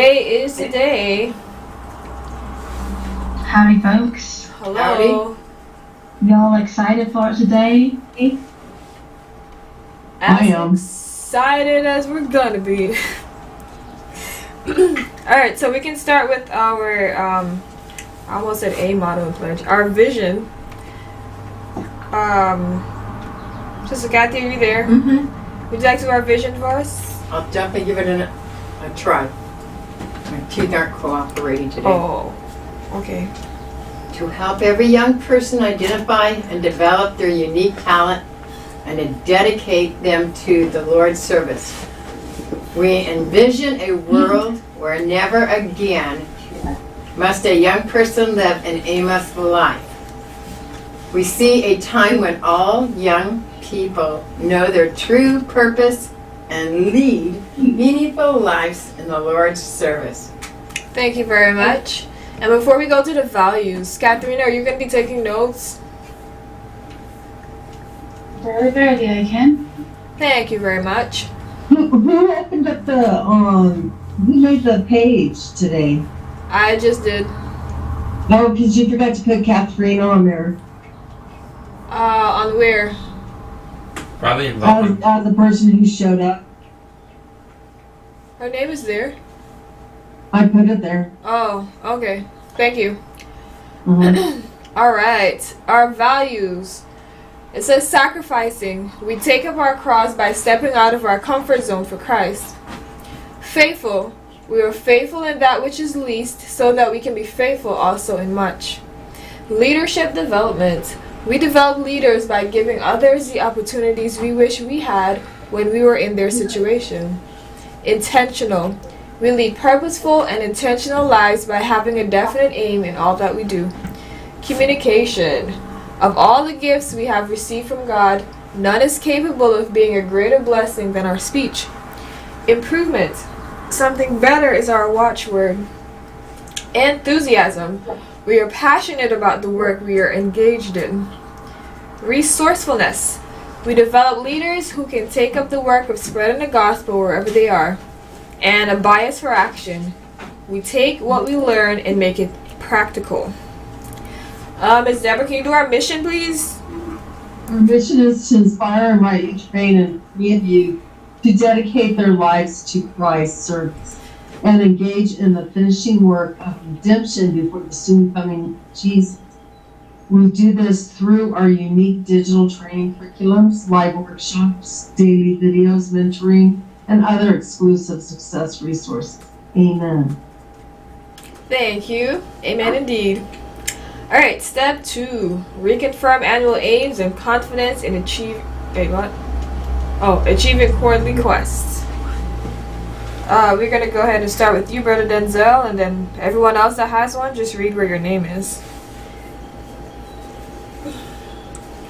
Today is the day. Howdy, folks. Hello. Howdy. Y'all excited for today? As I am. excited as we're gonna be. Alright, so we can start with our, I almost said a motto and pledge. Our vision. Sister Kathy, are you there? Mm-hmm. Would you like to do our vision for us? I'll definitely give it a try. My teeth aren't cooperating today. Oh, okay. To help every young person identify and develop their unique talent and to dedicate them to the Lord's service. We envision a world where never again must a young person live an aimless life. We see a time when all young people know their true purpose and lead meaningful lives in the Lord's service. Thank you very much. And before we go to the values, Catherine, are you going to be taking notes? Very rarely I can. Thank you very much. Who opened up who made the page today? I just did. No, because you forgot to put Catherine on there. On where? Probably in welcome. The person who showed up. Her name is there. I put it there. Oh, okay. Thank you. Mhm. All right. Our values. It says sacrificing. We take up our cross by stepping out of our comfort zone for Christ. Faithful. We are faithful in that which is least so that we can be faithful also in much. Leadership development. We develop leaders by giving others the opportunities we wish we had when we were in their situation. Intentional. We lead purposeful and intentional lives by having a definite aim in all that we do. Communication. Of all the gifts we have received from God, none is capable of being a greater blessing than our speech. Improvement. Something better is our watchword. Enthusiasm. We are passionate about the work we are engaged in. Resourcefulness. We develop leaders who can take up the work of spreading the gospel wherever they are. And a bias for action. We take what we learn and make it practical. Ms. Deborah, can you do our mission, please? Our mission is to inspire and invite each train and three of you to dedicate their lives to Christ's service and engage in the finishing work of redemption before the soon coming Jesus. We do this through our unique digital training curriculums, live workshops, daily videos, mentoring, and other exclusive success resources. Amen. Thank you. Amen indeed. Alright, step 2. Reconfirm annual aims and confidence in achieving quarterly quests. We're going to go ahead and start with you, Brother Denzel, and then everyone else that has one, just read where your name is.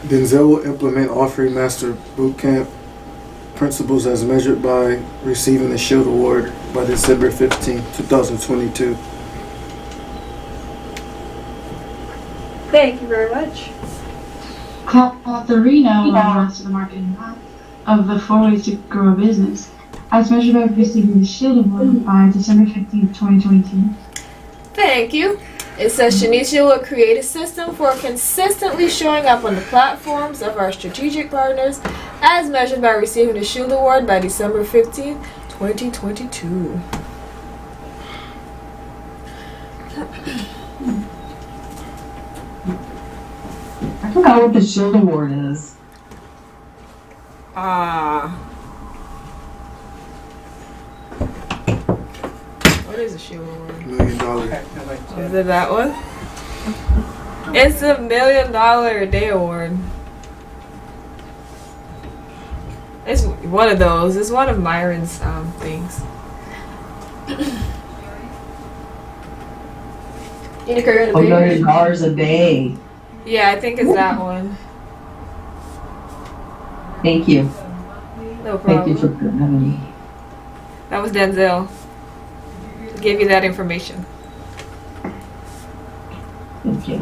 Denzel will implement Offering Master Bootcamp principles as measured by receiving the Shield Award by December 15, 2022. Thank you very much. Katharina will master the marketing of the 4 ways to grow a business, as measured by receiving the Shield Award by December 15th, 2022. Thank you. It says Shanicia will create a system for consistently showing up on the platforms of our strategic partners as measured by receiving the Shield Award by December 15th, 2022. I forgot what the Shield Award is. What is a Shield Award? $1 million. Is it that one? It's a $1 million a day award. It's one of those. It's one of Myron's things. $1 million a day. Yeah, I think it's that one. Thank you. No Thank you problem. for having me. That was Denzel. Gave you that information. Thank you.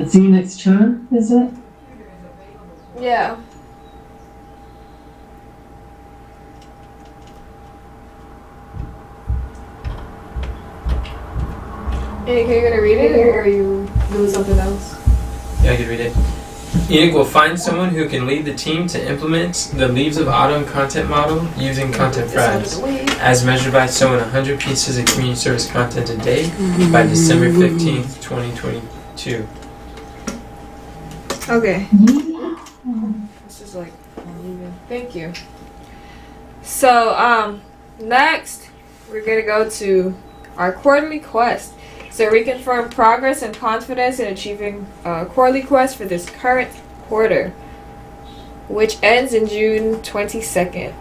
See you next term, is it? Yeah. Enoch, are you gonna read it or are you doing something else? Yeah, I can read it. Enoch will find someone who can lead the team to implement the Leaves of Autumn content model using Content Fries, as measured by sewing 100 pieces of community service content a day by December 15th, 2022. Okay. This is like uneven. Thank you. So, next we're gonna go to our quarterly quest. So reconfirm progress and confidence in achieving quarterly quest for this current quarter, which ends in June 22nd.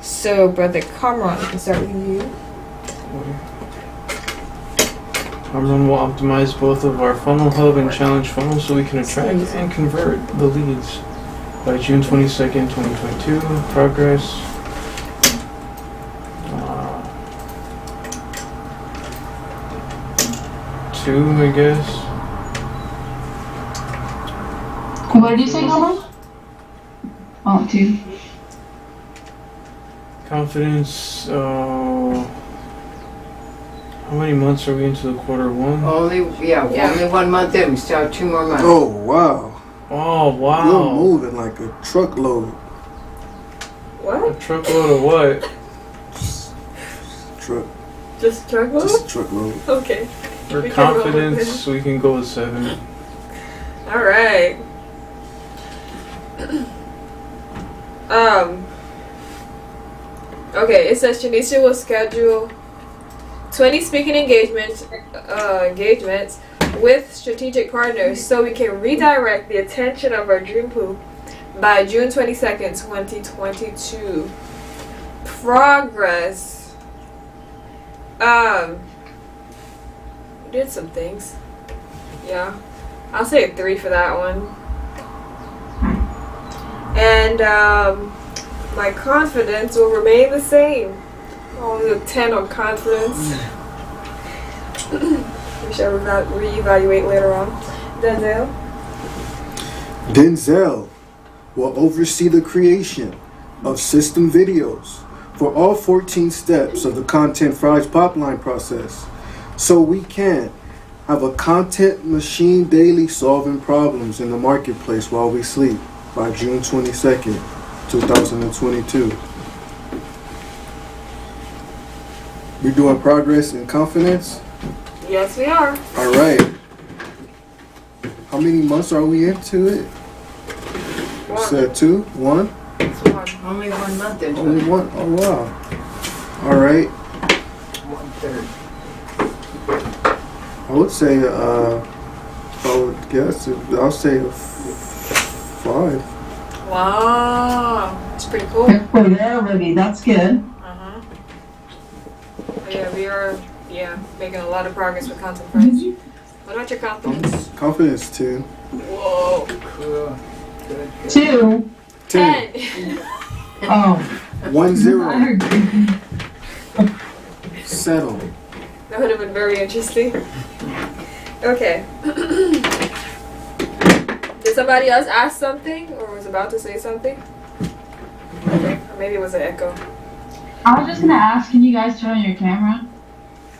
So, Brother Kamran, we can start with you. Amron will optimize both of our funnel hub and challenge funnel so we can attract and convert the leads by June 22nd, 2022. Progress. 2, I guess. What did you say, Noah? Oh, 2. Confidence. How many months are we into the quarter? 1? Only 1 month in. We still have 2 more months. Oh, wow. Oh, We're wow. moving like a truckload. What? A truckload of what? Truck. Just truckload? Just a truckload. Okay. For We can roll with confidence, we can go with 7. All right. Okay, it says Shanisha will schedule 20 speaking engagements with strategic partners so we can redirect the attention of our dream pool by June 22nd, 2022. Progress. We did some things. Yeah. I'll say a 3 for that one. And my confidence will remain the same. Only a 10 on confidence. We shall reevaluate later on. Denzel? Denzel will oversee the creation of system videos for all 14 steps of the Content Fries pipeline process, so we can have a content machine daily solving problems in the marketplace while we sleep by June 22nd, 2022. We're doing progress and confidence. Yes, we are. All right. How many months are we into it? You said 2, 1, It's one. Only 1 month into only it. 1. Oh wow. All right. 1/3. I would say, I would guess, I'll say a 5. Wow. It's pretty cool. We're there already. That's good. Uh-huh. Yeah, we are, making a lot of progress with content friends. What about your confidence? Confidence 2. Whoa. Cool. Good. 2. 10. 10. Oh. 1, I 0. agree. Settle. That would have been very interesting. Okay. Did somebody else ask something or was about to say something? Okay. Or maybe it was an echo. I was just gonna ask, can you guys turn on your camera?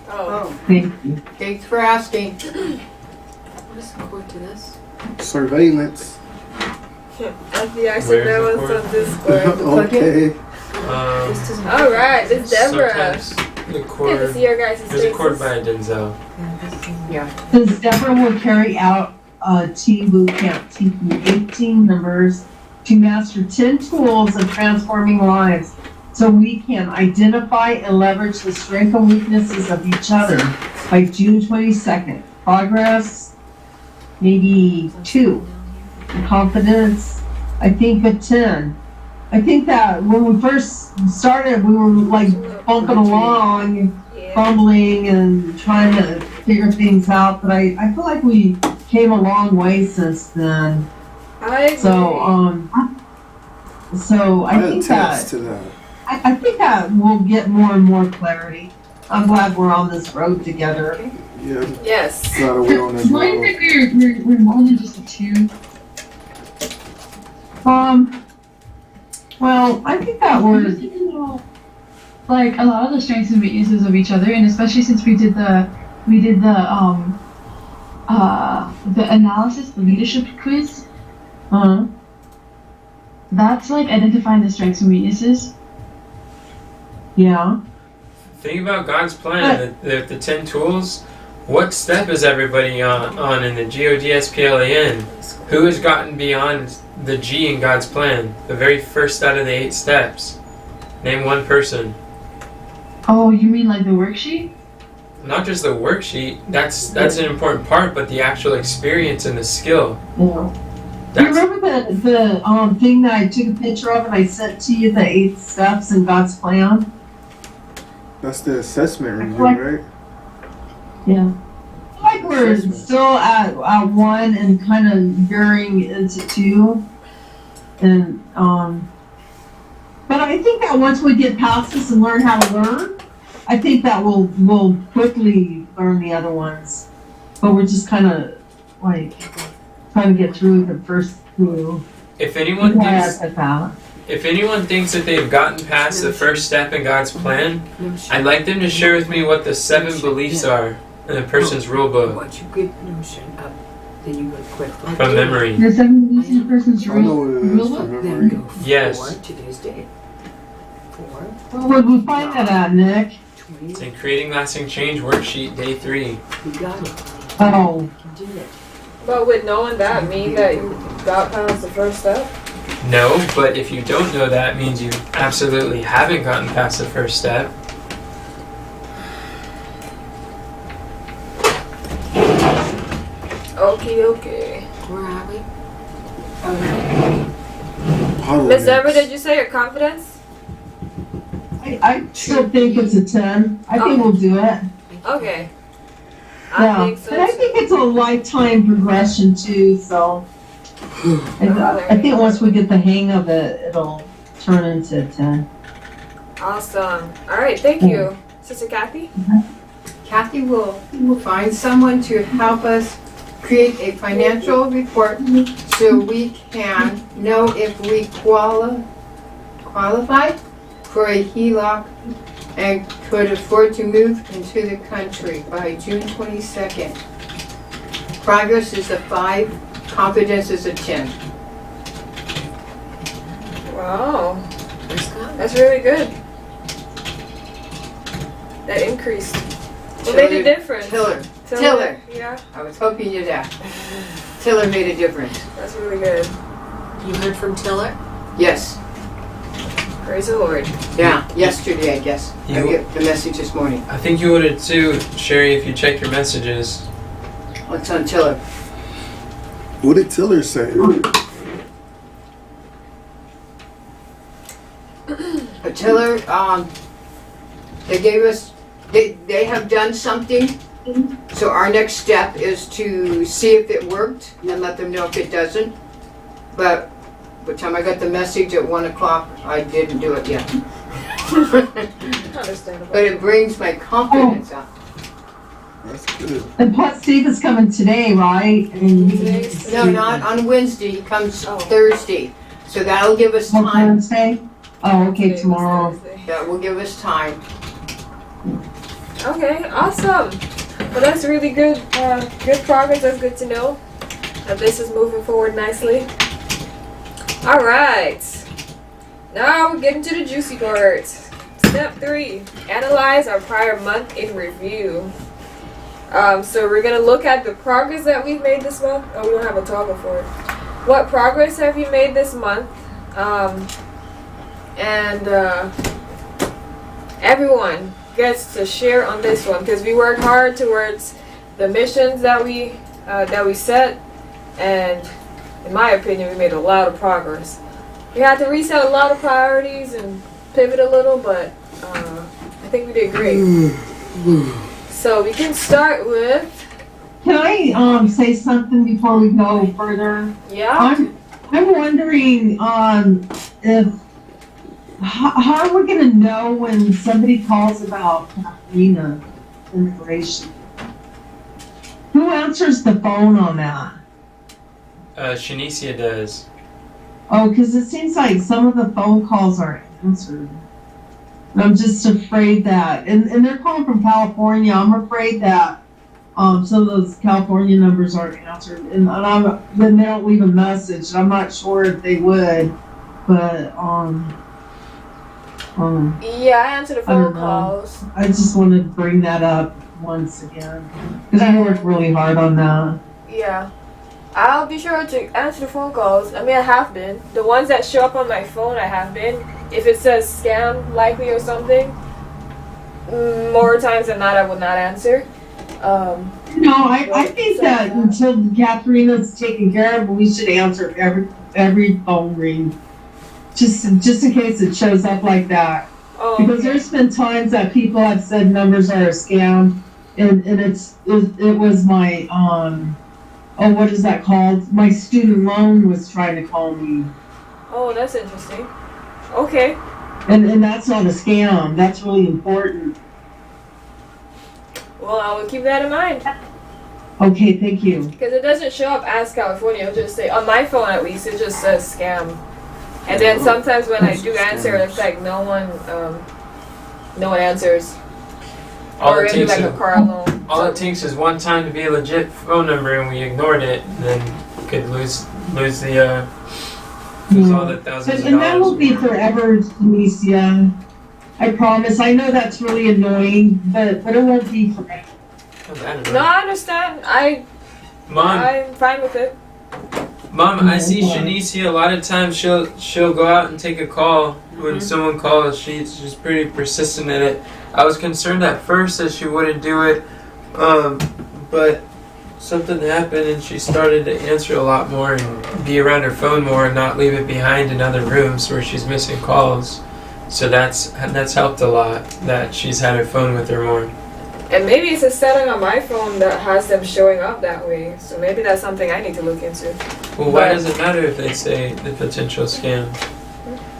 Oh. Oh, Thank you. thanks for asking. What is the code to this? Surveillance. FBI Where's the surveillance cord? on Discord. Okay. Alright, this is Deborah. Sometimes the Good to cord. see your guys' There's a cord faces. by Denzel. Yeah. Since Deborah will carry out a Teen Boot Camp, teaching 18 members to master 10 tools of transforming lives so we can identify and leverage the strengths and weaknesses of each other by June 22nd. Progress, maybe 2. Confidence, I think a 10. I think that when we first started, we were like bumping along, Yeah. fumbling and trying to figure things out, but I feel like we came a long way since then. I agree. So I think attest that to that. I think that we'll get more and more clarity. I'm glad we're on this road together. Yeah. Yes. Glad we're on this Why do you road. think we're more than just a 2? Well, I think that I was we're thinking about, like, a lot of the strengths and weaknesses of each other, and especially since we did the we did the analysis, the leadership quiz. Uh-huh. That's like identifying the strengths and weaknesses. Yeah. Think about God's plan, the 10 tools. What step is everybody on in the GODSPLAN? Who has gotten beyond the G in God's plan? The very first out of the 8 steps. Name one person. Oh, you mean like the worksheet? Not just the worksheet, that's an important part, but the actual experience and the skill. Yeah. You That's, remember the thing that I took a picture of and I sent to you, the 8 steps in God's plan? That's the assessment review, Like- right? Yeah. Like we're still at 1 and kind of veering into 2. And, but I think that once we get past this and learn how to learn, I think that we'll quickly learn the other ones. But we're just kind of like trying to get through the first few. if anyone Yeah, thinks I thought. if anyone thinks that they've gotten past the first step in God's plan, I'd like them to share with me what the 7 beliefs are in a person's rule book Once you get notion up, then you go quick. from memory. The 7 beliefs in a person's I know rule. what it is rule from book? Then memory. go Yes. 4, today's date. 4, Where would we find that at, Nick? 20, It's in Creating Lasting Change worksheet, day 3. you got it. Oh, You can do it. But would knowing that mean that you got past the first step? No, but if you don't know that, means you absolutely haven't gotten past the first step. Okay. Where are we? Miss Deborah, did you say your confidence? I still think it's a 10. I think we'll do it. Okay. Yeah. I think so. And I think it's a lifetime progression too, so I think once we get the hang of it, it'll turn into a 10. Awesome. All right. Thank you, Sister Kathy. Kathy will find someone to help us create a financial report so we can know if we qualify for a HELOC and could afford to move into the country by June 22nd. Progress is a 5, confidence is a 10. Wow, Praise God. that's really good. That increased. What made a difference? Tiller. Yeah, I was hoping you'd ask. Tiller made a difference. that's really good. You heard from Tiller? Yes. Praise the Lord. Yeah, yesterday, I guess. I You- get the message this morning. I think you would have too, Sherry, if you check your messages. What's on Tiller? What did Tiller say? But Tiller, they gave us, they have done something. So our next step is to see if it worked and let them know if it doesn't. But by the time I got the message at 1 o'clock, I didn't do it yet. Understandable. But it brings my confidence up. That's good. And plus Steve is coming today, right? And No, not on Wednesday, he comes Oh. Thursday. So that'll give us on time. Wednesday? Oh, okay, Today was tomorrow. Thursday. That will give us time. Okay, awesome. Well, that's really good. Good progress. That's good to know that this is moving forward nicely. All right. Now we're getting to the juicy part. Step 3: analyze our prior month in review. So we're gonna look at the progress that we've made this month. Oh, we don't have a toggle for it. What progress have you made this month? Everyone gets to share on this one because we worked hard towards the missions that we set, and in my opinion, we made a lot of progress. We had to reset a lot of priorities and pivot a little, but I think we did great. So we can start with Can I say something before we go further? I'm wondering if how are we gonna know when somebody calls about Katrina information? Who answers the phone on that? Shanicia does. Oh, because it seems like some of the phone calls aren't answered. And I'm just afraid that, and they're calling from California. I'm afraid that some of those California numbers aren't answered, and then they don't leave a message. I'm not sure if they would, but Yeah, I answer the I phone don't know. calls. I just wanted to bring that up once again because we worked really hard on that. Yeah. I'll be sure to answer the phone calls. I mean, I have been. The ones that show up on my phone, I have been. If it says scam likely or something, more times than not, I would not answer. No, I think that until Katharina's taken care of, we should answer every phone ring, just in case it shows up like that. Oh, Because there's been times that people have said numbers are a scam, and it was my what is that called? My student loan was trying to call me, oh, that's interesting. Okay. and that's not a scam. That's really important. Well, I will keep that in mind. Okay, thank you. Because it doesn't show up as California. It'll just say, on my phone at least, it just says scam. And then sometimes when I do answer, it's like no one answers. All Or it it'll be takes like is a car loan. all it takes is one time to be a legit phone number, and we ignored it, and then could lose all the thousands of And that will dollars. be forever, Alicia. I promise. I know that's really annoying, but it won't be forever. I don't No, know. I understand. Mom, I'm fine with it. I see Shanice here a lot of times. She'll go out and take a call when someone calls. She's just pretty persistent in it. I was concerned at first that she wouldn't do it, but something happened and she started to answer a lot more and be around her phone more and not leave it behind in other rooms where she's missing calls. So that's helped a lot that she's had her phone with her more. And maybe it's a setting on my phone that has them showing up that way. So maybe that's something I need to look into. Well, why But- does it matter if they say the potential scam?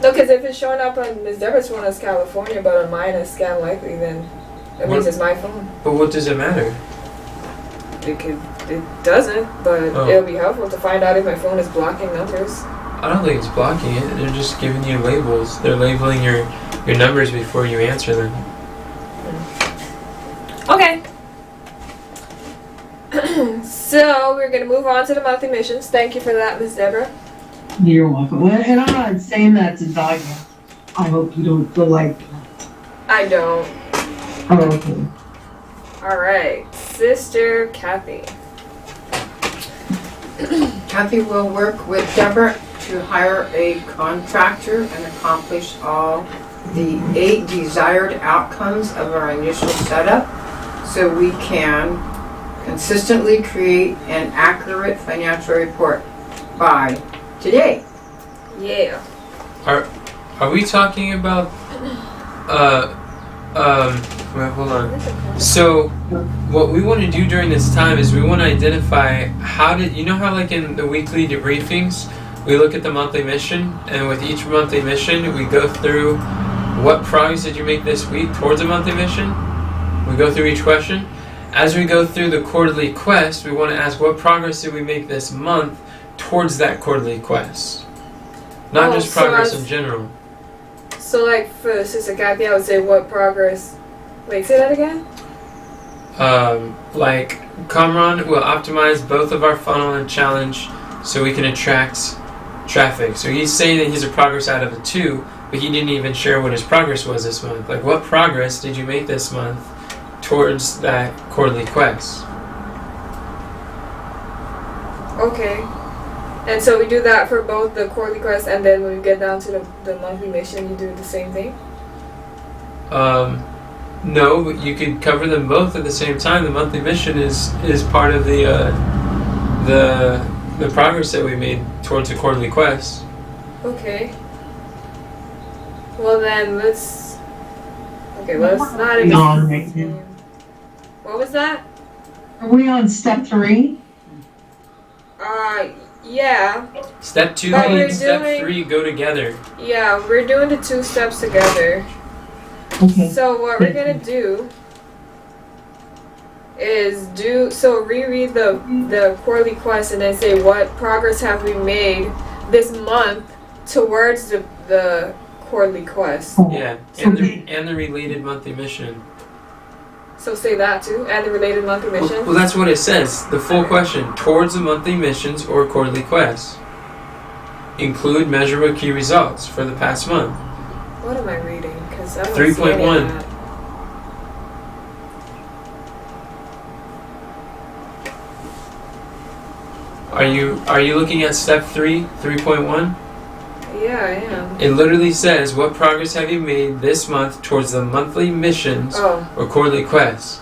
No, because if it's showing up on Ms. Deborah's phone as California, but on mine as scam likely, then that means it's my phone. But what does it matter? It doesn't, but it'll be helpful to find out if my phone is blocking numbers. I don't think it's blocking it. They're just giving you labels. They're labeling your numbers before you answer them. Okay. So we're gonna move on to the monthly missions. Thank you for that, Ms. Deborah. You're welcome. Well, and I'm not saying that to dog you. I hope you don't feel like. I don't. Oh, okay. All right, Sister Kathy. Kathy will work with Deborah to hire a contractor and accomplish all the 8 desired outcomes of our initial setup so we can consistently create an accurate financial report by today. Yeah. Are we talking about well, hold on. So what we want to do during this time is we want to identify how like in the weekly debriefings we look at the monthly mission, and with each monthly mission we go through what progress did you make this week towards a monthly mission. We go through each question. As we go through the quarterly quest, we want to ask what progress did we make this month towards that quarterly quest. Not just so progress as- in general. So like for Sister Kathy, I would say what progress. Wait, say that again. Like Kamran will optimize both of our funnel and challenge so we can attract traffic. So he's saying that he's a progress out of a 2, but he didn't even share what his progress was this month. Like, what progress did you make this month towards that quarterly quest? Okay. And so we do that for both the quarterly quest, and then when we get down to the monthly mission, you do the same thing? No, but you could cover them both at the same time. The monthly mission is part of the progress that we made towards the quarterly quest. Okay. Well then, let's not On right now. What was that? Are we on step 3? Yeah. Step 2 But we're and step doing- 3 go together. Yeah, we're doing the 2 steps together. Okay. So what we're gonna do is reread the quarterly quest and then say what progress have we made this month towards the quarterly quest. Yeah, and the related monthly mission. So say that too. Add the related monthly mission. Well, that's what it says. The full question. Towards the monthly missions or quarterly quests. Include measurable key results for the past month. What am I reading? Because I don't 3.1. see any of that. Are you looking at step 3.1? Yeah, I am. It literally says, what progress have you made this month towards the monthly missions Oh, or quarterly quests?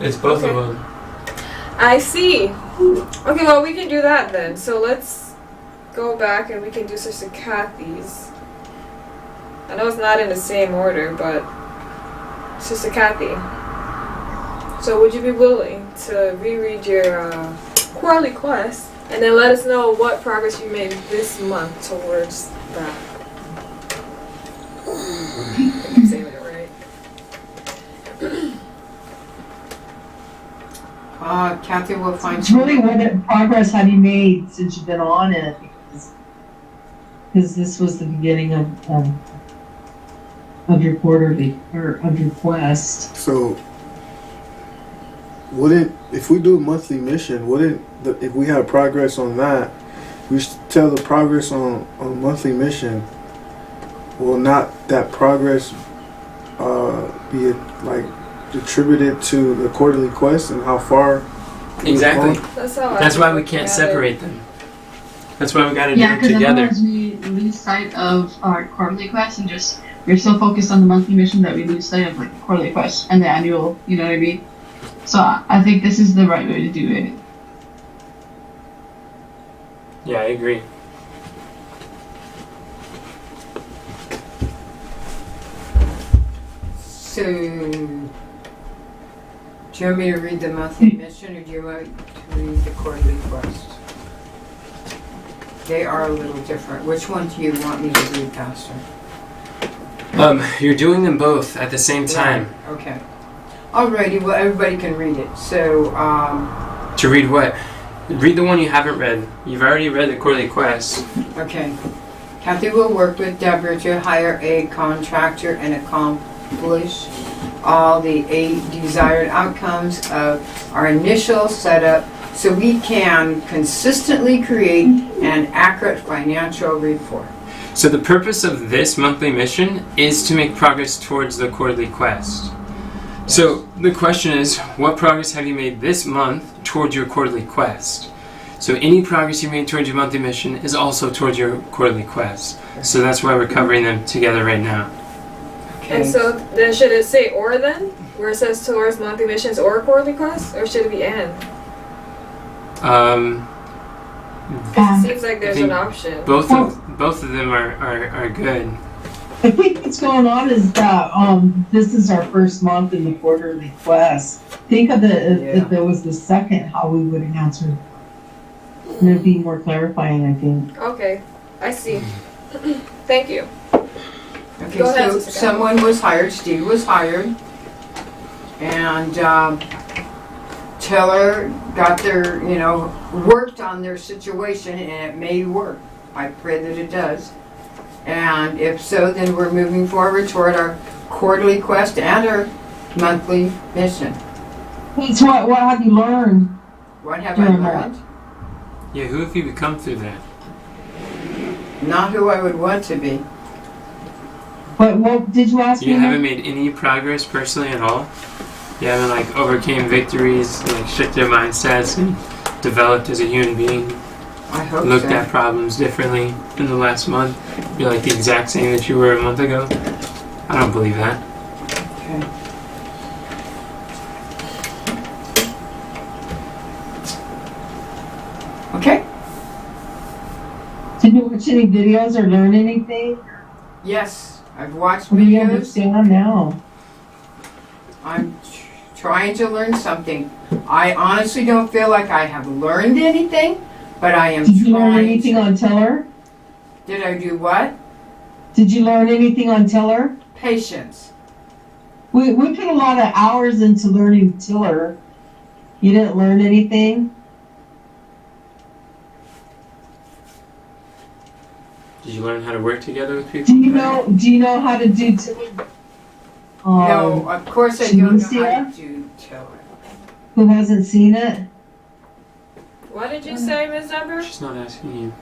It's both of Okay. them. I see. Okay, well, we can do that then. So let's go back and we can do Sister Kathy's. I know it's not in the same order, but Sister Kathy. So would you be willing to reread your quarterly quest and then let us know what progress you made this month towards that? I think I'm saying it right. Kathy will find It's really what progress have you made since you've been on it? Because this was the beginning of your quarterly or of your quest. So, if we do a monthly mission, if we have progress on that, we should tell the progress on monthly mission. Will not that progress be like attributed to the quarterly quest and how far? Exactly. That's how That's I why we look can't at it. separate them. That's why we gotta do Yeah, them because together. otherwise we lose sight of our quarterly quest and just we're so focused on the monthly mission that we lose sight of like the quarterly quest and the annual. You know what I mean? So I think this is the right way to do it. Yeah, I agree. So, do you want me to read the monthly mission, or do you want to read the quarterly quest? They are a little different. Which one do you want me to read, Pastor? You're doing them both at the same time. Right, okay. Alrighty, well, everybody can read it. So, To read what? Read the one you haven't read. You've already read the quarterly quest. okay. Kathy will work with Deborah to hire a contractor and accomplish all the 8 desired outcomes of our initial setup so we can consistently create an accurate financial report. So the purpose of this monthly mission is to make progress towards the quarterly quest. So the question is, what progress have you made this month towards your quarterly quest? So any progress you made towards your monthly mission is also towards your quarterly quest. So that's why we're covering them together right now. And so then should it say or then? Where it says towards monthly missions or quarterly quests? Or should it be and? It seems like there's I think an option. both of them are good. I think what's going on is that this is our first month in the quarterly quest. Think of it if there was the second, how we would answer. And it'd be more clarifying, I think. Okay, I see. Thank you. Okay, Go ahead, so Sister Kathy. someone was hired, Steve was hired, and Tiller got their, worked on their situation, and it may work. I pray that it does. And if so, then we're moving forward toward our quarterly quest and our monthly mission. So what have you learned? What have I learned? Yeah, who have you become through that? Not who I would want to be. What did you ask You me? haven't made any progress personally at all? You haven't overcame victories, shifted mindsets and developed as a human being? I hope Looked so. at problems differently in the last month? You're like the exact same that you were a month ago? I don't believe that. Okay. Okay. Did you watch any videos or learn anything? Yes, I've watched What do you videos. understand now? I'm trying to learn something. I honestly don't feel like I have learned anything, but I am Did you learn trying anything to. on Tiller? Did I do what? Did you learn anything on Tiller? Patience. We put a lot of hours into learning Tiller. You didn't learn anything? Did you learn how to work together with people? Do you know how to do Tiller? No, of course I don't know how Tunisia? to do Tiller. Who hasn't seen it? What did you say, Ms. Deborah? She's not asking you.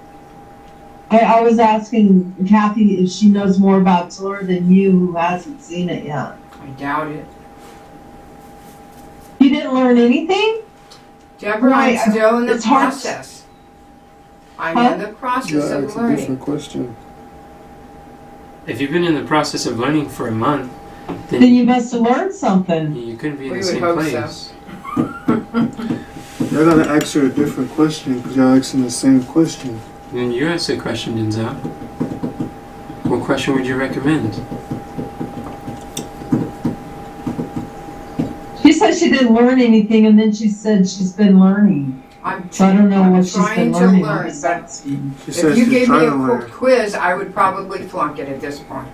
I was asking Kathy if she knows more about Tiller than you, who hasn't seen it yet. I doubt it. You didn't learn anything? Deborah, Right, I'm still in the it's hard- process. I'm Huh? in the process Yeah, of it's a learning. different question. If you've been in the process of learning for a month, Then you must have learned something. you couldn't be in We the would same hope place. Y'all gotta ask her a different question because y'all asking the same question. Then you ask a question, Denzel. What question would you recommend? She said she didn't learn anything, and then she said she's been learning. So I don't know I'm what she's trying been to learning. learn, I'm just but asking. She if says you she's gave me trying a to learn. quiz, I would probably flunk it at this point.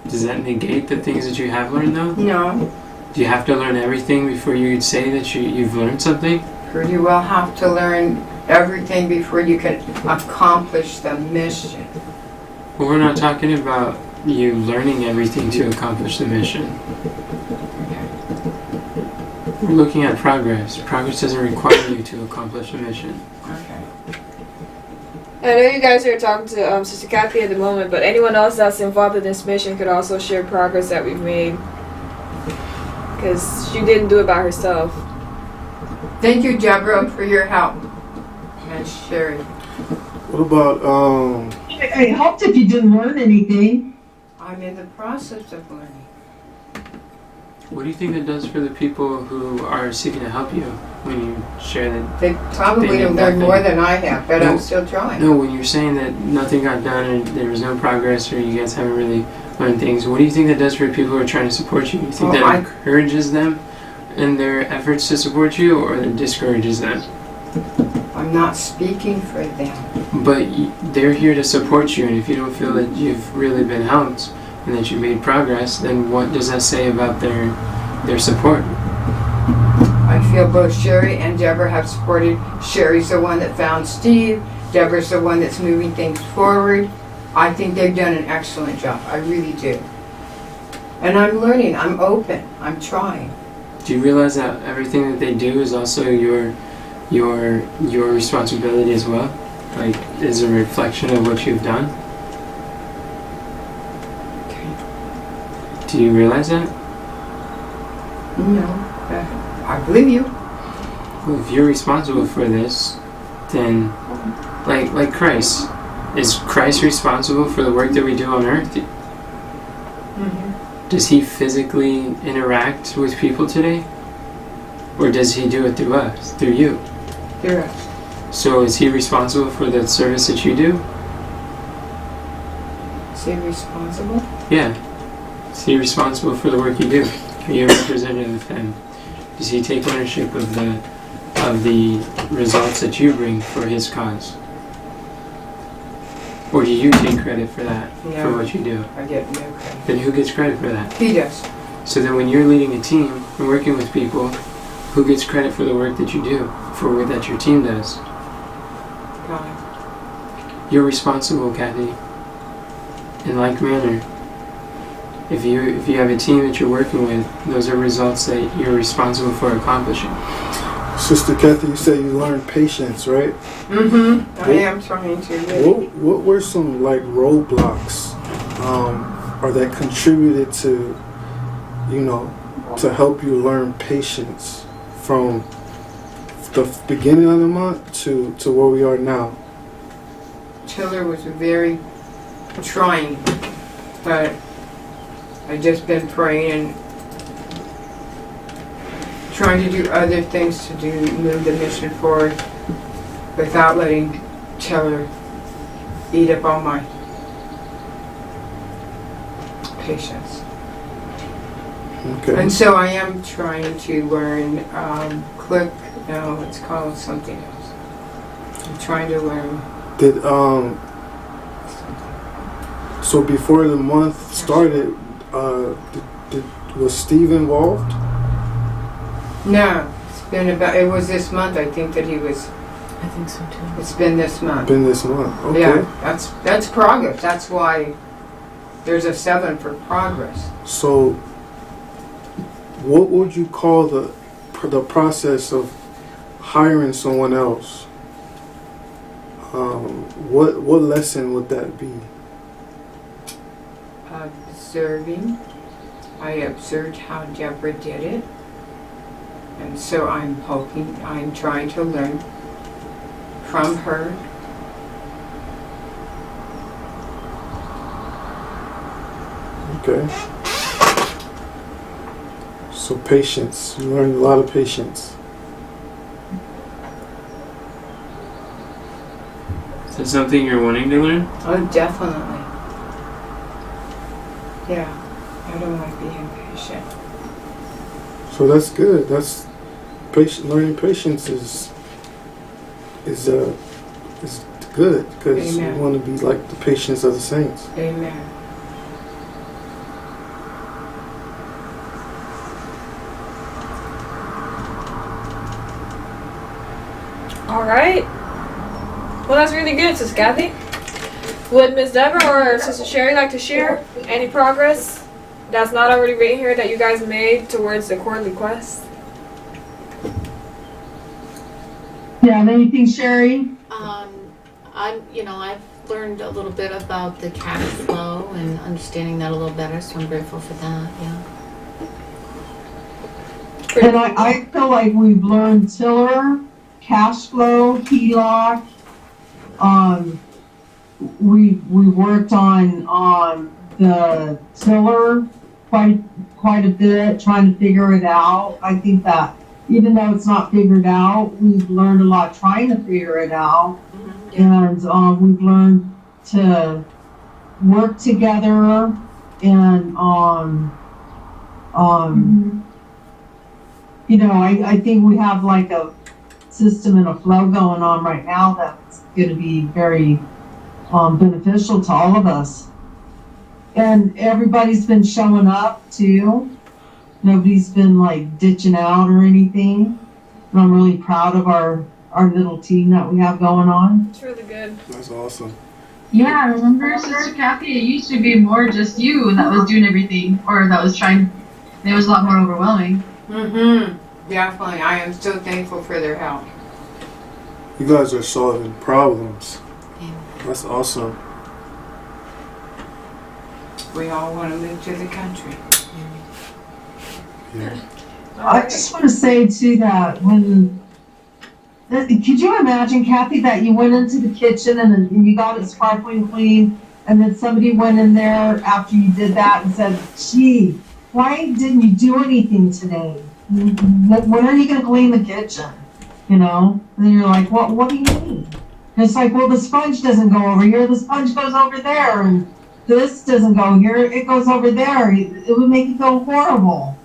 Does that negate the things that you have learned, though? No, Do you have to learn everything before you could say that you've learned something? pretty well have to learn everything before you can accomplish the mission. Well, we're not talking about you learning everything to accomplish the mission. We're looking at progress. Progress doesn't require you to accomplish a mission. Okay. I know you guys are talking to Sister Kathy at the moment, but anyone else that's involved in this mission could also share progress that we've made. Because she didn't do it by herself. Thank you, Deborah, for your help. And Sherry. What about I helped if you didn't learn anything. I'm in the process of learning. What do you think it does for the people who are seeking to help you when you share that? They probably They have did learned nothing. more than I have, but No. I'm still trying. No, when you're saying that nothing got done and there was no progress or you guys haven't really learned things, what do you think that does for people who are trying to support you? Do you think Well, that I- encourages them in their efforts to support you or that discourages them? I'm not speaking for them. But they're here to support you, and if you don't feel that you've really been helped and that you made progress, then what does that say about their support? I feel both Sherry and Deborah have supported. Sherry's the one that found Steve. Deborah's the one that's moving things forward. I think they've done an excellent job. I really do. And I'm learning. I'm open. I'm trying. Do you realize that everything that they do is also your responsibility as well? Like, is a reflection of what you've done? Do you realize that? No, I believe you. Well, if you're responsible for this, then, like Christ, is Christ responsible for the work that we do on earth? Does he physically interact with people today? Or does he do it through us, through you? You're right. So is he responsible for the service that you do? Is he responsible? Yeah. Is he responsible for the work you do? Are you a representative of him? Does he take ownership of the results that you bring for his cause? Or do you take credit for that, for No. what you do? I get no credit. Then who gets credit for that? He does. So then when you're leading a team and working with people, who gets credit for the work that you do, for what that your team does? God. You're responsible, Kathy. In like manner, if you have a team that you're working with, those are results that you're responsible for accomplishing. Sister Kathy? You say you learned patience, right? Mm-hmm. I am trying to. Really. What were some like roadblocks, or that contributed to, to help you learn patience from the beginning of the month to where we are now? Tiller was very trying, but I've just been praying and trying to do other things to move the mission forward without letting Tiller eat up all my patience. Okay. And so I am trying to learn it's called something else. I'm trying to learn. Did so before the month started, was Steve involved? No, it was this month I think that he was. I think so too. It's been this month. Been this month. Okay. Yeah, that's progress. That's why there's a 7 for progress. So what would you call the process of hiring someone else? What lesson would that be? Observing. I observed how Deborah did it. And so I'm trying to learn from her. Okay. So patience. You learned a lot of patience. Is that something you're wanting to learn? Oh, definitely. Yeah. I don't want to be impatient. So that's good. That's learning patience is good because you Amen. want to be like the patience of the saints. Amen. All right. Well, that's really good, Sister Kathy. Would Miss Deborah or Sister Sherry like to share any progress that's not already written here that you guys made towards the quarterly quest? Yeah, and anything, Sherry? I've learned a little bit about the cash flow and understanding that a little better, so I'm grateful for that. Yeah. And I feel like we've learned tiller, cash flow, HELOC. We worked on the tiller quite a bit, trying to figure it out. I think that even though it's not figured out, we've learned a lot trying to figure it out. And we've learned to work together and I think we have like a system and a flow going on right now that's going to be very beneficial to all of us. And everybody's been showing up too. Nobody's been like ditching out or anything. And I'm really proud of our little team that we have going on. It's really good. That's awesome. Yeah, remember, Sister Kathy, it used to be more just you that was doing everything, or that was trying. It was a lot more overwhelming. Definitely. I am so thankful for their help. You guys are solving problems. Yeah. That's awesome. We all want to move to the country. Yeah. I just want to say too that could you imagine, Kathy, that you went into the kitchen and you got it sparkling clean, and then somebody went in there after you did that and said, "Gee, why didn't you do anything today? When are you going to clean the kitchen?" And then you're like, "What do you mean?" And it's like, "Well, the sponge doesn't go over here. The sponge goes over there, and this doesn't go here. It goes over there." It would make you feel horrible.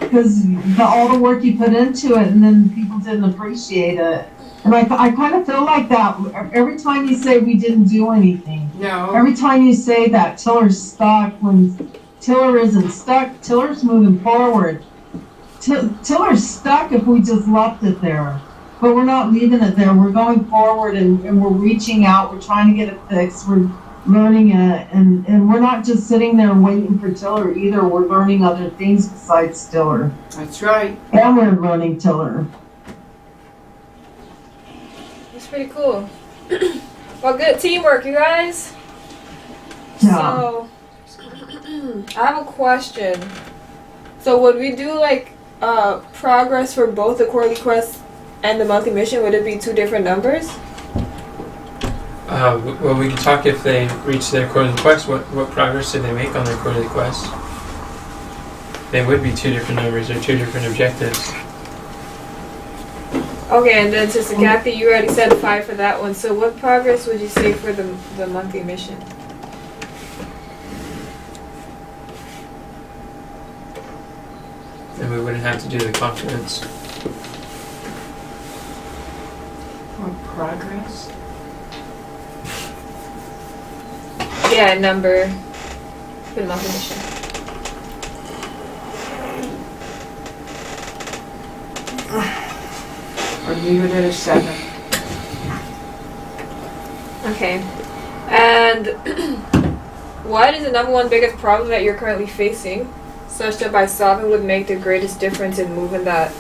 Because all the work you put into it, and then people didn't appreciate it. And I kind of feel like that every time you say we didn't do anything. No. Every time you say that tiller's stuck, when tiller isn't stuck, tiller's moving forward. Tiller's stuck if we just left it there. But we're not leaving it there. We're going forward and we're reaching out. We're trying to get it fixed. We're learning it, and we're not just sitting there waiting for tiller either. We're learning other things besides tiller, That's right. and we're learning tiller. It's pretty cool. Well, good teamwork, you guys. Yeah. So, I have a question. So, would we do like progress for both the quarterly quest and the monthly mission? Would it be two different numbers? Well, we can talk if they reach their quarterly quest. What progress did they make on their quarterly quest? They would be two different numbers or two different objectives. Okay, and then Sister Kathy, you already said 5 for that one. So what progress would you say for the monthly mission? And we wouldn't have to do the conference. What progress? Yeah, number for the monthly mission. Or leave it at a 7. Okay. And what is the number one biggest problem that you're currently facing, such that by solving would make the greatest difference in moving that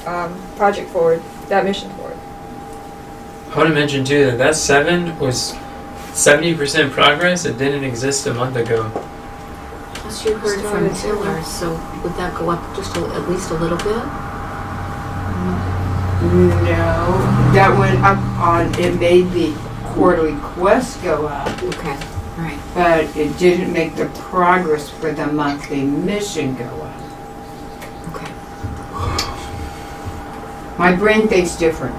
project forward, that mission forward. I want to mention too that 7 was 70% progress. It didn't exist a month ago. Plus you heard from Tiller, so would that go up just at least a little bit? No, that went up on, it made the quarterly quest go up, Okay, alright. but it didn't make the progress for the monthly mission go up. Okay. My brain thinks different.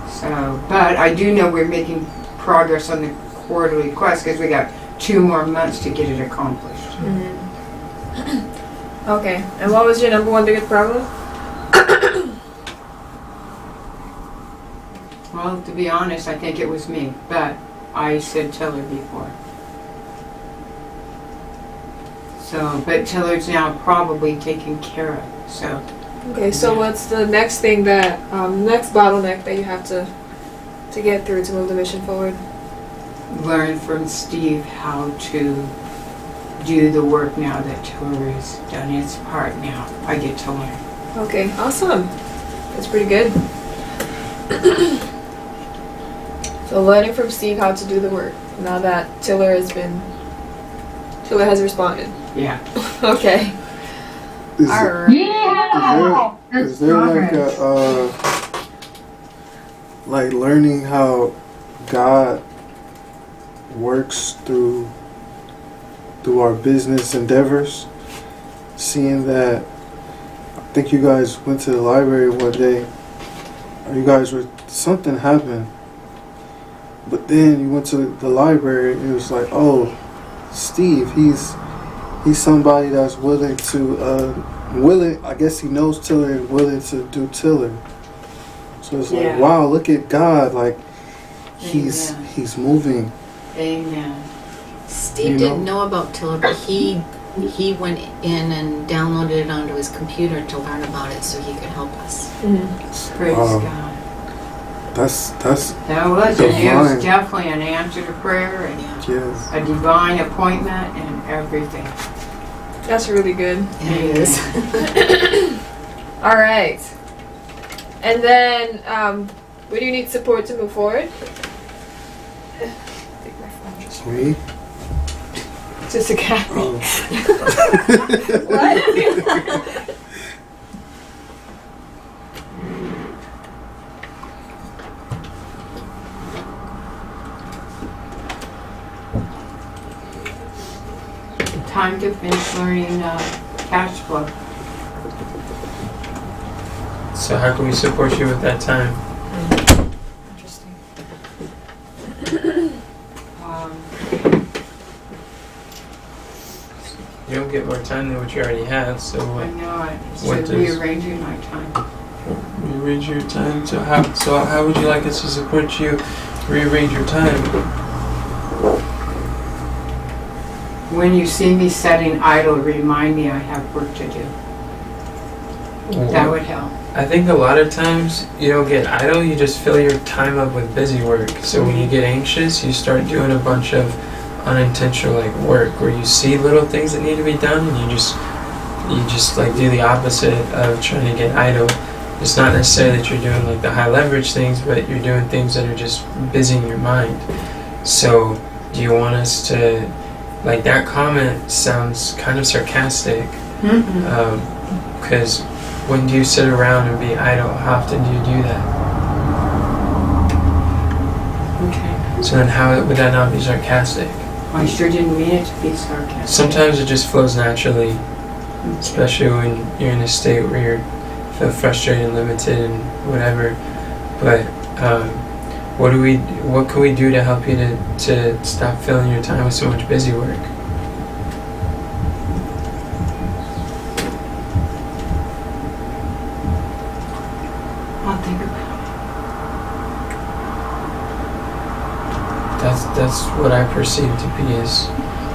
So, but I do know we're making progress on the quarterly quest because we got 2 more months to get it accomplished. Okay, and what was your number one biggest problem? Well, to be honest, I think it was me, but I said Tiller before. So, but Tiller's now probably taken care of, so. Okay, so what's the next thing that, next bottleneck that you have to get through to move the mission forward? Learn from Steve how to do the work now that Tiller has done its part now. I get to learn. Okay, awesome. That's pretty good. So learning from Steve how to do the work now that Tiller has responded. Yeah. Okay. Is, Alright. Yeah! is there like a like learning how God works through our business endeavors? Seeing that, I think you guys went to the library one day, or you guys were, something happened, but then you went to the library and it was like, oh, Steve, he's somebody that's willing to I guess he knows Tiller and willing to do Tiller. So it's like, Yeah. wow, look at God, like he's moving. Amen. Steve You didn't know about Tiller, but he went in and downloaded it onto his computer to learn about it so he could help us. Praise Wow. God. That's That was, and it Divine. was definitely an answer to prayer and yes. a divine appointment and everything. That's really good. It is. Alright. And then, where do you need support to move forward? Take my phone. It's me. Just a cat. Oh. What? Time to finish learning cash flow. So how can we support you with that time? Interesting. Um, You don't get more time than what you already have. So I what? know it's What just does- rearranging my time. Rearrange your time. So how would you like us to support you? Rearrange your time. When you see me setting idle, remind me I have work to do. That would help. I think a lot of times you don't get idle, you just fill your time up with busy work. So when you get anxious, you start doing a bunch of unintentional like work where you see little things that need to be done and you just like do the opposite of trying to get idle. It's not necessarily that you're doing like the high leverage things, but you're doing things that are just busying your mind. So do you want us to, like that comment sounds kind of sarcastic, because when do you sit around and be idle? How often do you do that? Okay. So then how would that not be sarcastic? I sure didn't mean it to be sarcastic. Sometimes it just flows naturally, especially when you're in a state where you feel frustrated and limited and whatever. But what can we do to help you to stop filling your time with so much busy work? I'll think about That's what I perceive to be as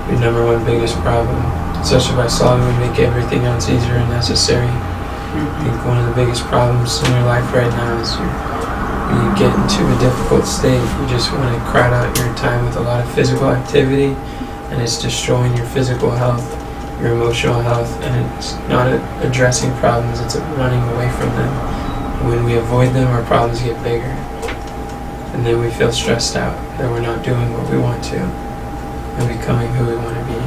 your number one biggest problem. Especially by solving would make everything else easier and necessary. I think one of the biggest problems in your life right now is when you get into a difficult state, you just want to crowd out your time with a lot of physical activity, and it's destroying your physical health. your emotional health, and it's not addressing problems, it's running away from them. When we avoid them, our problems get bigger. And then we feel stressed out that we're not doing what we want to and becoming who we want to be.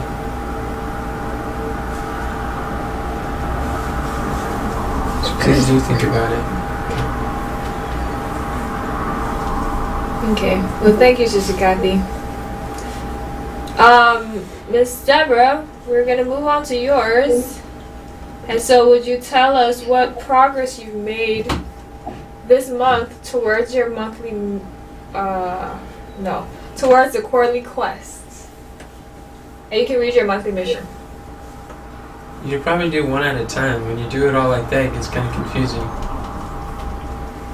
So please do think about it. Okay. Well, thank you, Sister Kathy. Miss Deborah, we're gonna move on to yours. And so, would you tell us what progress you've made this month towards your monthly, towards the quarterly quests? And you can read your monthly mission. You should probably do one at a time. When you do it all like that, it gets kind of confusing.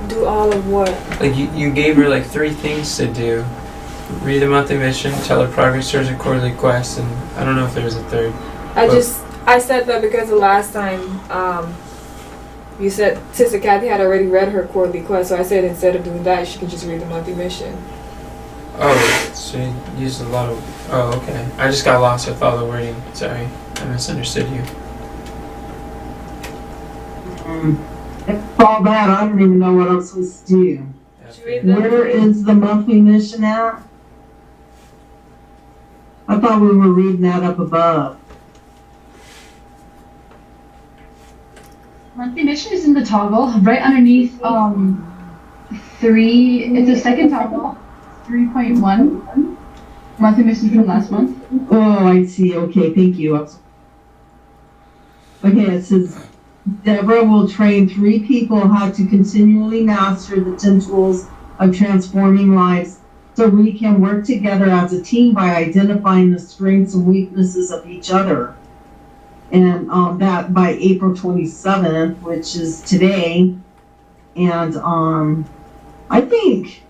Do all of what? Like you gave her like 3 things to do. Read the monthly mission, tell her progress towards a quarterly quest, and I don't know if there was a third. I said that because the last time you said Sister Kathy had already read her quarterly quest, so I said instead of doing that, she could just read the monthly mission. Oh, so you used a lot of... Oh, okay. I just got lost with all the wording. Sorry, I misunderstood you. For all that, I don't even know what I'm supposed to do. Should you read them? Where is the monthly mission at? I thought we were reading that up above. Monthly mission is in the toggle right underneath 3. It's the second toggle, 3.1. Monthly mission from last month. Oh, I see. Okay, thank you. Okay, it says Deborah will train 3 people how to continually master the 10 tools of transforming lives so we can work together as a team by identifying the strengths and weaknesses of each other. And that by April 27th, which is today. And I think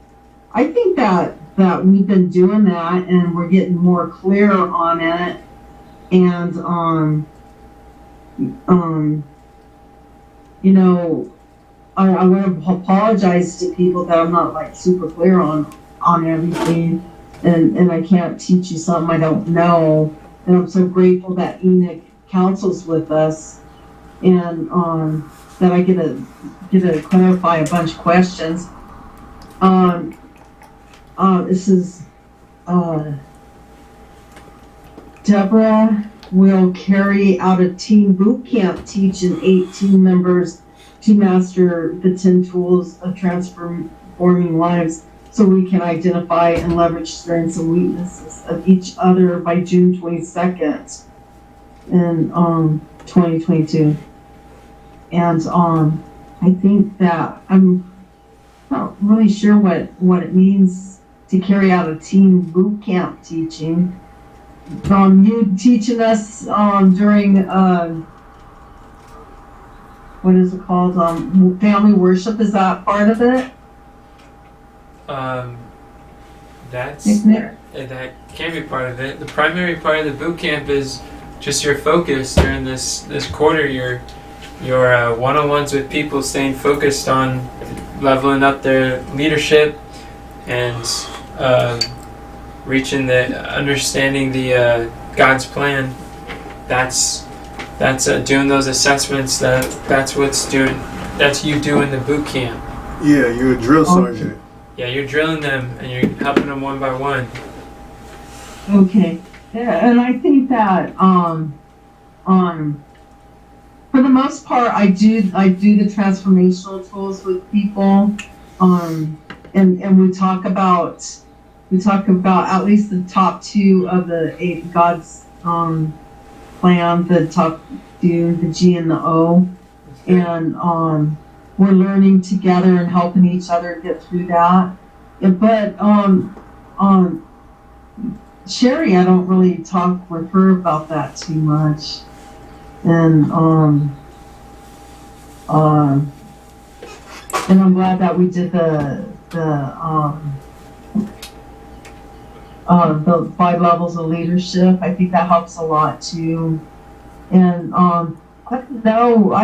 that we've been doing that and we're getting more clear on it. And you know, I want to apologize to people that I'm not like super clear on everything, and I can't teach you something I don't know. And I'm so grateful that Enoch counsels with us, and that I get to clarify a bunch of questions. This is Deborah will carry out a team boot camp teaching 8 team members to master the 10 tools of transforming lives so we can identify and leverage strengths and weaknesses of each other by June 22nd in 2022. And I think that I'm not really sure what it means to carry out a team boot camp teaching. You teaching us during what is it called? Family worship, is that part of it? That can be part of it. The primary part of the boot camp is just your focus during this quarter. Your one-on-ones with people, staying focused on leveling up their leadership and reaching understanding the God's plan. That's doing those assessments. That's you doing the boot camp. Yeah, you're a drill sergeant. Yeah, you're drilling them and you're helping them one by one. Okay. Yeah, and I think that for the most part I do the transformational tools with people. And we talk about at least the top 2 of the 8 God's plan, the top 2, the G and the O. And we're learning together and helping each other get through that. But Sherry, I don't really talk with her about that too much. And I'm glad that we did the 5 levels of leadership. I think that helps a lot too. And I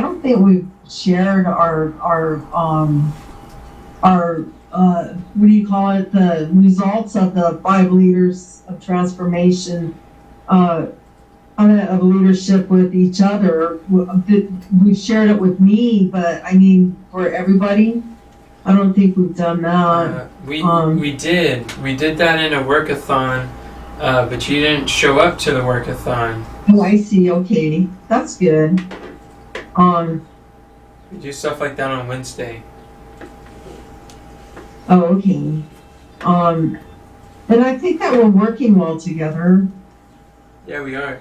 don't think we've shared our what do you call it? The results of the 5 leaders of transformation. I kind of leadership with each other. We've shared it with me, but I mean, for everybody, I don't think we've done that. We did that in a workathon, but you didn't show up to the workathon. Oh, I see. Okay, that's good. We do stuff like that on Wednesday. Oh, okay. And I think that we're working well together. Yeah, we are.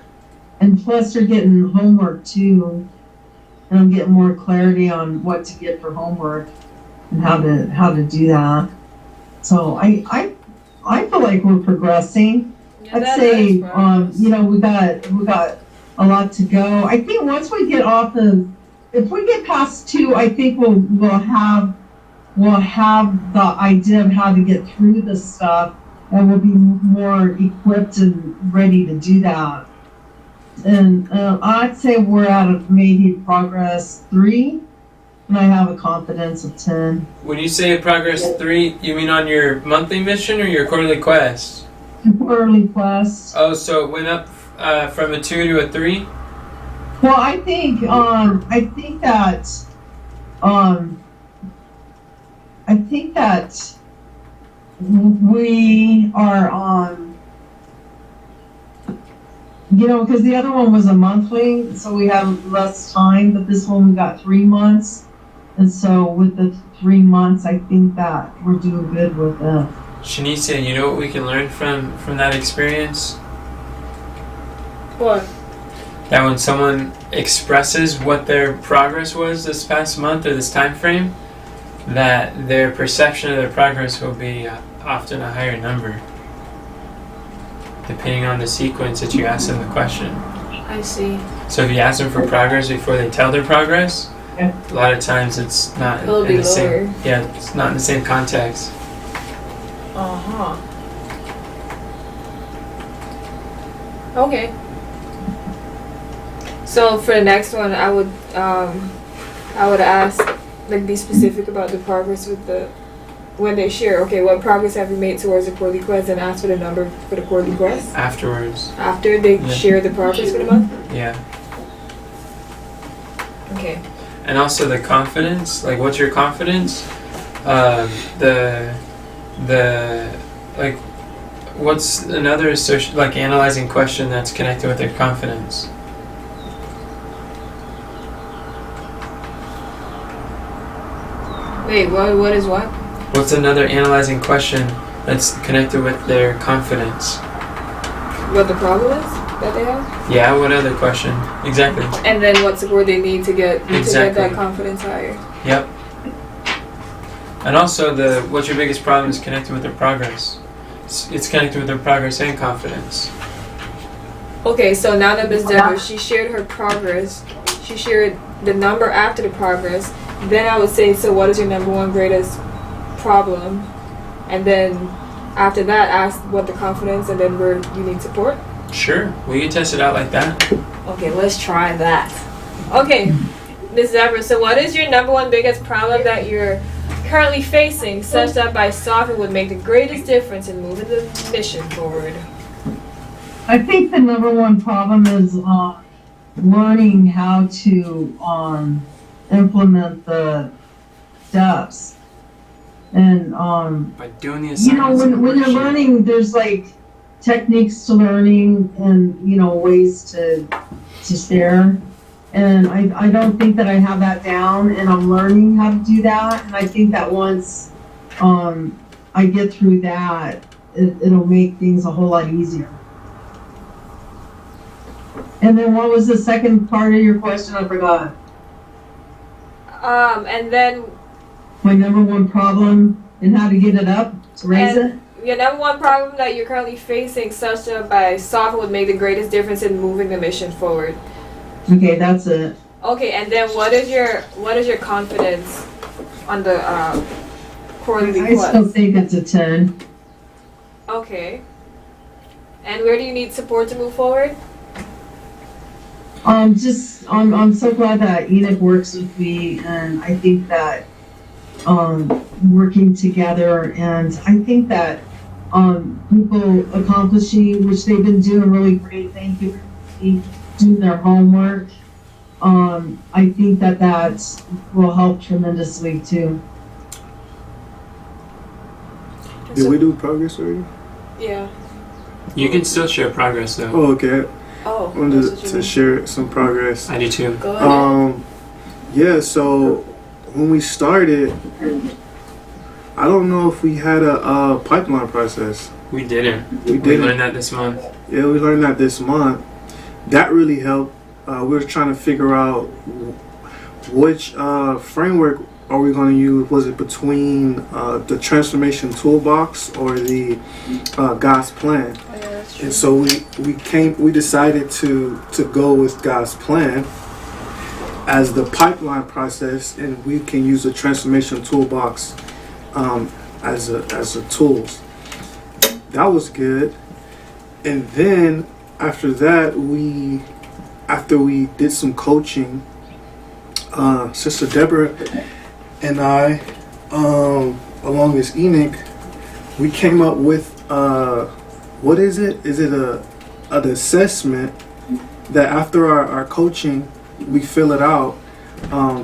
And plus, you're getting homework too, and I'm getting more clarity on what to get for homework and how to do that. So I feel like we're progressing. Yeah, I'd that say is progress. you know, we got a lot to go. I think once we get off of, if we get past 2, I think we'll have the idea of how to get through this stuff, and we'll be more equipped and ready to do that. And I'd say we're at maybe progress 3, and I have a confidence of 10. When you say progress 3, you mean on your monthly mission or your quarterly quest? Quarterly quest. Oh, so it went up from a 2 to a 3? Well, I think that we are on. You know, because the other one was a monthly, so we had less time, but this one we got 3 months. And so with the 3 months, I think that we're doing good with it. Shanice, you know what we can learn from that experience? What? That when someone expresses what their progress was this past month or this time frame, that their perception of their progress will be often a higher number, depending on the sequence that you ask them the question. I see. So if you ask them for progress before they tell their progress, Yeah. a lot of times it's not It'll in be the same. lower. Yeah, it's not in the same context. Uh-huh. Okay. So for the next one, I would ask, like, be specific about the progress with when they share. Okay, what progress have you made towards the quarterly quest, and ask for the number for the quarterly quest Afterwards, after they Yeah. share the progress for the month. yeah. Okay. And also the confidence, like what's your confidence? Like what's another like analyzing question that's connected with their confidence? Wait, what is what? What's another analyzing question that's connected with their confidence? What the problem is that they have? Yeah, what other question? Exactly. And then what support they need to get Exactly. that confidence higher. Yep. And also what's your biggest problem is connected with their progress. It's connected with their progress and confidence. Okay, so now that Ms. Deborah, she shared her progress, she shared the number after the progress, then I would say, so what is your number one greatest problem? And then after that, ask what the confidence and then where you need support. Sure, we can test it out like that. Okay, let's try that. Okay, Ms. Deborah, so what is your number one biggest problem that you're currently facing, such that by solving would make the greatest difference in moving the mission forward? I think the number one problem is learning how to implement the steps. And By doing the you know, assignments. when you're learning, there's like techniques to learning and, you know, ways to share. And I don't think that I have that down, and I'm learning how to do that. And I think that once I get through that, it'll make things a whole lot easier. And then what was the second part of your question? I forgot. And then My number one problem and how to get it up, to raise it. your number one problem that you're currently facing, such that by solving would make the greatest difference in moving the mission forward. Okay, that's it. Okay, and then what is your confidence on the quarterly I still quest? think it's a 10. Okay. And where do you need support to move forward? I'm so glad that Enoch works with me, and I think that working together, and I think that people accomplishing, which they've been doing really great. Thank you. do their homework. I think that will help tremendously too. Did we do progress already? Yeah. You can still share progress though. Oh, okay. Oh. I wanted that's what you to mean. share some progress. I do too. Go ahead. Yeah, so when we started, I don't know if we had a pipeline process. We didn't. We We didn't. learned that this month. Yeah, we learned that this month. That really helped. We were trying to figure out which framework are we going to use. Was it between the transformation toolbox or the God's plan? Oh, yeah, that's true. And so we decided to go with God's plan as the pipeline process, and we can use the transformation toolbox as a tools. That was good. And then after that, after we did some coaching, Sister Deborah and I, along with Enoch, we came up with what is it? Is it an assessment that after our coaching, we fill it out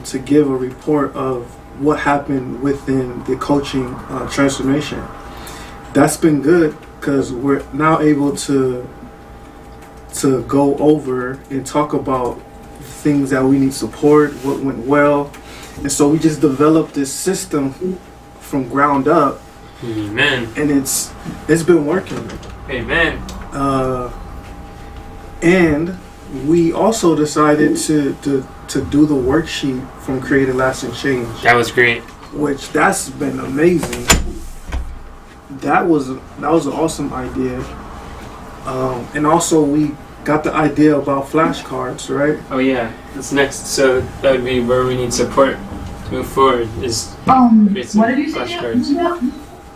to give a report of what happened within the coaching transformation. That's been good because we're now able to go over and talk about things that we need support, what went well. And so we just developed this system from ground up, Amen. and it's been working. Amen. And we also decided to do the worksheet from Create a Lasting Change, That was great. which that's been amazing. That was an awesome idea. And also we got the idea about flashcards, right? Oh yeah. That's next. So that would be where we need support to move forward. Is create some What did you say? flashcards.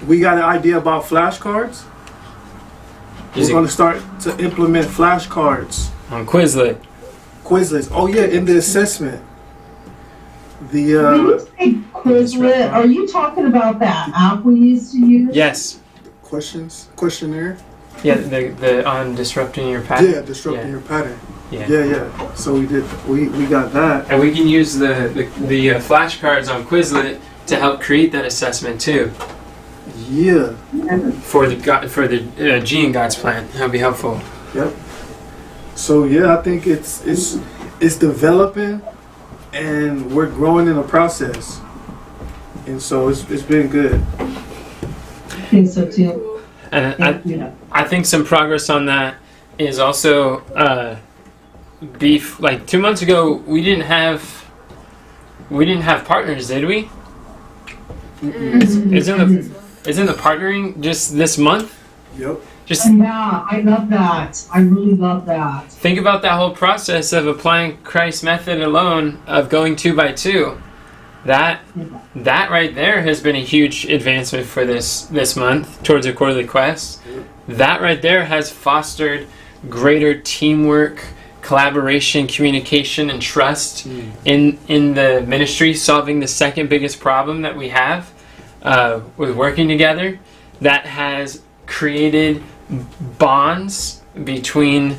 We got an idea about flashcards. We're Using going to start to implement flashcards. on Quizlet. Quizlets. Oh yeah, in the assessment. When you say Quizlet, are you talking about that app we used to use? Yes. Questionnaire. Yeah. The on disrupting your pattern. Yeah, disrupting your pattern. Yeah. Yeah. So we got that. And we can use the flashcards on Quizlet to help create that assessment too Yeah. for the G in God's plan. That would be helpful. Yep. So yeah, I think it's developing, and we're growing in the process, and so it's been good. I think so too. And I think some progress on that is also beef. Like 2 months ago, we didn't have partners, did we? Isn't the partnering just this month? Yep. Just Yeah, I love that. I really love that. think about that whole process of applying Christ's method alone of going 2 by 2. That right there has been a huge advancement for this month towards a quarterly quest. That right there has fostered greater teamwork, collaboration, communication, and trust in the ministry, solving the second biggest problem that we have with working together. That has created bonds between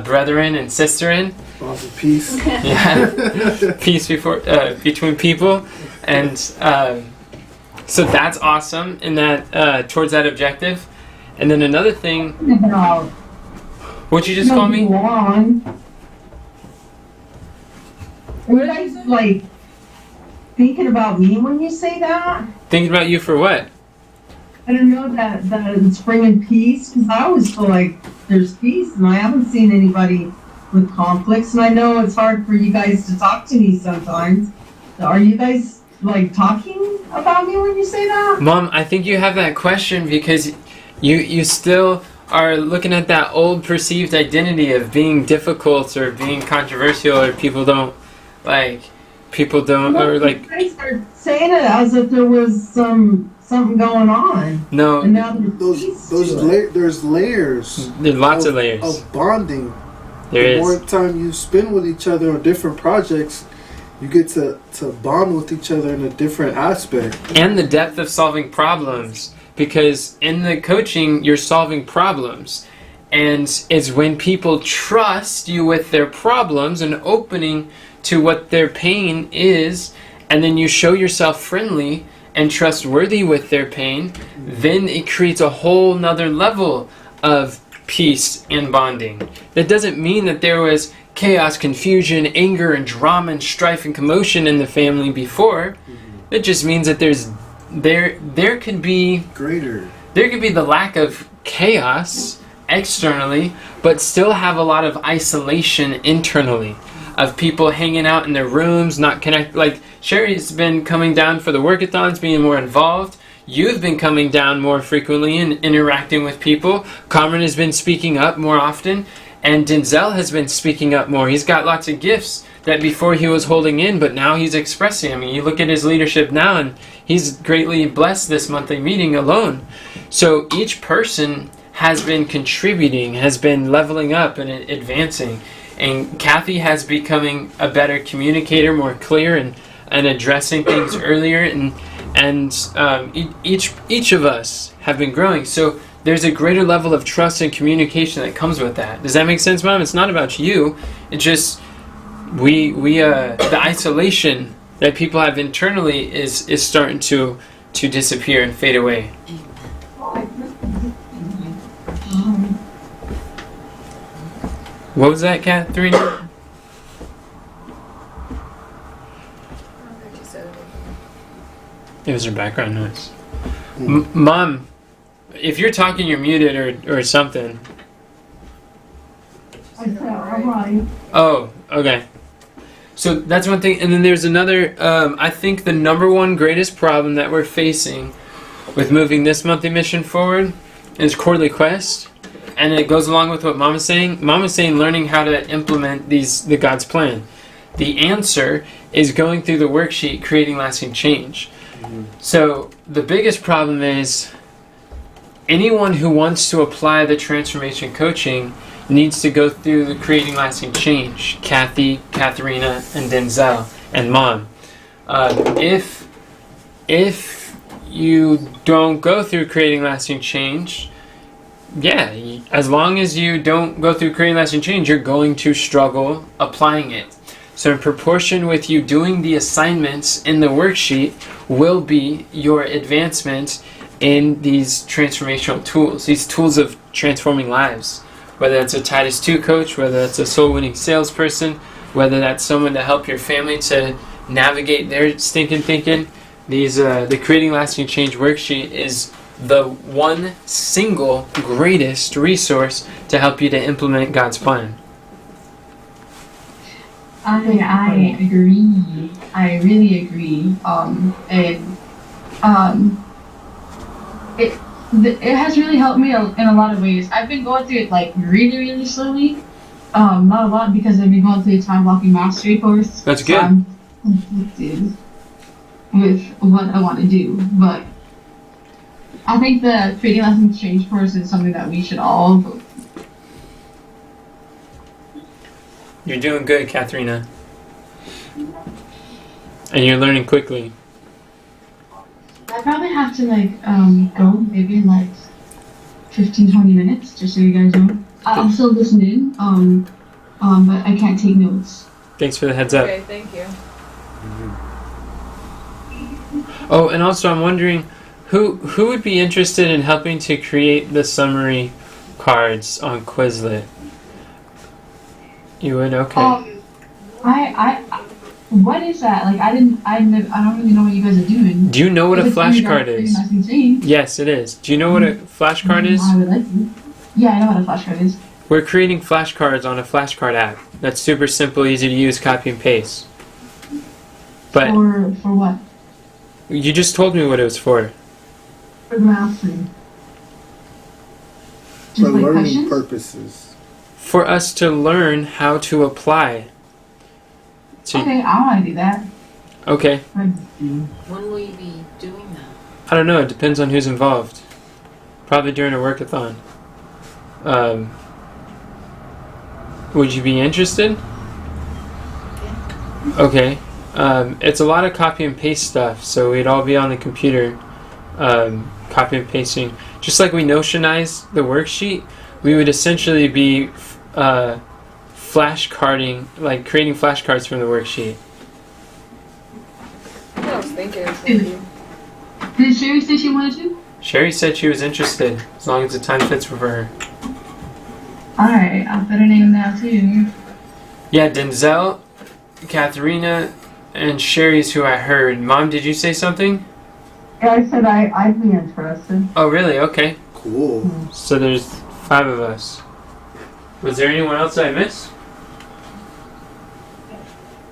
brethren and sisterin. Bonds of peace. Yeah, peace between people, and so that's awesome in that towards that objective. And then another thing, About what'd you just call me? Are you guys like thinking about me when you say that? Thinking about you for what? I don't know that it's bringing peace, because I always feel like there's peace, and I haven't seen anybody with conflicts, and I know it's hard for you guys to talk to me sometimes. Are you guys like talking about me when you say that? Mom, I think you have that question because you still are looking at that old perceived identity of being difficult or being controversial, or people don't or like You guys are saying it as if there was something going on, no. and now there's peace to it. There's layers. There's lots of layers. Of bonding. There The more is. time you spend with each other on different projects, you get to bond with each other in a different aspect. And the depth of solving problems, because in the coaching you're solving problems, And it's when people trust you with their problems and opening to what their pain is, and then you show yourself friendly and trustworthy with their pain, then it creates a whole nother level of peace and bonding. That doesn't mean that there was chaos, confusion, anger, and drama and strife and commotion in the family before. It just means that there could be the lack of chaos externally, but still have a lot of isolation internally of people hanging out in their rooms, not connect. Like Sherry's been coming down for the workathons, being more involved. You've been coming down more frequently and interacting with people. Cameron has been speaking up more often, and Denzel has been speaking up more. He's got lots of gifts that before he was holding in, but now he's expressing. I mean, you look at his leadership now, and he's greatly blessed this monthly meeting alone. So each person has been contributing, has been leveling up and advancing. And Kathy has becoming a better communicator, more clear, and addressing things earlier. And each of us have been growing. So there's a greater level of trust and communication that comes with that. Does that make sense, Mom? It's not about you. It's just the isolation that people have internally is starting to disappear and fade away. What was that, Katharina? It was her background noise. Mom, if you're talking, you're muted or something. I said, all right. Oh, okay. So that's one thing. And then there's another, I think the number one greatest problem that we're facing with moving this monthly mission forward is quarterly quest. And it goes along with what Mama's saying. Mama's saying learning how to implement the God's plan. The answer is going through the worksheet, creating lasting change. So the biggest problem is anyone who wants to apply the transformation coaching needs to go through the creating lasting change. Kathy, Katharina, and Denzel, and Mom. If you don't go through creating lasting change, as long as you don't go through creating lasting change, you're going to struggle applying it. So in proportion with you doing the assignments in the worksheet will be your advancement in these transformational tools, these tools of transforming lives. Whether that's a Titus 2 coach, whether that's a soul-winning salesperson, whether that's someone to help your family to navigate their stinking thinking, the Creating Lasting Change worksheet is the one single greatest resource to help you to implement God's plan. I agree. I really agree. It has really helped me in a lot of ways. I've been going through it like really, really slowly. Not a lot because I've been going through the time blocking mastery course. That's good. So I'm conflicted with what I want to do, but I think the Creating Lasting Change course is something that we should all go through. You're doing good, Katharina. And you're learning quickly. I probably have to go maybe in 15-20 minutes, just so you guys know. I'll still listen in, but I can't take notes. Thanks for the heads up. Okay, thank you. Oh, and also I'm wondering who would be interested in helping to create the summary cards on Quizlet? You would? Okay. What is that? I don't really know what you guys are doing. Do you know what a flashcard is? Yes, it is. Do you know what a flashcard is? I would like to. Yeah, I know what a flashcard is. We're creating flashcards on a flashcard app. That's super simple, easy to use, copy and paste. But For what? you just told me what it was for. For the mastery. For Just learning questions? purposes. For us to learn how to apply. Okay, I want to do that. Okay. When will you be doing that? I don't know. It depends on who's involved. Probably during a workathon. Would you be interested? Yeah. Okay. It's a lot of copy and paste stuff, so we'd all be on the computer copy and pasting. Just like we notionize the worksheet, we would essentially be flashcarding, like creating flashcards from the worksheet. I was thinking. Thank you. Did Sherry say she wanted to? Sherry said she was interested, as long as the time fits for her. Alright, I'll put her name down too. Yeah, Denzel, Katharina, and Sherry's who I heard. Mom, did you say something? Yeah, I said I'd be interested. Oh, really? Okay. Cool. So there's 5 of us. Was there anyone else I missed?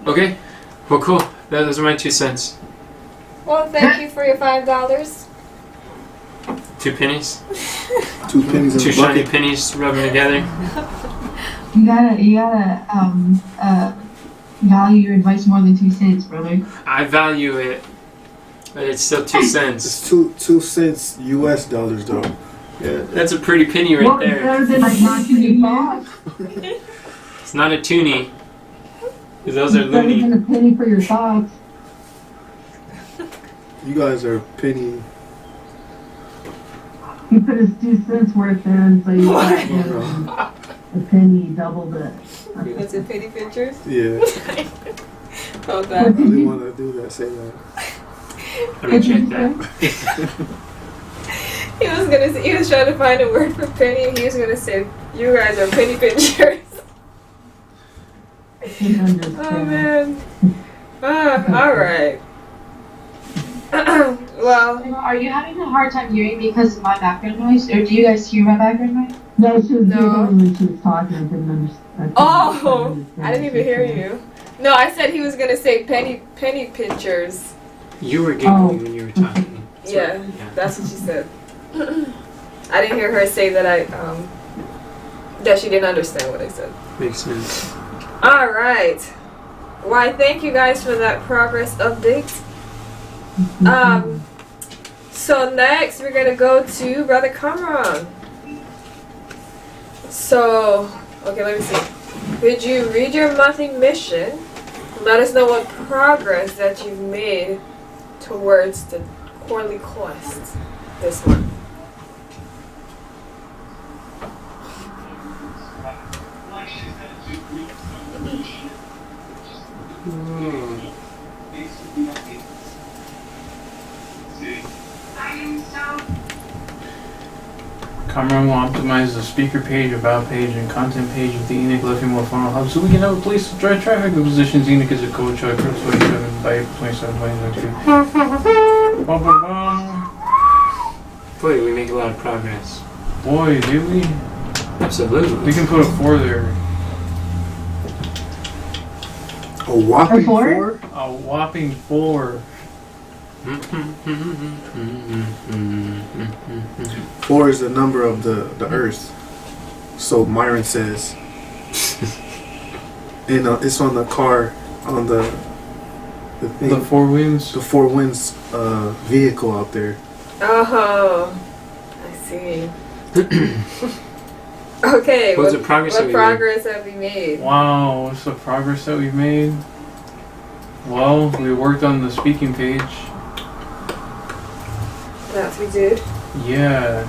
Okay. Well, cool. Those are my 2 cents. Well, thank you for your $5. 2 pennies. 2 pennies in 2 a shiny bucket. pennies rubbing together. You gotta value your advice more than 2 cents, brother. I value it, but it's still 2 cents. It's 2 cents US dollars though. Yeah, that's a pretty penny right What there. better than a penny box? It's not a toonie. Because those are Better loony. than a penny for your thoughts. You guys are penny. He put his 2 cents worth in, so you got a penny, doubled it. Was it penny pictures? Yeah. Hold I that. really want to do that. Say that. I reject that. He was trying to find a word for penny, and he was gonna say, "You guys are penny pinchers." Oh man. All right. Well, Are you having a hard time hearing me because of my background noise? Or do you guys hear my background noise? No, she was No. giggling when she was talking. I didn't understand. oh, I didn't even hear you. No, I said he was gonna say penny pinchers. You were giggling when you were talking. That's Yeah, what- yeah. that's what she said. I didn't hear her say that that she didn't understand what I said. Makes sense. All right. Why, thank you guys for that progress update. So next we're gonna go to Brother Kamran. So, okay, let me see. Could you read your monthly mission? Let us know what progress that you've made towards the quarterly quest this month. Cameron will optimize the speaker page, about page, and content page of the Enoch Leffingwell Funnel Hub so we can have a place to drive traffic that positions Enoch as a coach on 27 by April 27, 2022. Bum, bum, bum. Boy, we make a lot of progress. Boy, did we? Absolutely. We can put a 4 there. A whopping A 4? 4? A whopping 4. 4 is the number of the Earth. So Myron says. And it's on the car, on the thing, The 4 wins. the Four Winds vehicle out there. Oh, I see. Okay, What's the progress that what we progress have we made? Wow, what's the progress that we've made? Well, we worked on the speaking page. That we did. Yeah.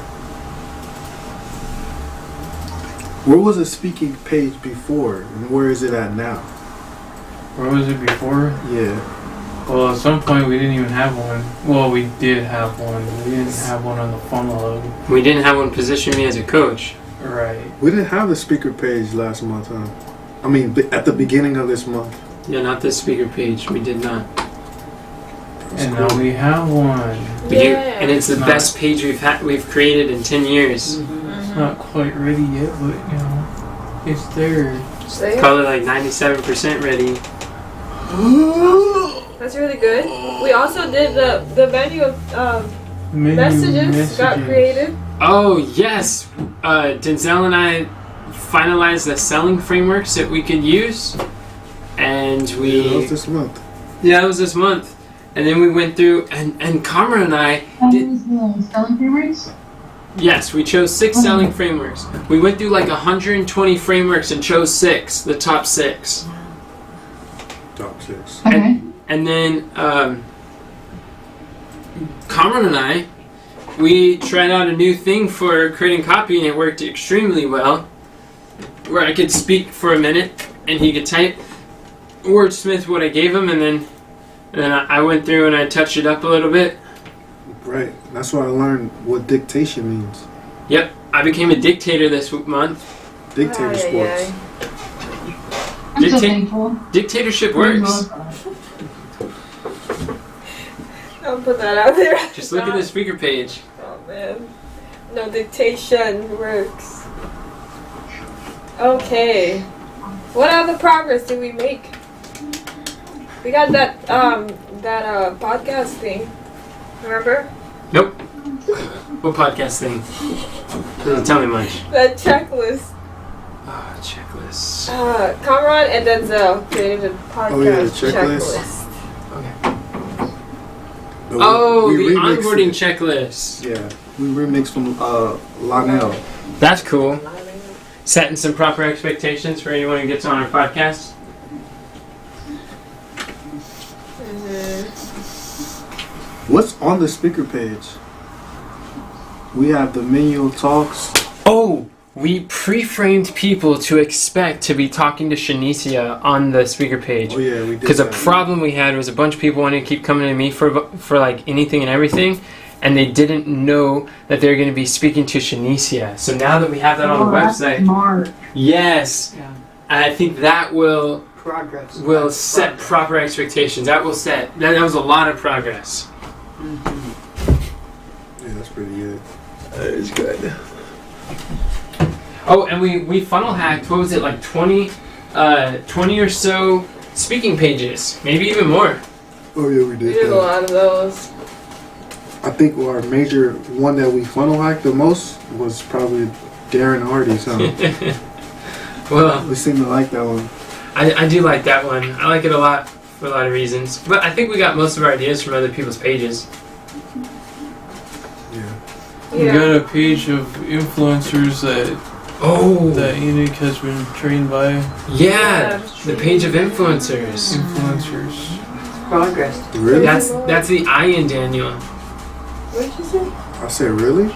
Where was the speaking page before, and where is it at now? Where was it before? Yeah. Well, at some point we didn't even have one. Well, we did have one. We didn't have one on the funnel hub. We didn't have one position me as a coach. Right. We didn't have the speaker page last month, huh? I mean, at the beginning of this month. Yeah, not the speaker page. We did not. That's And cool. now we have one. We do, Yeah. and it's the It's best page we've created in 10 years. It's not quite ready yet, but you know, it's there. See? Probably like 97% ready. That's really good. We also did the menu of Menu messages got created. Oh yes, Denzel and I finalized the selling frameworks that we could use, and That we was this month. it was this month, and then we went through and Kamra and I did. was the spelling frameworks? Yes, we chose 6 selling frameworks. We went through like 120 frameworks and chose 6, the top 6. Top 6. Okay. And then Cameron and I, we tried out a new thing for creating copy, and it worked extremely well. Where I could speak for a minute, and he could type, wordsmith what I gave him, and then I went through and I touched it up a little bit. Right. That's why I learned what dictation means. Yep, I became a dictator this month. Dictator sports. I'm so thankful. Dictatorship works. Don't put that out there. Just look at the speaker page. Oh man. No, dictation works. Okay. What other progress did we make? We got that podcast thing. Remember? Nope. What podcast thing? Doesn't tell me much. That checklist. Ah, checklist. Conrad and Denzel created a podcast Oh, yeah, the checklist. Okay. We The remixed onboarding it. checklist. Yeah. We remixed from Lionel. That's cool. Setting some proper expectations for anyone who gets on our podcast. What's on the speaker page? We have the menu of talks. Oh, we pre-framed people to expect to be talking to Shanicia on the speaker page. Oh yeah, we did. Because a that. problem we had was a bunch of people wanted to keep coming to me for like anything and everything, and they didn't know that they were going to be speaking to Shanicia. So now that we have that on the website, Smart. yes, Yeah. I think that will Progress. set proper expectations. That will set. That was a lot of progress. Yeah, that's pretty good. That is good. Oh, and we funnel hacked. What was it, like 20 or so speaking pages, maybe even more. Oh yeah, we We did did a that. lot of those. I think our major one that we funnel hacked the most was probably Darren Hardy's. Huh? Well, We seem to like that one. I do like that one. I like it a lot for a lot of reasons. But I think we got most of our ideas from other people's pages. Yeah. We Yeah. got a page of influencers that Oh, Enoch has been trained by. yeah, the page of influencers. Influencers. Progress. Really? That's the I in Daniel. What did you say? I said really.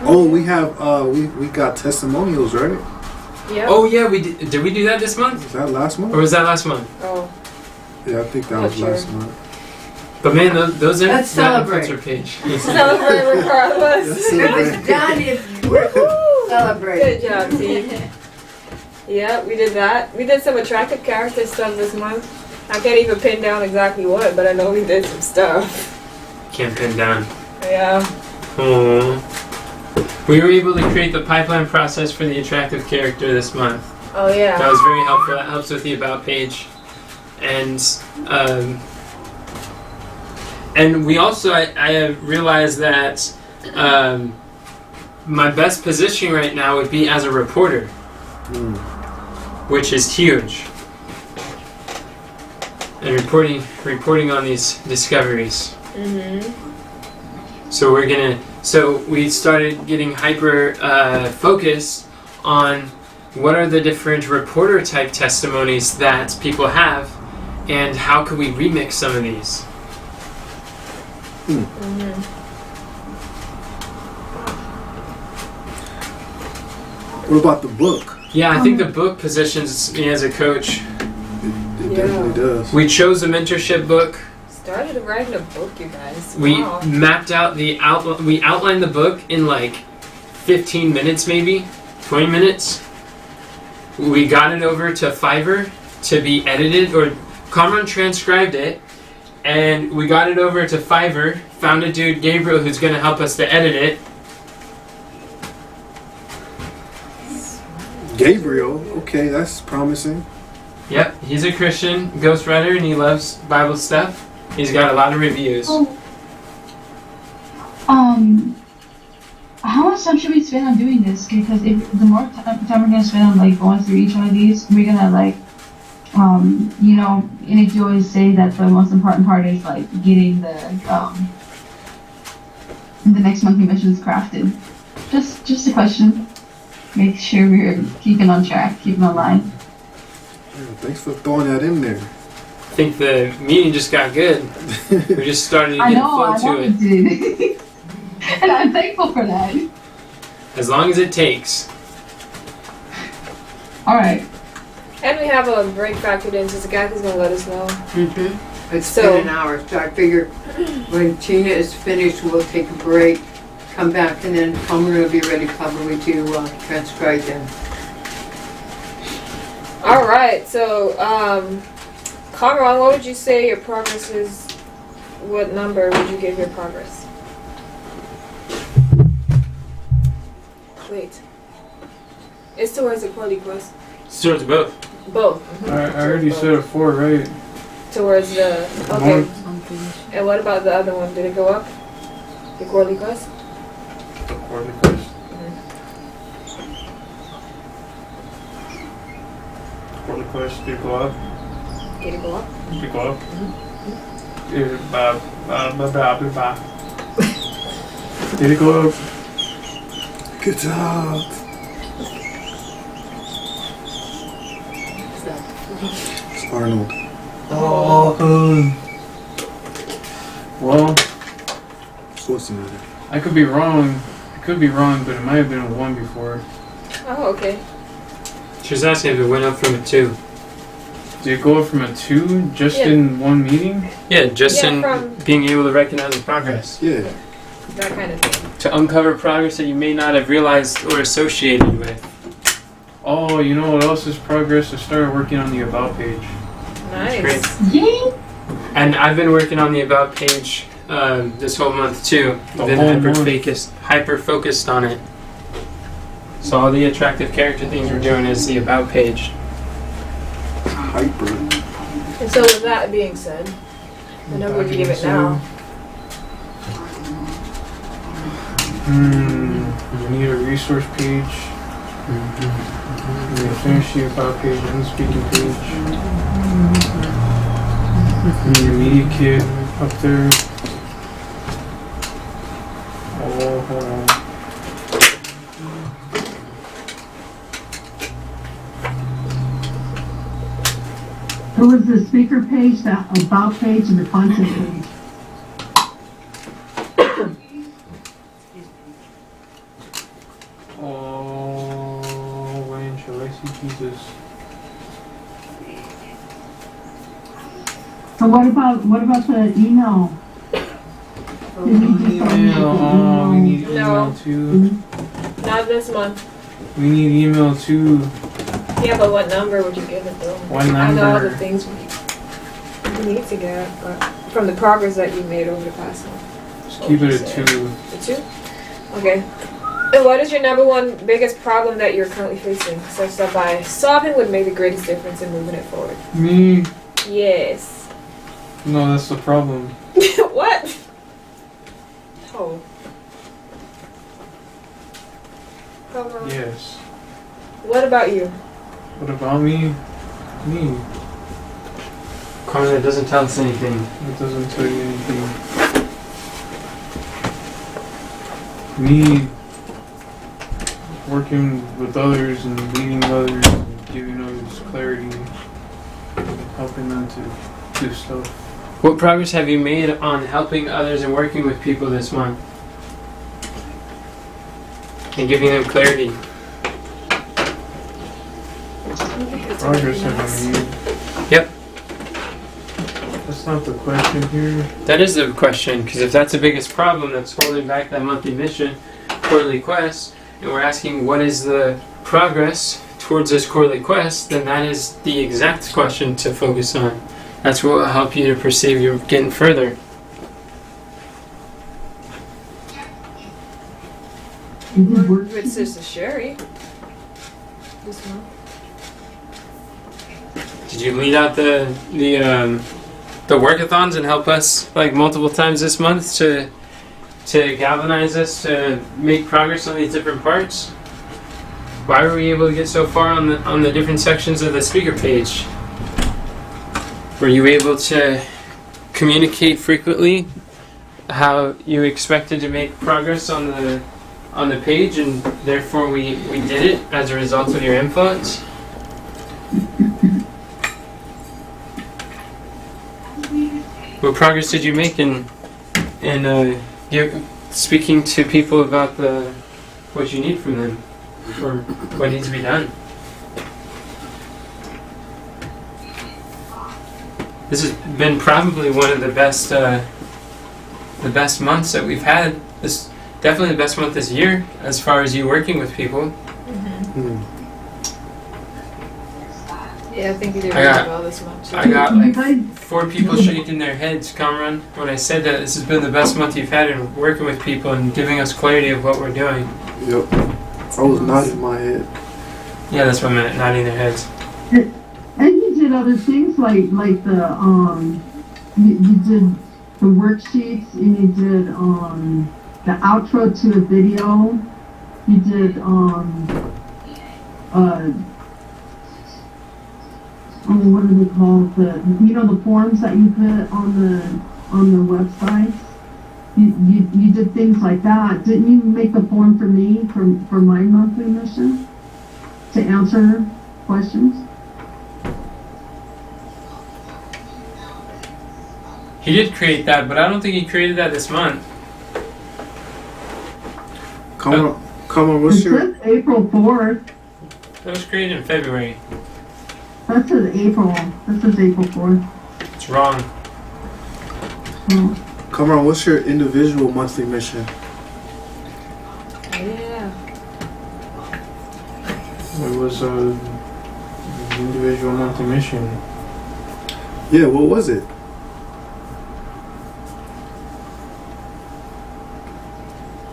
Oh, we have we got testimonials, right? Yeah. Oh yeah, we did we do that this month? Was that last month? Or was that last month? Oh. Yeah, I think that Not was sure. last month. But man, those are Let's that celebrate. influencer page. Celebrate regardless. Let's It was celebrate. done if you were celebrating. Good job, team. Yeah, we did that. We did some attractive character stuff this month. I can't even pin down exactly what, but I know we did some stuff. Can't pin down. Yeah. Aww. We were able to create the pipeline process for the attractive character this month. Oh yeah. That was very helpful. That helps with the about page, and we also I have realized that my best position right now would be as a reporter, which is huge. And reporting on these discoveries. So we started getting hyper focused on what are the different reporter type testimonies that people have, and how could we remix some of these? What about the book? Yeah, I think the book positions me as a coach. It definitely does. We chose a mentorship book. Started writing a book, you guys. We Wow. mapped out the outline. We outlined the book in like 15 minutes, maybe 20 minutes. We got it over to Fiverr to be edited, or Cameron transcribed it, and we got it over to Fiverr. Found a dude, Gabriel, who's going to help us to edit it. Gabriel. Okay, that's promising. Yep, he's a Christian ghostwriter and he loves Bible stuff. He's got a lot of reviews. How much time should we spend on doing this? Because if the more time we're gonna spend on like going through each one of these, we're gonna like, you know, and you always say that the most important part is like getting the next monthly missions crafted. Just a question. Make sure we're keeping on track, keeping on line. Yeah, thanks for throwing that in there. I think the meeting just got good. We just started to I get know, flow I to it. wanted to. And I'm thankful for that. As long as it takes. Alright. And we have a break factored in, so Kathy's gonna let us know. It's So- been an hour, so I figured when Tina is finished, we'll take a break, come back, and then Homer will be ready probably to transcribe them. Alright, so, Conrad, what would you say your progress is? What number would you give your progress? Wait. It's towards the quality quest. Towards both. Both. I already said a 4, right? Towards the. Okay. One. And what about the other one? Did it go up? The quarterly quest? The quarterly quest. Quarterly quest, did it go up? Did it go up? Did it go up? Did it go up? Good job. It's Arnold. Oh. Well, So what's the matter? I could be wrong. I could be wrong, but it might have been a 1 before. Oh, okay. She was asking if it went up from a 2. Did it go up from a 2 just Yeah. in one meeting? Yeah, just Yeah, in from- being able to recognize the progress. Yeah. That kind of thing. To uncover progress that you may not have realized or associated with. Oh, you know what else is progress? I started working on the About page. Nice. Great. Yay! And I've been working on the About page this whole month too. The I've been whole month? hyper-focused on it. So all the attractive character things we're doing is the About page. Hyper. And so with that being said, the number would you give it now? We need a resource page. We need to finish the About page and the speaking page. We need a media kit up there. Oh, hold on. It was the speaker page, the about page, and the content page. Oh, when shall I see Jesus? So what about the email? Email. Oh, we need email No. too. Not this month. We need email too. Yeah, but what number would you give it though? What I know all number? the things we need to get, but from the progress that you made over the past month. Just keep it at 2. The 2? Okay. And what is your number one biggest problem that you're currently facing? Such that by solving would make the greatest difference in moving it forward. Me? Yes. No, that's the problem. What? Oh. Come on. Yes. What about you? What about me? Me. Carmen, it doesn't tell us anything. It doesn't tell you anything. Me working with others and leading others and giving others clarity, helping them to do stuff. What progress have you made on helping others and working with people this month? And giving them clarity? Progress have I made? Yep. That's not the question here. That is the question, because if that's the biggest problem that's holding back that monthly mission, quarterly quest, and we're asking what is the progress towards this quarterly quest, then that is the exact question to focus on. That's what will help you to perceive you're getting further. With Sister Sherry. This one. Did you lead out the workathons and help us like multiple times this month to galvanize us to make progress on these different parts? Why were we able to get so far on the different sections of the speaker page? Were you able to communicate frequently how you expected to make progress on the page, and therefore we did it as a result of your influence? What progress did you make in speaking to people about what you need from them, or what needs to be done. This has been probably one of the best months that we've had. This definitely the best month this year, as far as you working with people. Hmm. Yeah, I think you did I really got- well this month. I got You like guys, 4 people shaking their heads, Kamran, when I said that this has been the best month you've had in working with people and giving us clarity of what we're doing. Yep. I was nodding my head. Yeah, that's what I meant, nodding their heads. and you did other things like the you did the worksheets, and you did the outro to a video. You did what are they called? The forms that you put on the websites. You did things like that. Didn't you make the form for me for my monthly mission to answer questions? He did create that, but I don't think he created that this month. Come on, what's It your says April 4th. That was created in February. That says April. That says April 4th. It's wrong. Oh. come on, what's your individual monthly mission? Yeah. It was an individual monthly mission. Yeah, what was it?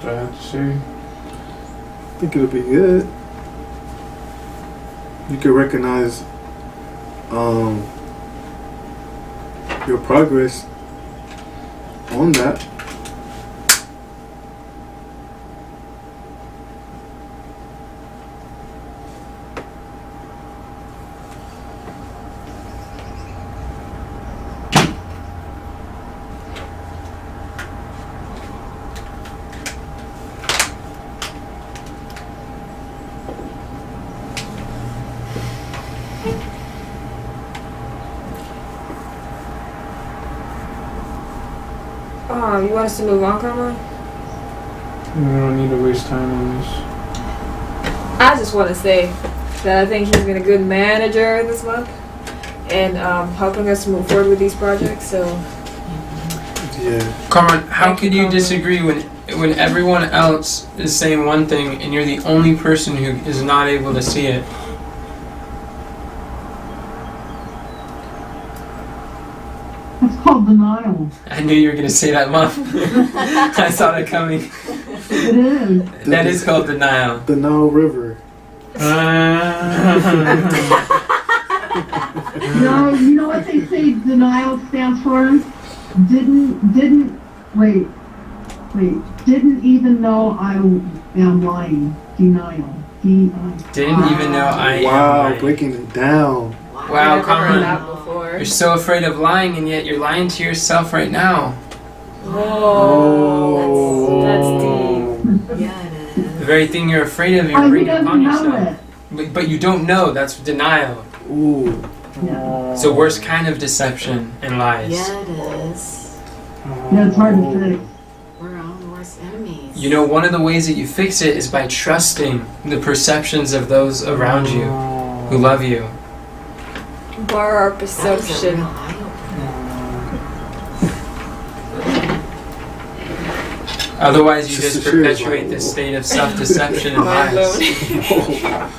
Do I have to say? I think it'll be good. You can recognize your progress on that. Oh, you want us to move on, Carmen? We don't need to waste time on this. I just want to say that I think he's been a good manager this month and helping us to move forward with these projects. So Yeah. Carmen, how Thank you, could you Carmen. disagree when everyone else is saying one thing and you're the only person who is not able to see it? It's called denial. I knew you were going to say that, Mom. I saw it coming. It is. That is called denial. The Nile River. No, you know what they say denial stands for? Didn't even know I am lying. Denial. Didn't even know I am Wow, lying. breaking it down. Wow, I've never heard Carmen. that before. You're so afraid of lying, and yet you're lying to yourself right now. Oh, that's deep. Yeah, it is. The very thing you're afraid of, Oh, you're he bringing doesn't upon know yourself. it. But you don't know. That's denial. Ooh. Yeah. It's the worst kind of deception and lies. Yeah, it is. Yeah, it's hard to fix. We're our own worst enemies. You know, one of the ways that you fix it is by trusting the perceptions of those around you who love you. Bar our That was a perception. real eye-opener. Otherwise, you Sister just Sherry is perpetuate like, this state of self-deception and Mind lies. blown.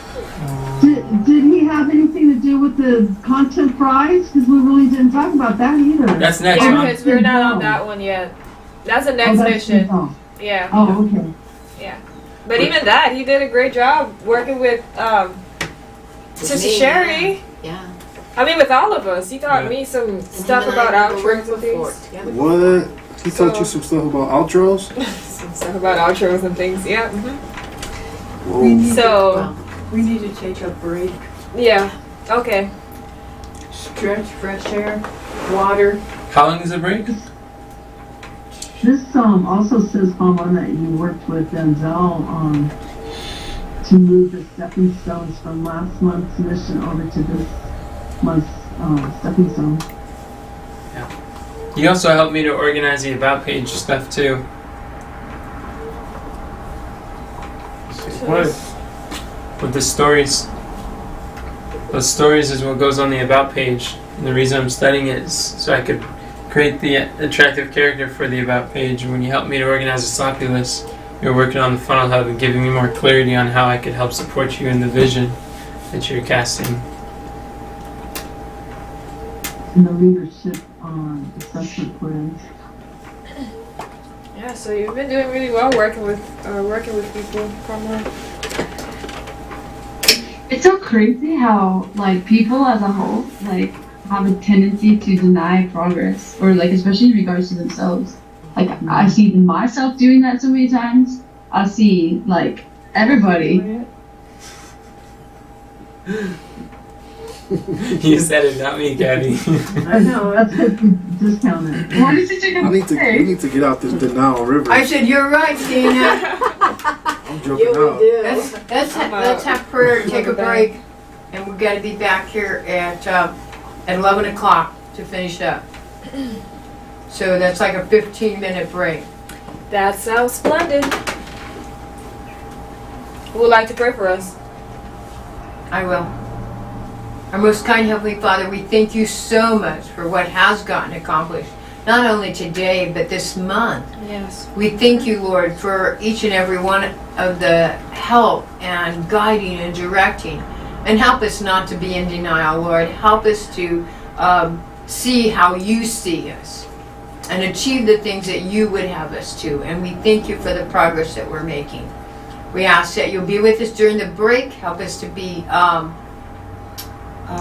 Did he have anything to do with the content prize? Because we really didn't talk about that either. That's next, Yeah, Mom. because we're not on that one yet. That's the Oh, next that's mission. oh. Yeah. Oh, okay. But even that, he did a great job working with Sister me, Sherry. Yeah. I mean, with all of us. He taught Yeah. me some And stuff him and I about never worked outros and before things. together. What? He taught you some stuff about outros? Some stuff about outros and things. Yeah. Whoa. So, Wow. We need to take a break, yeah. Okay. stretch, fresh air, water. How long is the break? This also says, Mama, that you worked with Denzel to move the stepping stones from last month's mission over to this month's stepping stone. He also helped me to organize the About page stuff too. With the stories. Those stories is what goes on the About page. And the reason I'm studying it is so I could create the attractive character for the About page. And when you helped me to organize the sloppy list, you were working on the funnel hub and giving me more clarity on how I could help support you in the vision that you're casting. And the leadership assessment plans. Yeah, so you've been doing really well working with people from It's so crazy how like people as a whole like have a tendency to deny progress, or like especially in regards to themselves. Like I see myself doing that so many times. I see like everybody. You said it, not me, Gabby. I know, that's good to discount it. What is it you're We gonna need to get out this denial river. I said, you're right, Tina. I'm joking out. Let's have prayer and take a break. And we've got to be back here at 11 o'clock to finish up. So that's like a 15-minute break. That sounds splendid. Who would like to pray for us? I will. Our most kind Heavenly Father, we thank you so much for what has gotten accomplished, not only today, but this month. Yes. We thank you, Lord, for each and every one of the help and guiding and directing. And help us not to be in denial, Lord. Help us to see how you see us and achieve the things that you would have us to. And we thank you for the progress that we're making. We ask that you'll be with us during the break. Help us to be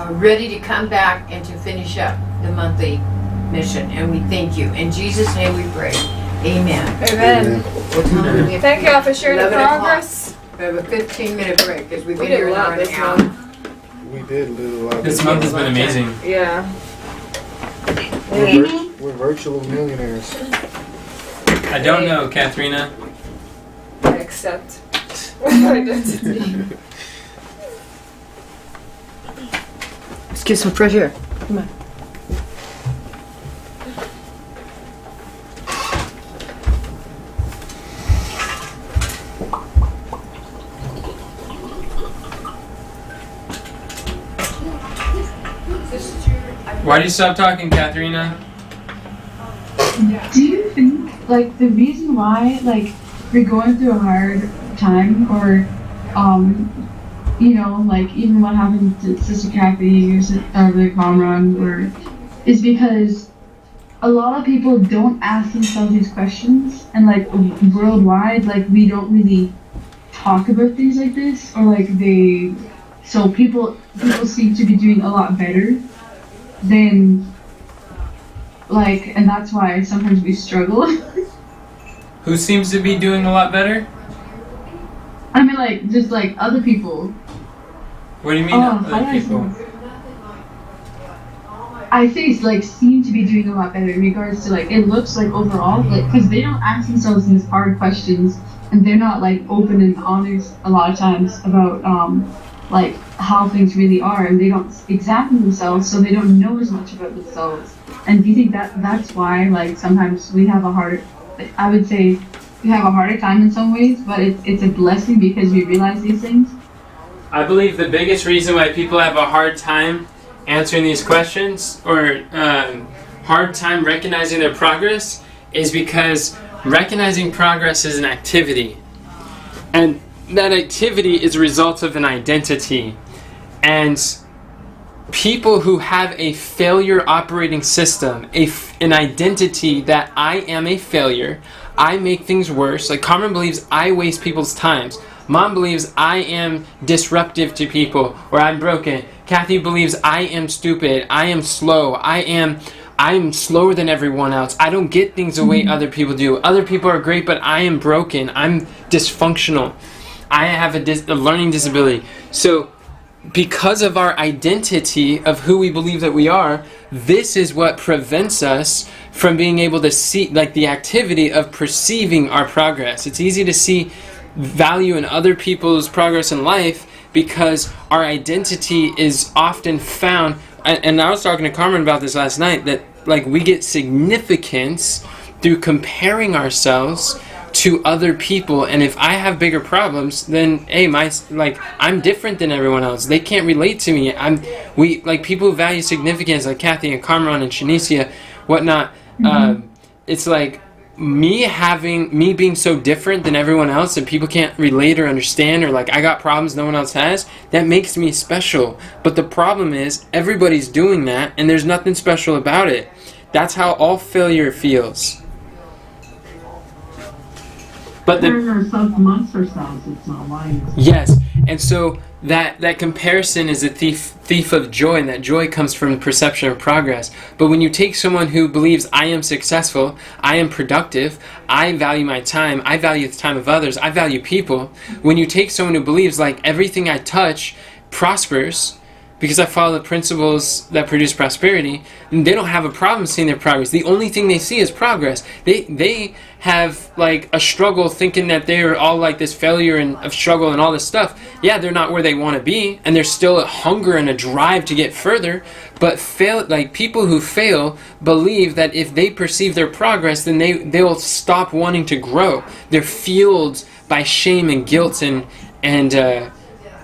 ready to come back and to finish up the monthly mission. And we thank you. In Jesus' name we pray. Amen. Amen. Thank you all for sharing the 11 o'clock. progress. We have a 15-minute break because we've We been did here a an hour lot and a this half. month. We did a lot. This month has been amazing. Yeah. We're virtual millionaires. I don't know, Katharina. I accept identity. Let's get some fresh air. Come on. Why do you stop talking, Katharina? Do you think like the reason why like we're going through a hard time, or you know, like even what happened to Sister Kathy or the Comrade, or is because a lot of people don't ask themselves these questions, and like worldwide, like we don't really talk about things like this, or like so people seem to be doing a lot better than like, and that's why sometimes we struggle. Who seems to be doing a lot better? I mean, like, just like other people. What do you mean, how other do I people? say? I say it's like seem to be doing a lot better in regards to like it looks like overall, like because they don't ask themselves these hard questions, and they're not like open and honest a lot of times about like how things really are, and they don't examine themselves, so they don't know as much about themselves. And do you think that's why like sometimes we have a harder, I would say we have a harder time in some ways, but it's a blessing because we realize these things? I believe the biggest reason why people have a hard time answering these questions, or hard time recognizing their progress, is because recognizing progress is an activity. And that activity is a result of an identity. And people who have a failure operating system, an identity that I am a failure, I make things worse. Like Carmen believes I waste people's times. Mom believes I am disruptive to people, or I'm broken. Kathy believes I am stupid, I am slow, I am slower than everyone else. I don't get things the way other people do. Other people are great, but I am broken. I'm dysfunctional. I have a learning disability. So because of our identity of who we believe that we are, this is what prevents us from being able to see, like, the activity of perceiving our progress. It's easy to see value in other people's progress in life because our identity is often found, and I was talking to Carmen about this last night, that like we get significance through comparing ourselves to other people, and if I have bigger problems, then hey, I'm different than everyone else. They can't relate to me. People who value significance, like Kathy and Kamran and Shanicia, whatnot. It's like me being so different than everyone else, and people can't relate or understand, or like I got problems no one else has. That makes me special. But the problem is everybody's doing that, and there's nothing special about it. That's how all failure feels. But Comparing ourselves amongst ourselves, it's not lying. Yes, and so that comparison is a thief of joy, and that joy comes from the perception of progress. But when you take someone who believes I am successful, I am productive, I value my time, I value the time of others, I value people. When you take someone who believes like everything I touch prospers, because I follow the principles that produce prosperity, and they don't have a problem seeing their progress. The only thing they see is progress. They have like a struggle thinking that they're all like this failure and of struggle and all this stuff. Yeah, they're not where they want to be, and there's still a hunger and a drive to get further. But people who fail believe that if they perceive their progress, then they'll stop wanting to grow. They're fueled by shame and guilt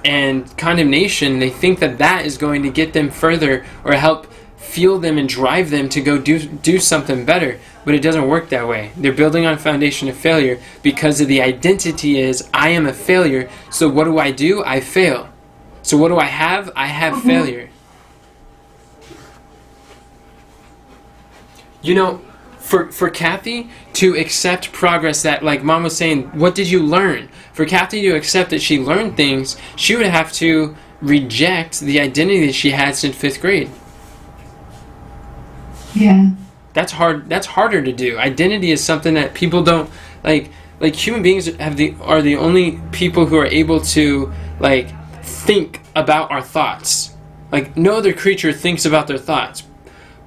and condemnation. They think that is going to get them further or help fuel them and drive them to go do something better. But it doesn't work that way. They're building on a foundation of failure because of the identity is I am a failure. So what do? I fail. So what do I have? I have failure. You know, for Kathy to accept progress, that like Mom was saying, what did you learn? For Kathy to accept that she learned things, she would have to reject the identity that she had since 5th grade. Yeah. That's hard. That's harder to do. Identity is something that people don't like human beings are the only people who are able to like think about our thoughts. Like no other creature thinks about their thoughts.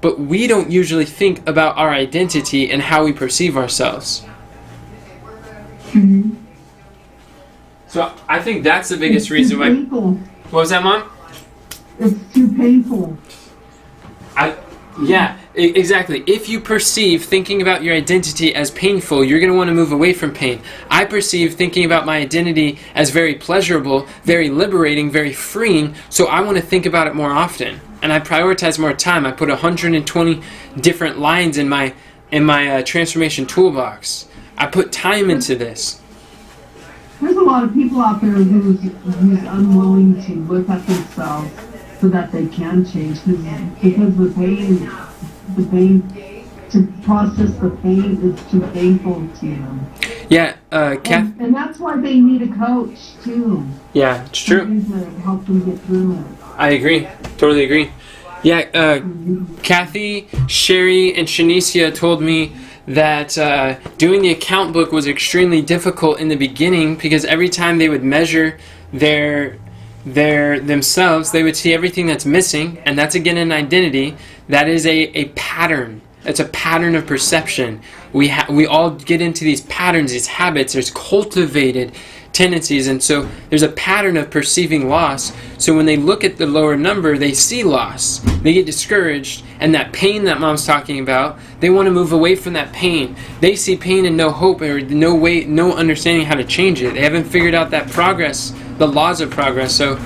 But we don't usually think about our identity and how we perceive ourselves. Mm-hmm. So I think that's the biggest reason why. Painful. What was that, Mom? It's too painful. Yeah, exactly. If you perceive thinking about your identity as painful, you're going to want to move away from pain. I perceive thinking about my identity as very pleasurable, very liberating, very freeing, so I want to think about it more often. And I prioritize more time. I put 120 different lines in my transformation toolbox. I put time into this. There's a lot of people out there who's unwilling to look at themselves so that they can change, because the pain, to process the pain is too painful to them. Yeah, and that's why they need a coach too. Yeah, it's true. To help them get through it. I agree. Totally agree. Yeah, Kathy, Sherry, and Shanicia told me that doing the account book was extremely difficult in the beginning because every time they would measure themselves, they would see everything that's missing, and that's again an identity. That is a pattern. It's a pattern of perception. We all get into these patterns, these habits. There's cultivated tendencies, and so there's a pattern of perceiving loss. So when they look at the lower number, they see loss. They get discouraged, and that pain that Mom's talking about, they want to move away from that pain. They see pain and no hope, or no understanding how to change it. They haven't figured out that progress, the laws of progress. So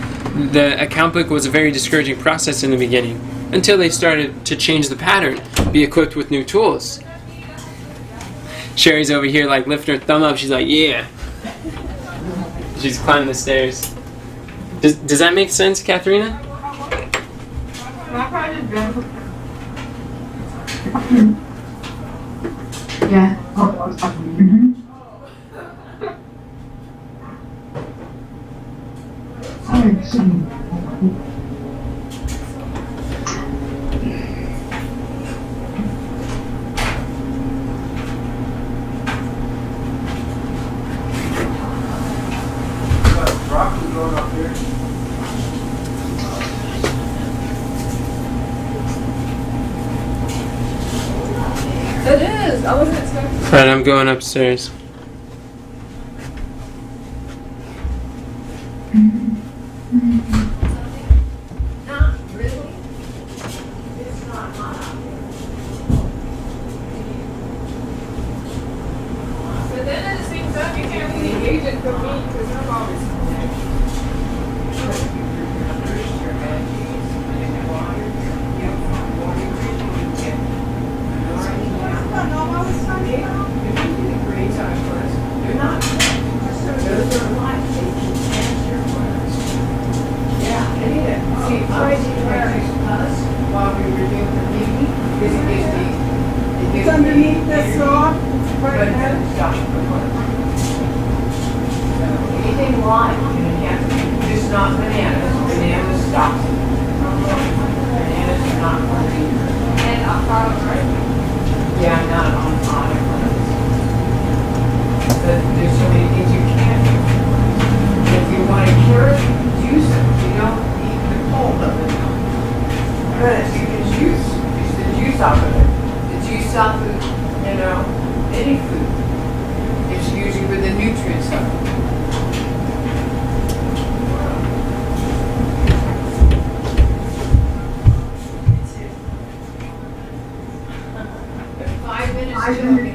the account book was a very discouraging process in the beginning, until they started to change the pattern, be equipped with new tools. Sherry's over here like lifting her thumb up. She's like, yeah. She's climbing the stairs. Does that make sense, Katharina? Yeah. Mm-hmm. It is. I wasn't expecting. Alright, I'm going upstairs. But then at the same Anything live, just not bananas. Bananas stop. Bananas are not going to be. And avocados, right? Yeah, not on avocados. But there's so many things you can't do. If you want to cure it, juice it. You don't eat the pulp of it. But you can juice the juice off of it. The juice off of, any food. It's usually with the nutrients of it. But 5 minutes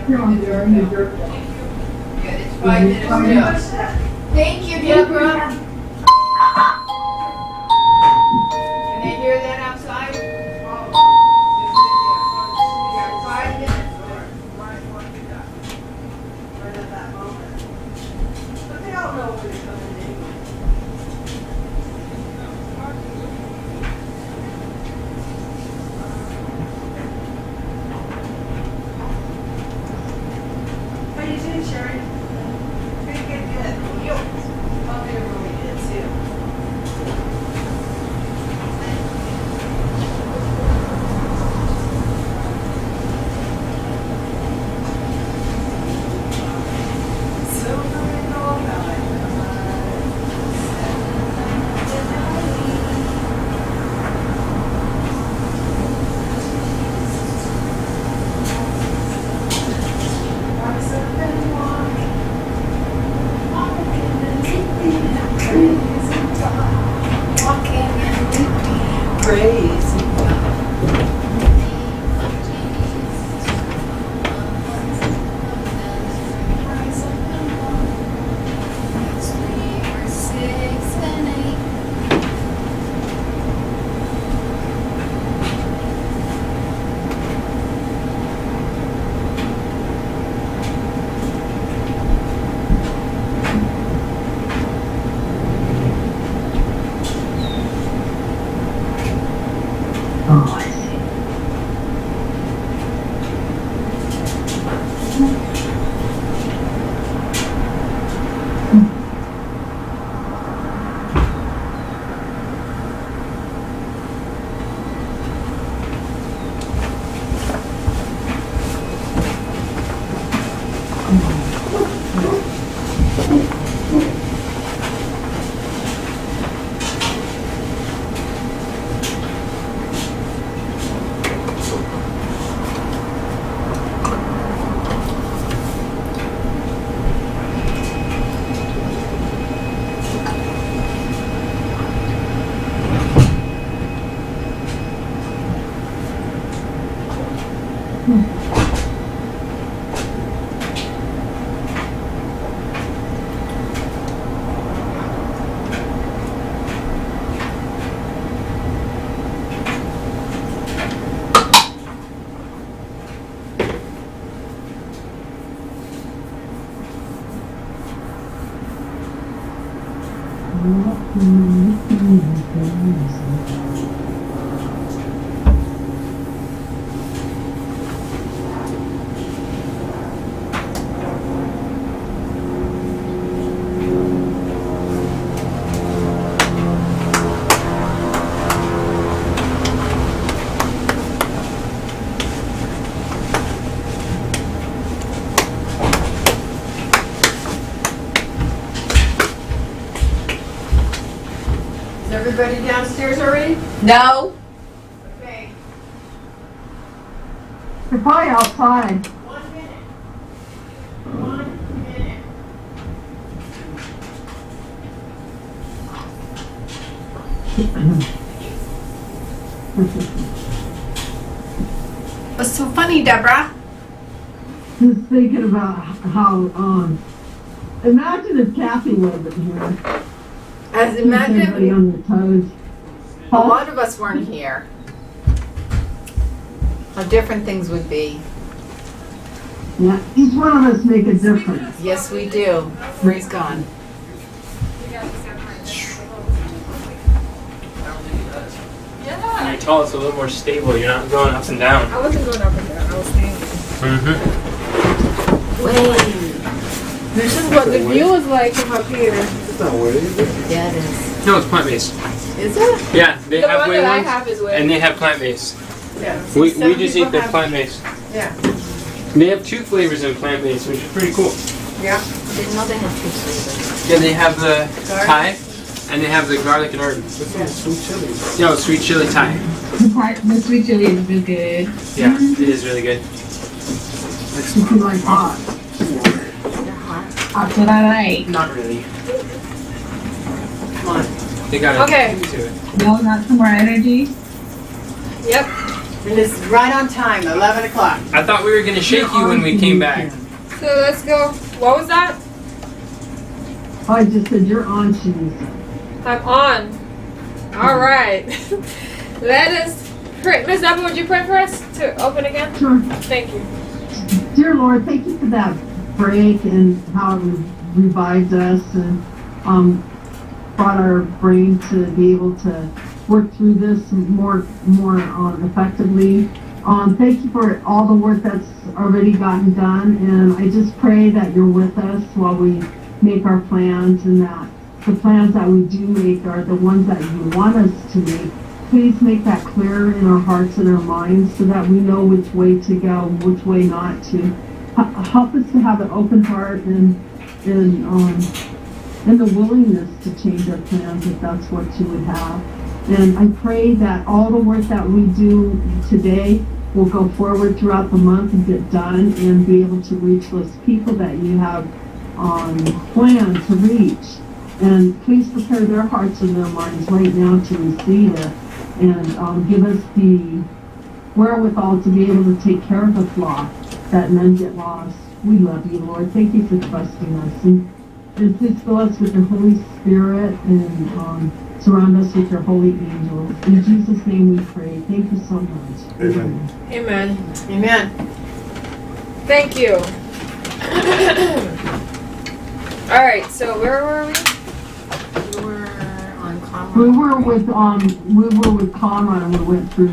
till I'm gonna ring the doorbell. Yeah, it's 5 minutes till. Thank you, Deborah. Can they hear that outside? Yeah, 5 minutes. How you doing, Sherry? Good. You? Oh, they're really good too. Is everybody downstairs already? No. Okay. They're probably outside. 1 minute. 1 minute. What's so funny, Deborah? Just thinking about how, imagine if Kathy wasn't here. As Keeps everybody on their toes. a lot of us weren't here. How different things would be. Yeah, each one of us make a difference. Yes, we do. Ray's gone. When you're tall, it's a little more stable. You're not going up and down. I wasn't going up and down. I was staying. Mm-hmm. This is what the view is like from up here. It's not wood, is it? Yeah, it is. No, it's plant-based. Is it? Yeah, they The have one whey that I ones, have is wood. and they have plant-based. Yeah. We Some just people eat the have- plant-based. Yeah. They have 2 flavors in plant-based, which is pretty cool. Yeah. Didn't know they had 2 flavors. Yeah, they have the Garlic. Thai, and they have the garlic and herb. This one's sweet chili. Yo, sweet chili Thai. The sweet chili is real good. Yeah, it is really good. If you like hot. They're hot. That's what I like. Not really. Come on. They got Okay. to it. Y'all got some more energy? Yep. And it's right on time, 11 o'clock. I thought we were gonna shake you when we came back. So let's go. What was that? I just said you're on, Shanice. I'm on. All right. Let us pray. Miss Evan, would you pray for us to open again? Sure. Thank you. Dear Lord, thank you for that break and how it revived us and brought our brain to be able to work through this more effectively. Thank you for all the work that's already gotten done, and I just pray that you're with us while we make our plans, and that the plans that we do make are the ones that you want us to make. Please make that clear in our hearts and our minds so that we know which way to go, which way not to. Help us to have an open heart and the willingness to change our plans if that's what you would have. And I pray that all the work that we do today will go forward throughout the month and get done and be able to reach those people that you have planned to reach. And please prepare their hearts and their minds right now to receive it and give us the wherewithal to be able to take care of the flock, that none get lost. We love you, Lord. Thank you for trusting us. And please fill us with your Holy Spirit and surround us with your holy angels. In Jesus' name we pray. Thank you so much. Amen. Amen. Amen. Thank you. All right. So where were we? You were on We Commonwealth. were with Conrad and we went through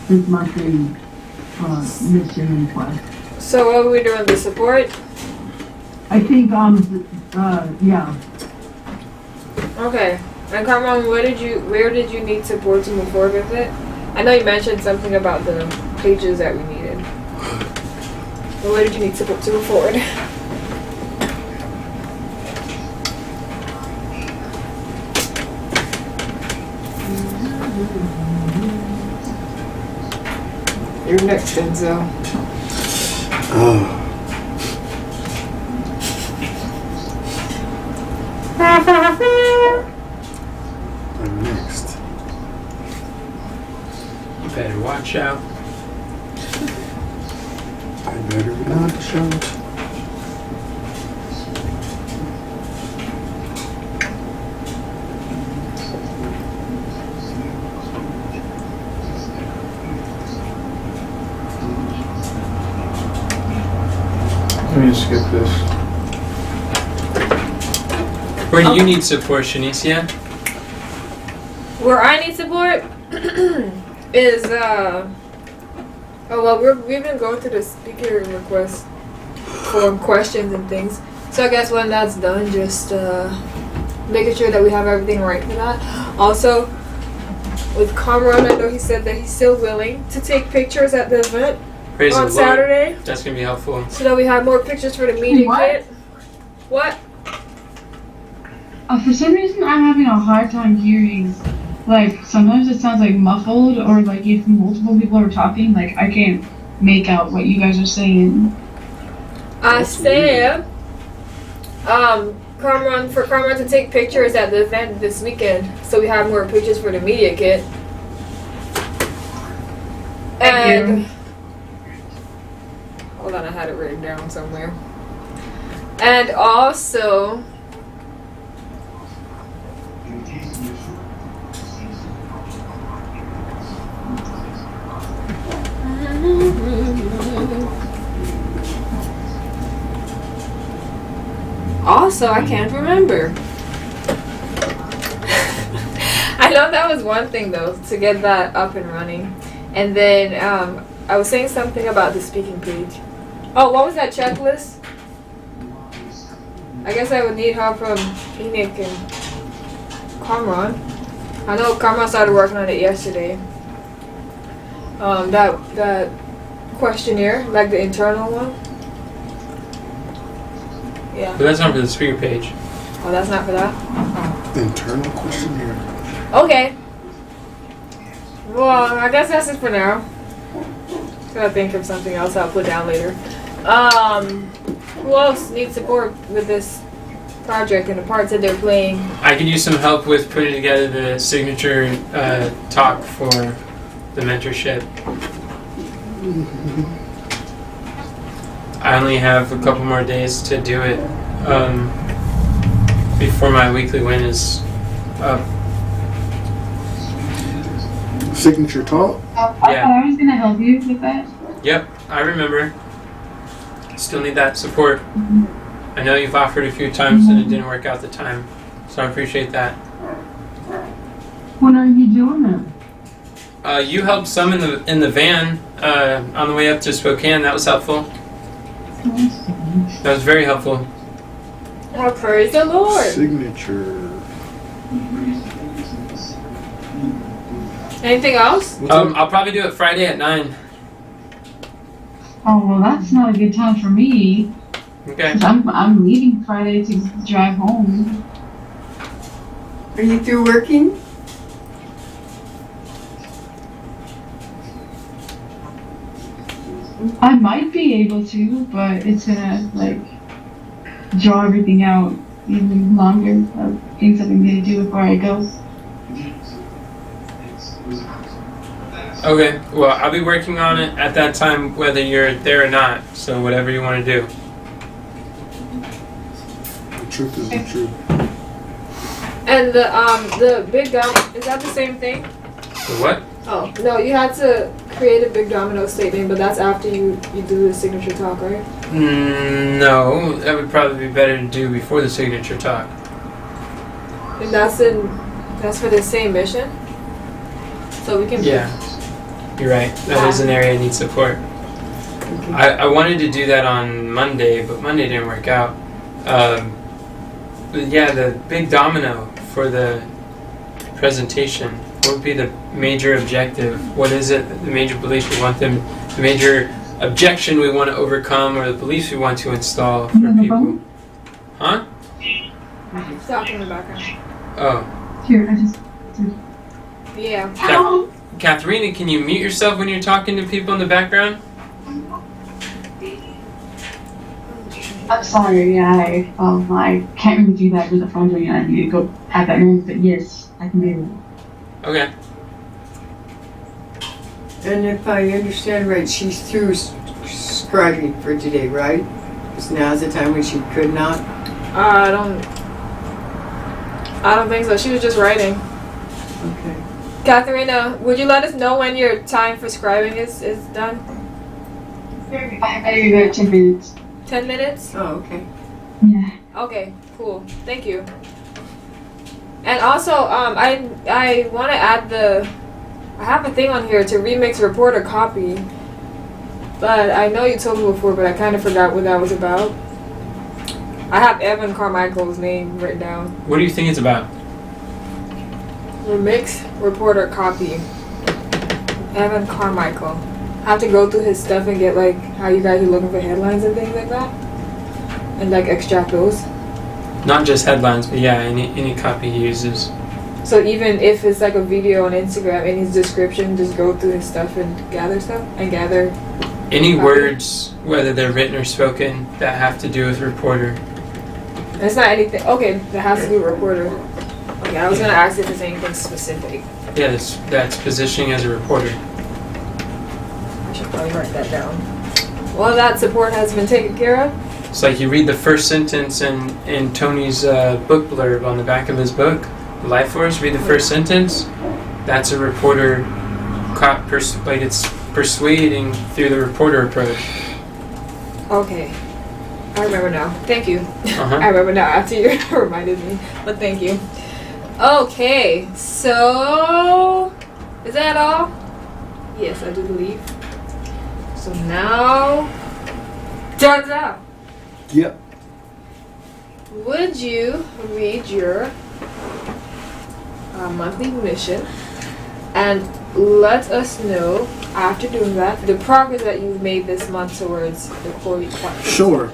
his monthly mission and quest. So what were we doing? The support. I think yeah. Okay. And Carmen, where did you need support to move forward with it? I know you mentioned something about the pages that we needed. But where did you need support to move forward? You're next, Denzel. Oh. I'm next. You better watch out. I better not shout. Let me skip this. Where do you need support, Shanicia? Where I need support is we've been going through the speaker request for questions and things. So I guess when that's done, just making sure that we have everything right for that. Also, with Conrad, I know he said that he's still willing to take pictures at the event Praise the on Lord. Saturday, That's gonna be helpful. so that we have more pictures for the media What? kit. What? For some reason, I'm having a hard time hearing. Like, sometimes it sounds like muffled, or like if multiple people are talking, like I can't make out what you guys are saying. I said, Carmen to take pictures at the event this weekend, so we have more pictures for the media kit. Thank And hold on, I had it written down somewhere. And also, I can't remember. I know that was one thing though, to get that up and running. And then I was saying something about the speaking page. Oh, what was that checklist? I guess I would need help from Enoch and Kamran. I know Kamran started working on it yesterday. That questionnaire, like the internal one. Yeah. But that's not for the speaker page. Oh, that's not for that? Internal questionnaire. Okay. Well, I guess that's it for now. Gotta think of something else I'll put down later. Who else needs support with this project and the parts that they're playing? I could use some help with putting together the signature talk for the mentorship. I only have a couple more days to do it before my weekly win is up. Signature talk? Yeah. I was gonna help you with that. Yep, I remember. Still need that support. I know you've offered a few times and it didn't work out the time, so I appreciate that. When are you doing it? You helped some in the van on the way up to Spokane. That was helpful. That was very helpful. Oh, praise the Lord. Signature. Anything else? I'll probably do it Friday at 9. Oh, well, that's not a good time for me. Okay. 'Cause I'm leaving Friday to drive home. Are you through working? I might be able to, but it's gonna, like, draw everything out even longer of things I'm gonna do before I go. Okay. Well, I'll be working on it at that time, whether you're there or not. So whatever you want to do. The truth is the truth. And the big dom, is that the same thing? The what? Oh, no, you had to create a big domino statement, but that's after you do the signature talk, right? No, that would probably be better to do before the signature talk. And that's for the same mission? So we can... Yeah. You're right. That is an area I need support. Okay. I wanted to do that on Monday, but Monday didn't work out. But yeah, the big domino for the presentation. What would be the major objective? What is it? The major belief we want them, the major objection we want to overcome, or the beliefs we want to install for people? Huh? It's talking in the background. Oh. Here, I just... Yeah. Katharina, can you mute yourself when you're talking to people in the background? I'm sorry, I can't really do that with the phone ringing. I need to go have that moment, but yes, I can do that. Okay. And if I understand right, she's through scribing for today, right? Because now's the time when she could not. I don't think so. She was just writing. Okay. Katharina, would you let us know when your time for scribing is done? I be about 10 minutes. 10 minutes? Oh, okay. Yeah. Okay, cool. Thank you. And also, I want to add I have a thing on here to remix reporter copy. But I know you told me before, but I kind of forgot what that was about. I have Evan Carmichael's name written down. What do you think it's about? Remix reporter copy. Evan Carmichael. I have to go through his stuff and get like how you guys are looking for headlines and things like that. And like extract those. Not just headlines, but yeah, any copy he uses. So even if it's like a video on Instagram, in his description, just go through his stuff and gather stuff and gather. Any copy. words, whether they're written or spoken, that have to do with reporter. It's not anything. Okay, that has to do with reporter. Okay, I was gonna ask if it's anything specific. Yeah, that's positioning as a reporter. I should probably write that down. Well, that support has been taken care of. It's like you read the first sentence in Tony's book blurb on the back of his book, Life Force. Read the first sentence. That's a reporter. Like it's persuading through the reporter approach. Okay, I remember now. Thank you. Uh-huh. I remember now after you reminded me. But thank you. Okay, so is that all? Yes, I do believe. So now Turns out, Yep. would you read your monthly mission and let us know after doing that the progress that you've made this month towards the core requirements? Sure.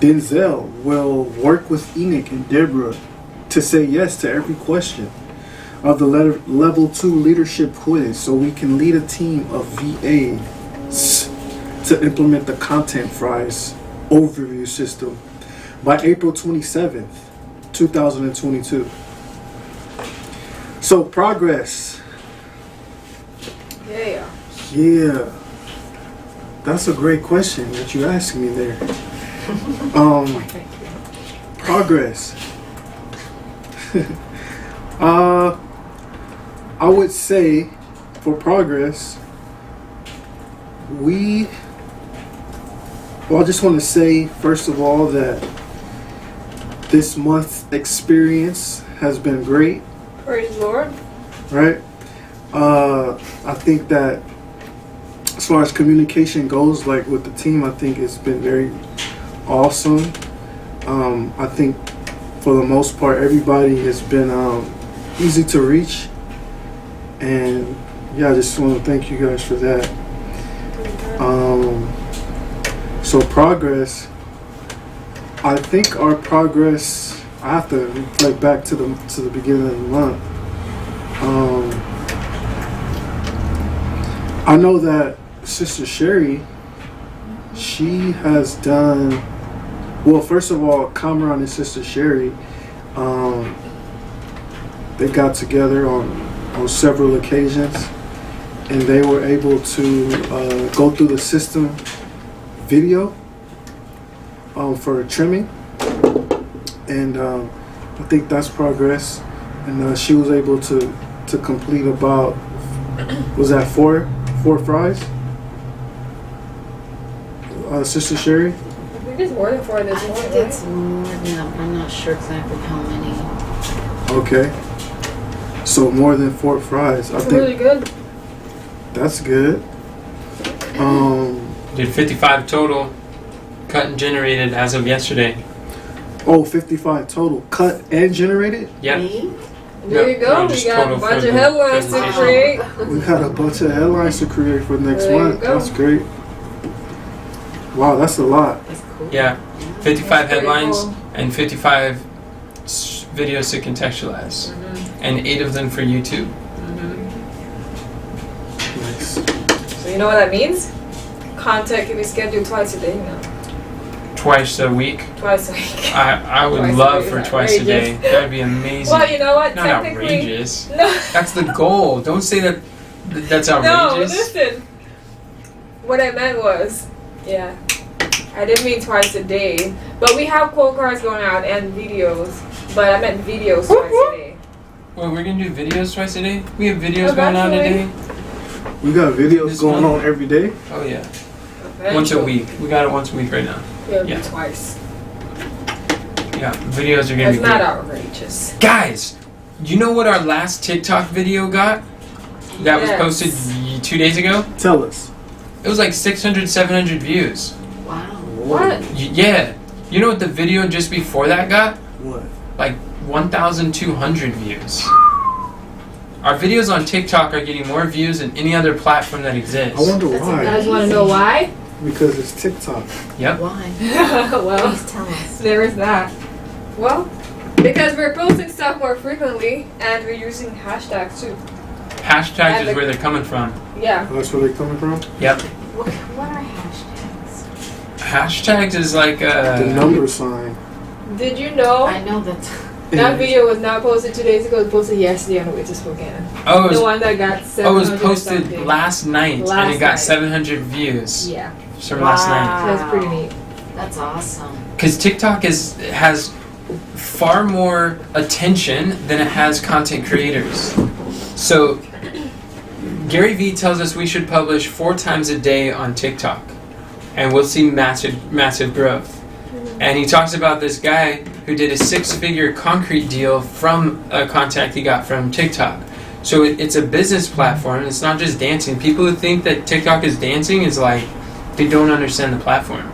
Denzel will work with Enoch and Deborah to say yes to every question of the level 2 leadership quiz so we can lead a team of VAs to implement the Content Fries overview system by April 27th, 2022. So progress. Yeah. Yeah. That's a great question that you asked me there. Progress. I would say for progress, I just want to say first of all that this month's experience has been great, Praise the Lord. right? I think that as far as communication goes, like with the team, I think it's been very awesome. I think for the most part, everybody has been easy to reach. And yeah, I just want to thank you guys for that. So progress, I think our progress, I have to reflect back to the beginning of the month. I know that Sister Sherry, she has done, well, first of all, Kamran and Sister Sherry, they got together on several occasions, and they were able to go through the system video for trimming, and I think that's progress. And she was able to complete about, was that four fries? Sister Sherry? I think it's more than 4 this I month, think it's more than that, but I'm not sure exactly how many. Okay. So more than 4 fries. I That's think really good. that's good. Did 55 total cut and generated as of yesterday. 55 total cut and generated. Yep. Me? There you No, go. We just got a total bunch for of the headlines to presentation. create. We got a bunch of headlines to create for next There you month. go. That's great. Wow, that's a lot. That's cool. Yeah. 55 That's pretty headlines cool. and 55 videos to contextualize. And 8 of them for YouTube. Nice. So you know what that means? Content can be scheduled twice a day now. Twice a week. Twice a week. I would Twice a love week for is twice a day. outrageous. That would be amazing. Well, you know what? Not Technically, outrageous. no. That's the goal. Don't say that that's No, outrageous. listen. What I meant was, yeah, I didn't mean twice a day, but we have quote cards going out and videos. But I meant videos twice a day. Well, we're gonna do videos twice a day? We have videos going on today? We got videos This going month? on every day. Oh yeah. Once a week. We got it once a week right now. Yeah, Yeah. twice. Yeah, videos are gonna That's be not great. outrageous. Guys, you know what our last TikTok video got? That was Yes. posted 2 days ago? Tell us. It was like 600, 700 views. Wow. What? Yeah. You know what the video just before that got? What? Like 1,200 views. Our videos on TikTok are getting more views than any other platform that exists. I wonder You why. guys want to know why? Because it's TikTok. Yep. Why? Well, Please tell us. there is that. Well, because we're posting stuff more frequently and we're using hashtags too. Hashtags And is where they're coming from. Yeah. That's where they're coming from. Yep. What are hashtags? Hashtags is like The number sign. Did you know I know that. that video was not posted 2 days ago? It was posted yesterday on the way to Spokane. Oh, it The was, one that got 700 oh, it was posted something. last night and Last it got night. 700 views Yeah. from last night. So that's pretty neat. That's awesome. Because TikTok has far more attention than it has content creators. So Gary Vee tells us we should publish 4 times a day on TikTok, and we'll see massive growth. And he talks about this guy who did a 6-figure concrete deal from a contact he got from TikTok. So it's a business platform. It's not just dancing. People who think that TikTok is dancing is like, they don't understand the platform.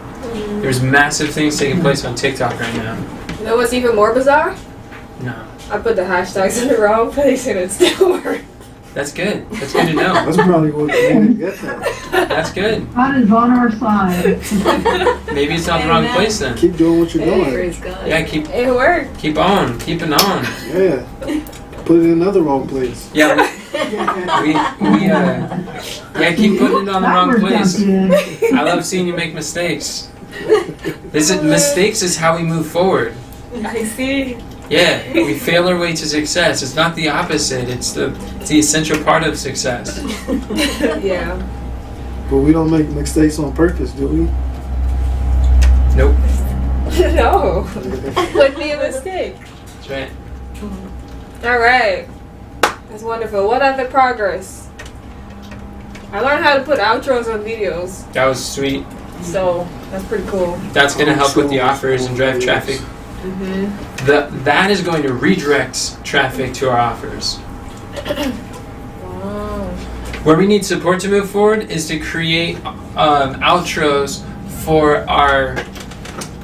There's massive things taking place on TikTok right now. You know what's even more bizarre? No. I put the hashtags in the wrong place and it still worked. That's good. That's good to know. That's probably what made it get that. That's good. God is on our side. Maybe it's not the wrong place then. Keep doing what you're doing. Praise God. Yeah, keep It worked. on, keeping on. Yeah. Put it in another wrong place. Yeah, keep putting it on the wrong place. I love seeing you make mistakes. Mistakes is how we move forward. I see. Yeah, we fail our way to success. It's not the opposite. It's the essential part of success. Yeah. But we don't make mistakes on purpose, do we? Nope. No. Would be a mistake. That's right. All right. That's wonderful. What other progress? I learned how to put outros on videos, That was sweet. so that's pretty cool. That's gonna help with the offers and drive traffic. Mm-hmm. That is going to redirect traffic to our offers. Wow. Where we need support to move forward is to create outros for our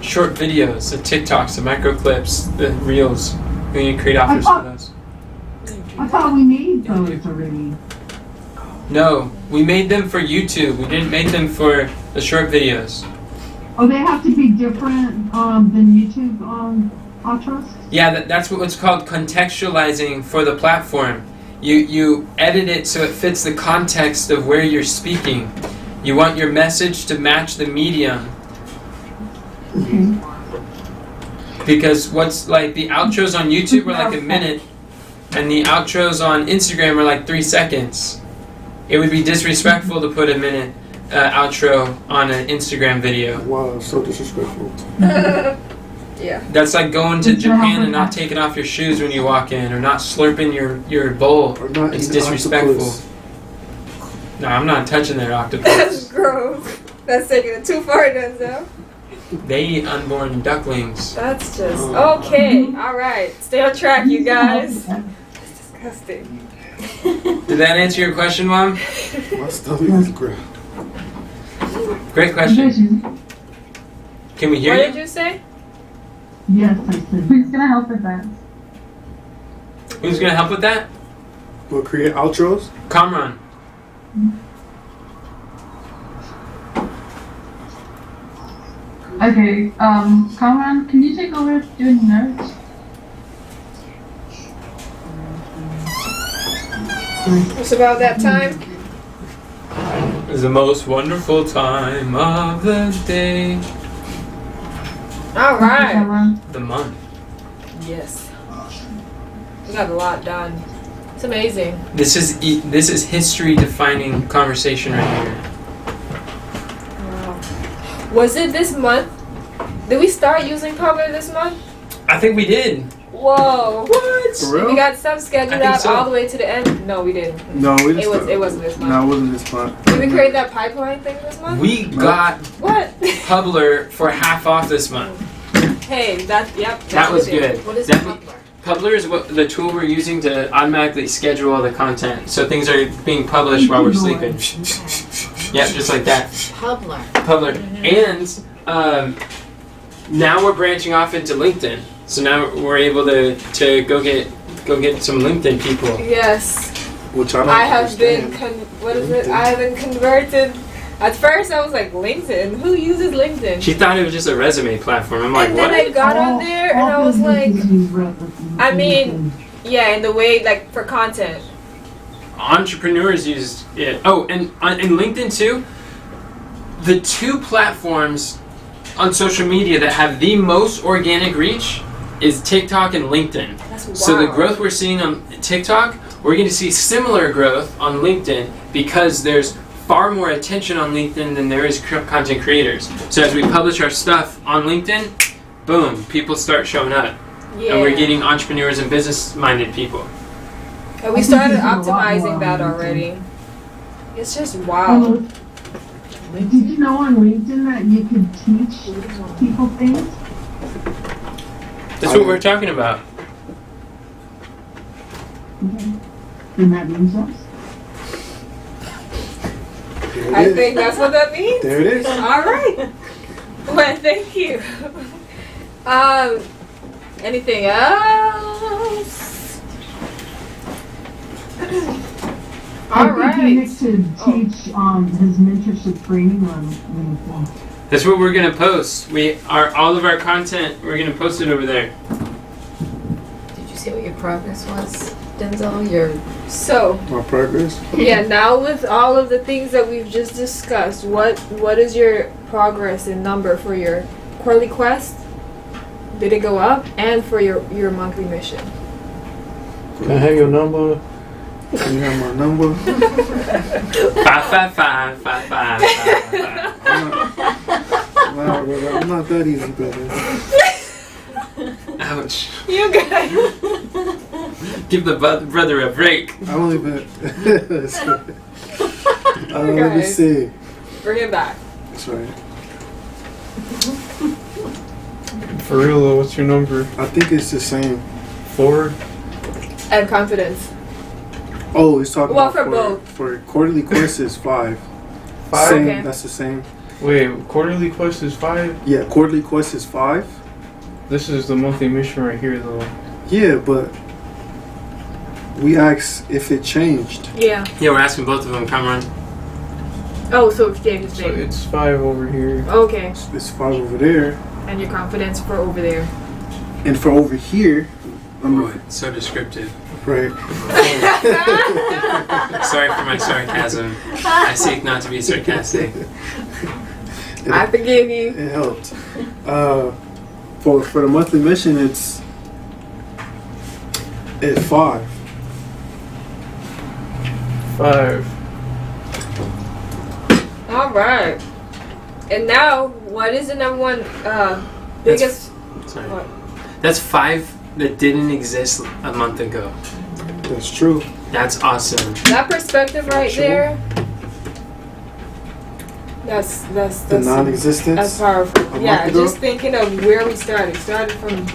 short videos, the TikToks, the micro clips, the reels. We need to create offers for those. I thought we made those already. No, we made them for YouTube. We didn't make them for the short videos. Oh, they have to be different than YouTube outros? Yeah, that's what's called contextualizing for the platform. You edit it so it fits the context of where you're speaking. You want your message to match the medium. Okay. Because what's like the outros on YouTube are like a minute, and the outros on Instagram are like 3 seconds. It would be disrespectful to put a minute outro on an Instagram video. Wow, so disrespectful. Yeah. That's like going to Japan and not taking off your shoes when you walk in, or not slurping your bowl. Or not It's eating disrespectful. octopus. No, I'm not touching their That's octopus. gross. That's taking it too far, Denzel. They eat unborn ducklings. That's just okay. All right, stay on track, you guys. That's disgusting. Did that answer your question, Mom? My stomach is ground. Great question. Can we hear What you? did you say? Yes, I said. Who's gonna help with that? Who's gonna help with that? We'll create outros. Kamran. Okay, Kamran, can you take over doing notes? It's about that time. It's the most wonderful time of the day. All right. Kamran. The month. Yes. We got a lot done. It's amazing. This is history defining conversation right here. Wow. Was it this month? Did we start using Tumblr this month? I think we did. Whoa. What? For real? We got some scheduled I think out so. all the way to the end. No, we didn't. No, we just. It wasn't this month. No, it wasn't this month. Did we create that pipeline thing this month? We got What? Publer for half off this month. Hey, that That was we did. good. What is That- Tumblr? Publer is what the tool we're using to automatically schedule all the content, so things are being published while we're sleeping. Yep, just like that. Publer. Publer. And now we're branching off into LinkedIn. So now we're able to go get some LinkedIn people. Yes. Which I don't I have been understand. what is it? I have been converted. At first I was like, LinkedIn? Who uses LinkedIn? She thought it was just a resume platform. I'm like, And then what? I got on there and I was like, I mean, yeah, in the way like for content. Entrepreneurs use it. Oh, and in LinkedIn too, the two platforms on social media that have the most organic reach is TikTok and LinkedIn. That's wild. So the growth we're seeing on TikTok, we're going to see similar growth on LinkedIn because there's far more attention on LinkedIn than there is content creators. So as we publish our stuff on LinkedIn, boom, people start showing up. Yeah. And we're getting entrepreneurs and business-minded people. And we started optimizing that already. It's just wild. Did you know on LinkedIn that you could teach people things? That's what we're talking about. Okay. And that means us. There it I is. think that's what that means. There it is. All right. Well, thank you. Anything else? All I think Nick right. should teach his mentorship training on LinkedIn. That's what we're gonna post. All of our content. We're gonna post it over there. Did you see what your progress was, Denzel? Your So, My progress. yeah, now with all of the things that we've just discussed, what is your progress in number for your quarterly quest? Did it go up? And for your monthly mission? Can I have your number? You have my number. 555. Wow, brother, I'm not that easy, brother. Ouch. You guys. Give the brother a break. I only been. Let me see. Bring it back. That's right. For real though, what's your number? I think it's the same. 4? And confidence. Oh, it's talking Well, about for both. For quarterly quest is 5. 5? Same. Okay. That's the same. Wait, quarterly quest is 5? Yeah, quarterly quest is 5. This is the monthly mission right here though. Yeah, but we asked if it changed. Yeah. Yeah, we're asking both of them. Cameron. Oh, so it's David's So thing. it's 5 over here. Okay. It's 5 over there, And your confidence for over there. and for over here, Oh, it's so descriptive. right. Sorry for my sarcasm. I seek not to be sarcastic. I forgive you. It helped. For the monthly mission, it's 5. 5. All right. And now, what is the number one biggest? Sorry. What? That's 5 that didn't exist a month ago. That's true. That's awesome. That perspective right Sure. there. That's The that's non-existence. that's powerful. A Yeah, month ago? just thinking of where we started. Started from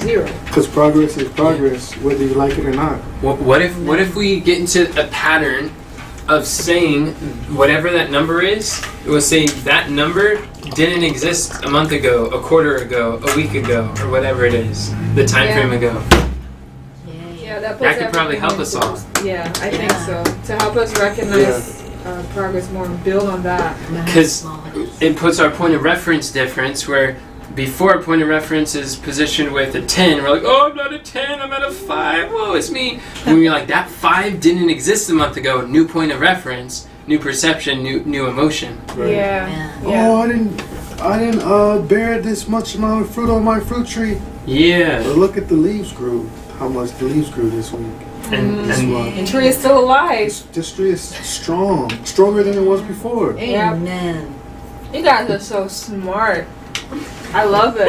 0. Because progress is progress, whether you like it or not. What if we get into a pattern of saying whatever that number is? It was saying that number didn't exist a month ago, a quarter ago, a week ago, or whatever it is, the time Yeah. frame ago. Yeah, that puts That could probably everything help us into- all. Yeah, I think so. To help us recognize progress more and build on that. Because it puts our point of reference difference where before a point of reference is positioned with a 10, we're like, oh, I'm not a 10, I'm at a 5, oh, it's me. When you're like, that 5 didn't exist a month ago, new point of reference, new perception, new emotion. Right. Yeah. Oh, I didn't bear this much amount of fruit on my fruit tree. Yeah. But look at the leaves grew. How much the leaves grew this week. This And month. And tree is still alive. This tree is strong, stronger than it was before. Yeah. Amen. You guys are so smart. I love it.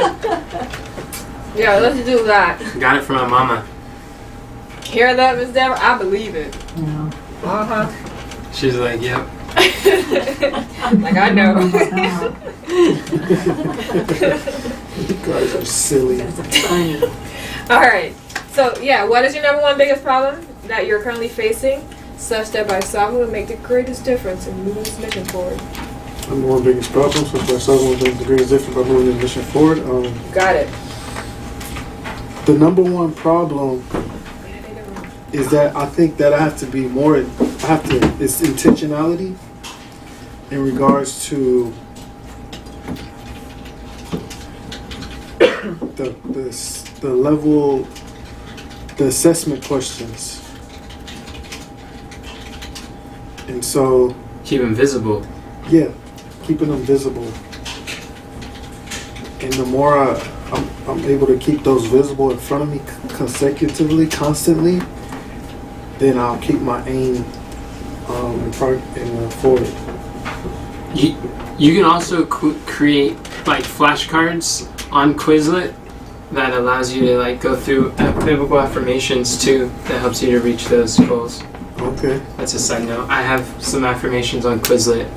Yeah, let's do that. got it from my mama. Hear that, Miss Deborah? I believe it. Yeah. Uh-huh. She's like, yep. Like, I know. You guys are silly. Funny. Alright. So, yeah, what is your number one biggest problem that you're currently facing, such that by solving will make the greatest difference in moving this mission forward? Number one biggest problem, so I saw one of the greatest difference by moving the mission forward. Got it. The number one problem is that I think that I have to be more. It's intentionality in regards to the level, the assessment questions, and so Keep him visible. yeah, keeping them visible, and the more I'm able to keep those visible in front of me consecutively, constantly, then I'll keep my aim forward. You can also create like flashcards on Quizlet that allows you to like go through biblical affirmations too. That helps you to reach those goals. Okay. That's a side note. I have some affirmations on Quizlet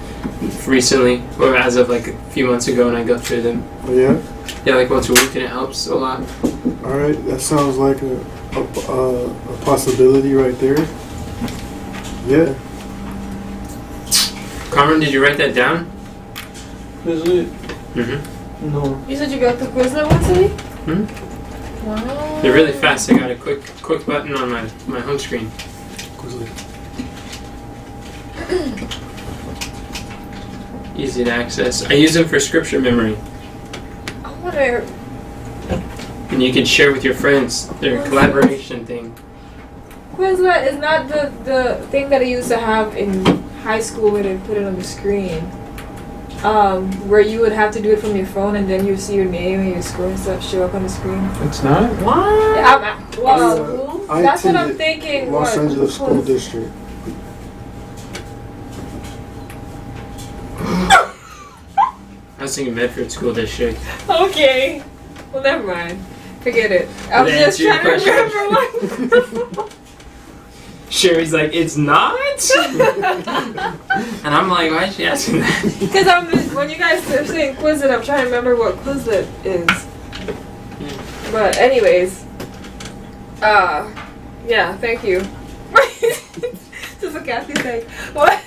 recently, or as of like a few months ago, and I go through them. Oh, yeah. Yeah, like once a week, and it helps a lot. All right. That sounds like a possibility right there. Yeah. Carmen, did you write that down? Is it? Mm-hmm. No. You said you got the Quizlet once a week? Hmm? Wow. They're really fast. I got a quick button on my home screen. Easy to access. I use them for scripture memory. I wonder. And you can share with your friends. They're a collaboration thing. Quizlet is not the thing that I used to have in high school where they put it on the screen. Where you would have to do it from your phone and then you see your name and your score and stuff show up on the screen. It's not? What? Yeah, well, I that's what I'm attended thinking. Los What? Angeles School District. I was thinking Medford School District. Okay. Well, never mind. Forget it. I was Did I just answer your trying to question? remember one. Sherry's like, it's not? And I'm like, why is she asking that? Because when you guys are saying Quizlet, I'm trying to remember what Quizlet is. But anyways, yeah, thank you. Just what Kathy's saying. What?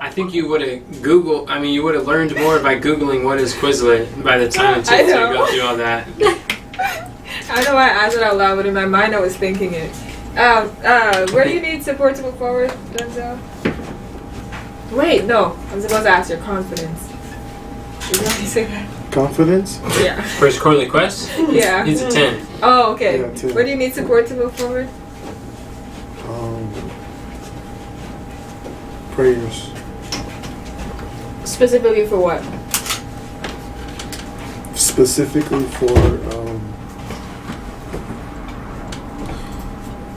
I think you would have you would have learned more by Googling what is Quizlet by the time it I takes you to know. go through all that. I know I asked it out loud, but in my mind I was thinking it. Where do you need support to move forward, Denzel? Wait, no. I was supposed to ask your confidence. Did you already say that? Confidence? Yeah. First quarterly quest? Yeah. Needs a 10. Oh, okay. Yeah, 10. Where do you need support to move forward? Prayers. Specifically for what? Specifically for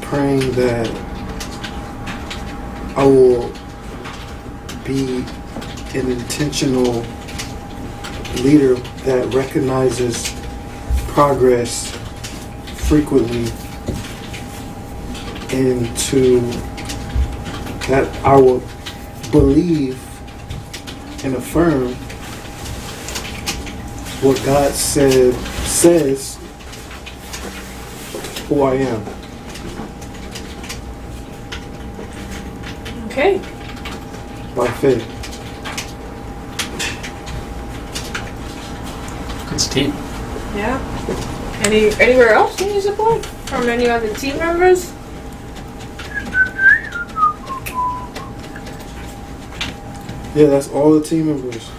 praying that I will be an intentional leader that recognizes progress frequently, and that I will believe and affirm what God says who I am. Okay. By faith. It's deep. Yeah. Anywhere else you need support? From any other team members? Yeah, that's all the team members.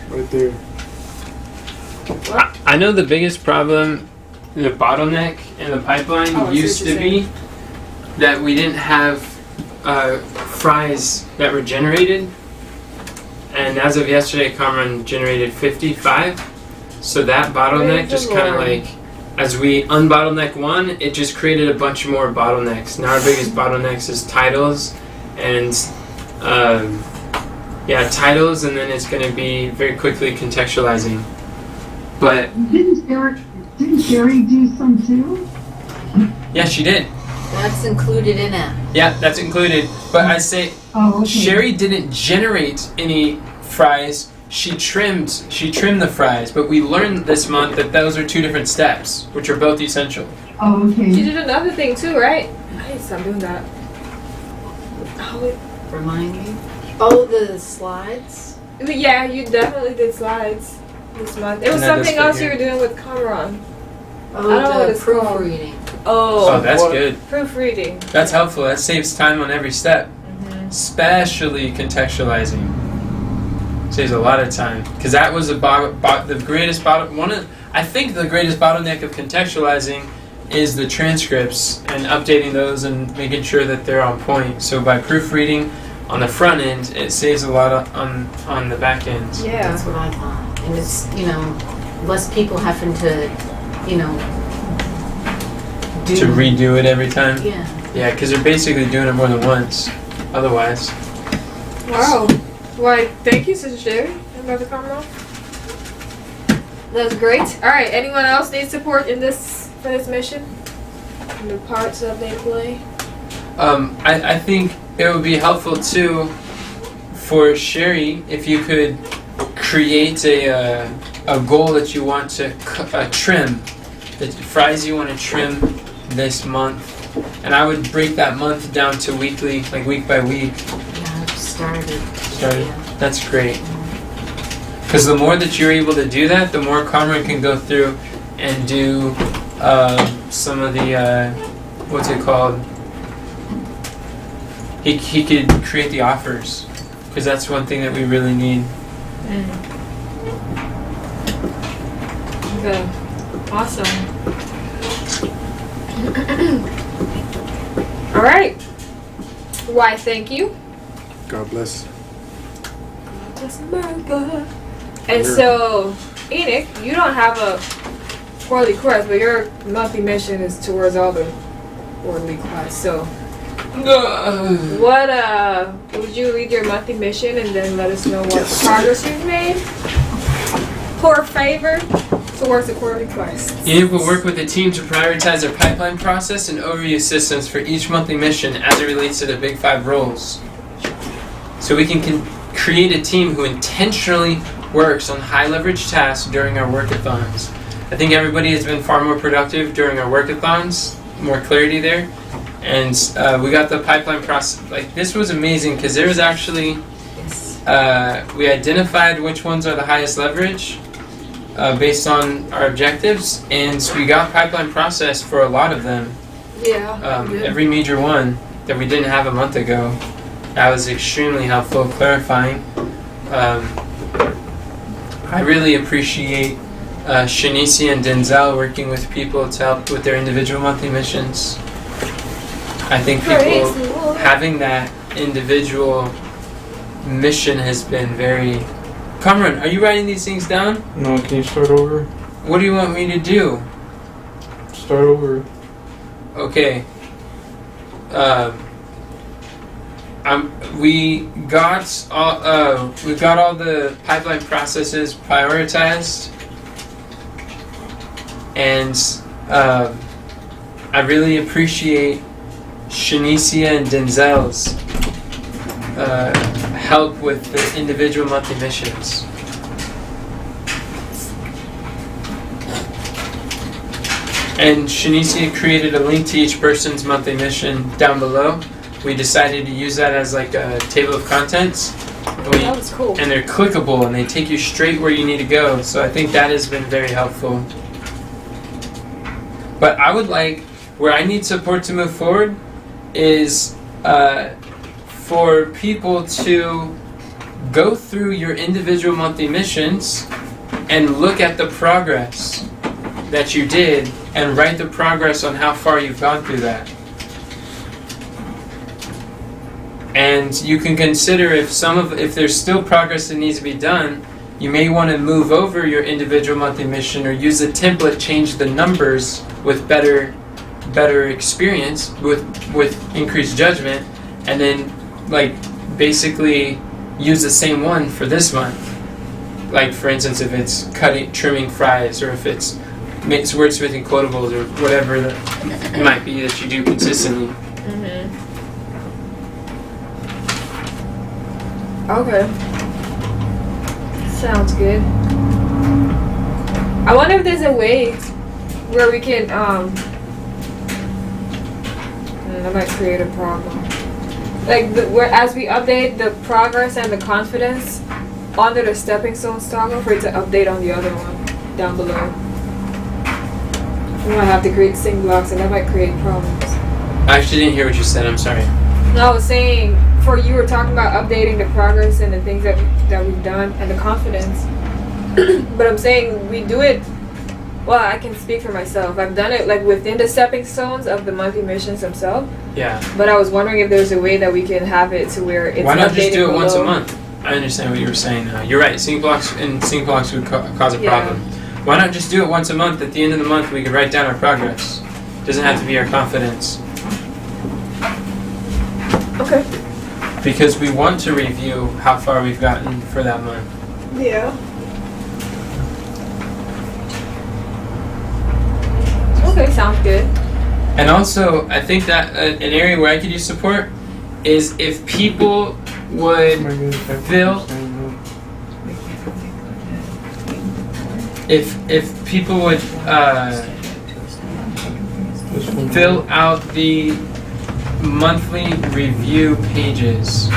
Right there. I know the biggest problem, the bottleneck in the pipeline Oh, I see used what you're to be that we didn't have fries that were generated. And as of yesterday, Cameron generated 55. So that bottleneck Praise just the kind of Lord. like, as we unbottleneck one, it just created a bunch more bottlenecks. Now our biggest bottlenecks is titles and titles, and then it's going to be very quickly contextualizing. But Didn't Sherry do some too? yeah, she did. That's included in it. Yeah, that's included. But I say Oh, okay. Sherry didn't generate any fries. She trimmed the fries, but we learned this month that those are two different steps, which are both essential. Oh, You okay. did another thing too, right? I need to stop doing that. Oh, Remind me. Oh, the slides? yeah, you definitely did slides this month. It was And then this something thing else you here. were doing with Cameron. Oh, I don't know what the it's called. proofreading. Oh, That's boy. good. Proofreading. That's helpful. That saves time on every step, Mm-hmm. especially contextualizing. Saves a lot of time because that was the greatest I think the greatest bottleneck of contextualizing is the transcripts and updating those and making sure that they're on point. So by proofreading on the front end, it saves a lot on the back end. Yeah. That's what I thought. And it's, less people having to, do. To redo it every time. Yeah. Yeah, because they're basically doing it more than once. Otherwise, Wow. Why, thank you, Sister Sherry and Brother Carmel. That's great. Alright, anyone else need support for this mission? In the parts that they play? I think it would be helpful too for Sherry if you could create a goal that you want to trim, the fries you want to trim this month, and I would break that month down to weekly, like week by week. Yeah, I've started. Started. Yeah. That's great. Because the more that you're able to do that, the more Cameron can go through and do some of the, what's it called? He could create the offers. Because that's one thing that we really need. Okay. Awesome. All right. Why, thank you. God bless. Bless America. And so, Enoch, you don't have a quarterly quest, but your monthly mission is towards all the quarterly quests. So, what would you read your monthly mission and then let us know what progress you've made? For favor towards the quarterly quest. Enoch will work with the team to prioritize their pipeline process and overview systems for each monthly mission as it relates to the Big 5 roles. So we can create a team who intentionally works on high leverage tasks during our workathons. I think everybody has been far more productive during our workathons, more clarity there. And we got the pipeline process. Like, this was amazing because there was actually, we identified which ones are the highest leverage based on our objectives, and we got pipeline process for a lot of them. Yeah. Every major one that we didn't have a month ago. That was extremely helpful, clarifying. I really appreciate Shanice and Denzel working with people to help with their individual monthly missions. I think people having that individual mission has been very... Cameron, are you writing these things down? No, can you start over? What do you want me to do? Start over. Okay. We got all the pipeline processes prioritized, and I really appreciate Shanicia and Denzel's help with the individual monthly missions. And Shanicia created a link to each person's monthly mission down below. We decided to use that as like a table of contents. That was cool. And they're clickable and they take you straight where you need to go. So I think that has been very helpful. But I would like, where I need support to move forward is for people to go through your individual monthly missions and look at the progress that you did and write the progress on how far you've gone through that. And you can consider if there's still progress that needs to be done, you may want to move over your individual monthly mission or use a template, change the numbers with better experience, with increased judgment, and then like basically use the same one for this month. Like for instance, if it's trimming fries, or if it's wordsmithing quotables, or whatever that it might be that you do consistently. Okay. Sounds good. I wonder if there's a way where we can, that might create a problem. Like, as we update the progress and the confidence under the stepping stones toggle, for it to update on the other one down below. We might have to create sync blocks, and that might create problems. I actually didn't hear what you said, I'm sorry. No, I was saying, you were talking about updating the progress and the things that we've done and the confidence. But I'm saying we do it, well, I can speak for myself. I've done it like within the stepping stones of the monthly missions themselves. Yeah. But I was wondering if there's a way that we can have it to where it's Why not just do it below. once a month? I understand what you were saying now. You're right, sync blocks would cause a problem. Why not just do it once a month? At the end of the month, we can write down our progress. Doesn't have to be our confidence. Okay. Because we want to review how far we've gotten for that month. Yeah. Okay, sounds good. And also, I think that an area where I could use support is if people would fill... If people would fill out the monthly review pages,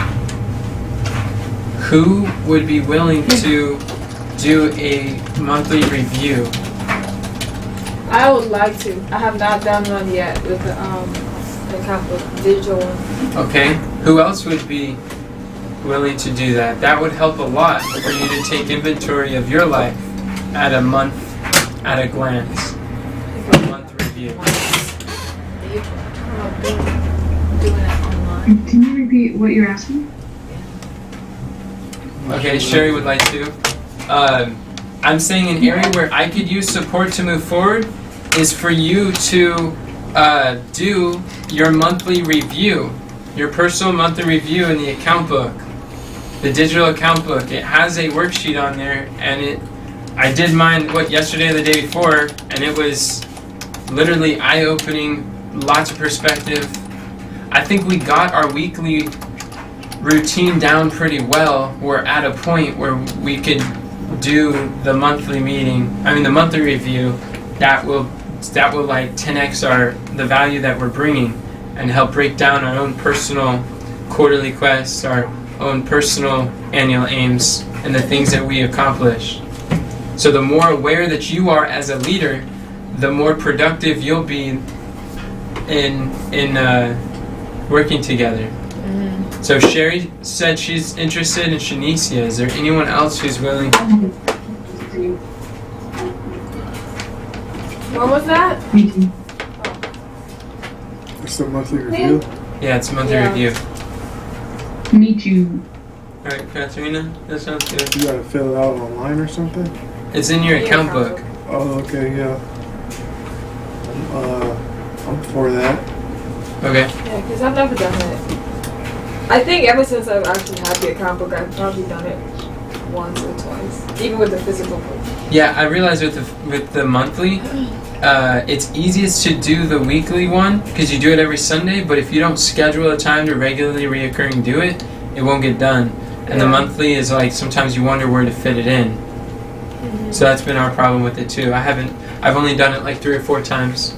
who would be willing to do a monthly review? I would like to. I have not done one yet with the kind of digital one. Okay. Who else would be willing to do that? That would help a lot for you to take inventory of your life at a month, at a glance. A month review. Doing it online. Can you repeat what you're asking? Okay, Sherry would like to. I'm saying an area where I could use support to move forward is for you to do your monthly review, your personal monthly review in the account book, the digital account book. It has a worksheet on there, and I did mine yesterday or the day before, and it was literally eye-opening, lots of perspective. I think we got our weekly routine down pretty well. We're at a point where we could do the monthly the monthly review that will like 10x the value that we're bringing, and help break down our own personal quarterly quests, our own personal annual aims, and the things that we accomplish. So the more aware that you are as a leader, the more productive you'll be in working together. So Sherry said she's interested in Shanicia. Is there anyone else who's willing? What was that? It's a monthly review. Yeah, it's a monthly review. Me too. Alright, Katharina, that sounds good. You gotta fill it out online or something? It's in your account book. Oh, okay, yeah. I'm for that. Okay. Yeah, because I've never done it. I think ever since I've actually had the account book, I've probably done it once or twice, even with the physical book. Yeah, I realized with the monthly, it's easiest to do the weekly one because you do it every Sunday. But if you don't schedule a time to regularly reoccurring do it, it won't get done. And the monthly is like sometimes you wonder where to fit it in. So that's been our problem with it too. I've only done it like 3 or 4 times.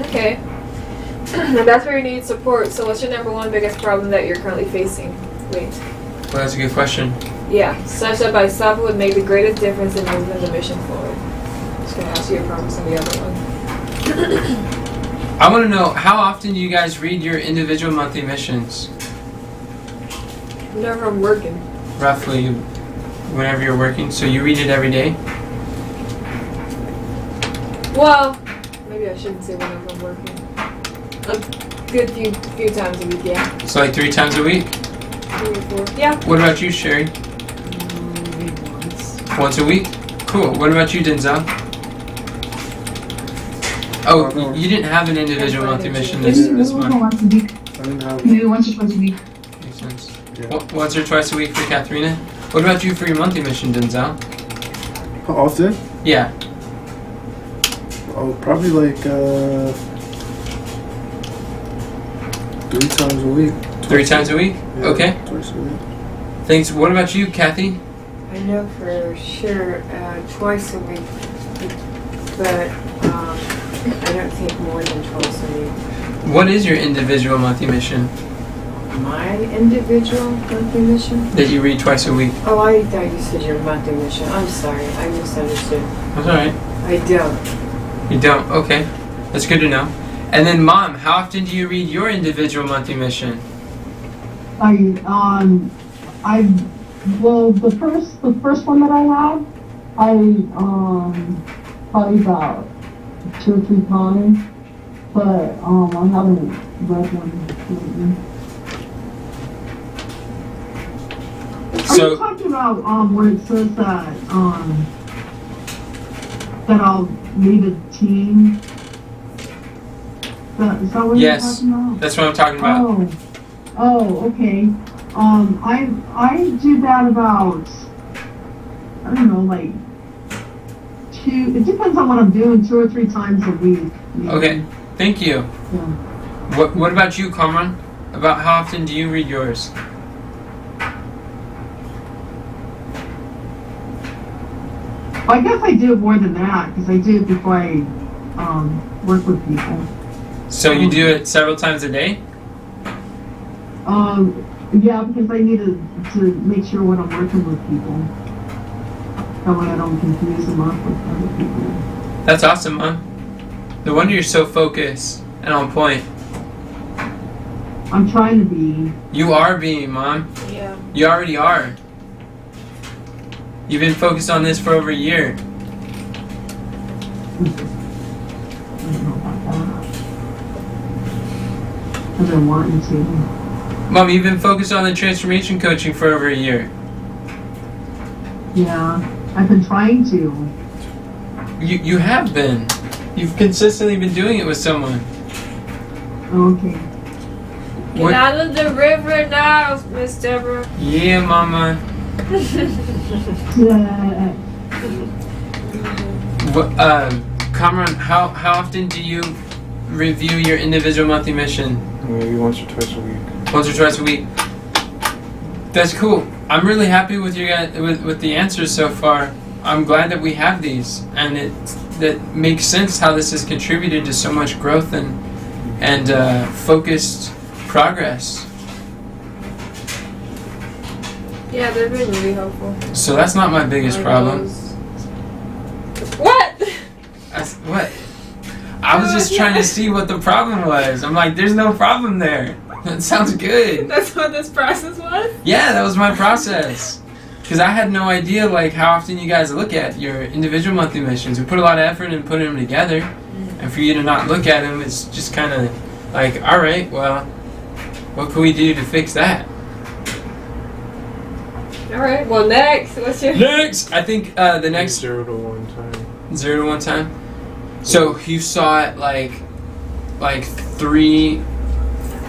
Okay. And that's where you need support. So what's your number one biggest problem that you're currently facing? Wait. Well, that's a good question. Yeah, such that by self would make the greatest difference in moving the mission forward. Just gonna ask you a promise on the other one. I want to know, how often do you guys read your individual monthly missions? Whenever I'm working. Roughly, whenever you're working. So you read it every day? Well, maybe I shouldn't say whenever I'm working. A good few times a week, yeah. So like 3 times a week? 3 or 4. Yeah. What about you, Sherry? Maybe once. Once a week? Cool. What about you, Denzel? Oh, you didn't have an individual monthly mission this month. Once a week. I didn't have Maybe once or twice a week. Makes sense. Yeah. Once or twice a week for Katharina. What about you for your monthly mission, Denzel? How often? Yeah. Oh, probably like 3 times a week. 3 times a week? Yeah, Okay. Twice a week. Thanks. What about you, Kathy? I know for sure twice a week, but I don't think more than twice a week. What is your individual monthly mission My individual monthly mission? that you read twice a week? Oh, I thought you said your monthly mission. I'm sorry, I misunderstood. That's alright. I don't. You don't? Okay. That's good to know. And then, Mom, how often do you read your individual monthly mission? Well, the first one that I had, probably about 2 or 3 times, but I haven't read one lately. Are you talking about where it says that I'll lead a team? Is that what Yes. you're talking about? That's what I'm talking about. Oh, okay. I do that about, I don't know, like 2, it depends on what I'm doing, 2 or 3 times a week. maybe. Okay. Thank you. Yeah. What about you, Kamran? About how often do you read yours? I guess I do it more than that, because I do it before I work with people. So you do it several times a day? Yeah, because I need to make sure when I'm working with people, that way I don't confuse them up with other people. That's awesome, Mom. No wonder you're so focused and on point. I'm trying to be. You are being, Mom. Yeah. You already are. You've been focused on this for over a year. I don't know about that. I've been wanting to. Mom, you've been focused on the transformation coaching for over a year. Yeah, I've been trying to. You have been. You've consistently been doing it with someone. Okay. Get What? out of the river now, Miss Deborah. Yeah, Mama. What, Kamran, how often do you review your individual monthly mission? Maybe once or twice a week. Once or twice a week. That's cool. I'm really happy with your guys with the answers so far. I'm glad that we have these, and that makes sense how this has contributed to so much growth and focused progress. Yeah, they've been really helpful. So that's not my biggest Like problem. those- What? What? I was just trying to see what the problem was. I'm like, there's no problem there. That sounds good. That's what this process was? Yeah, that was my process. Because I had no idea like how often you guys look at your individual monthly missions. We put a lot of effort in putting them together, and for you to not look at them, it's just kind of like, all right, well, what can we do to fix that? Alright, well, next. What's your. Next, I think the next 0 to 1 time. 0 to 1 time. So you saw it like 3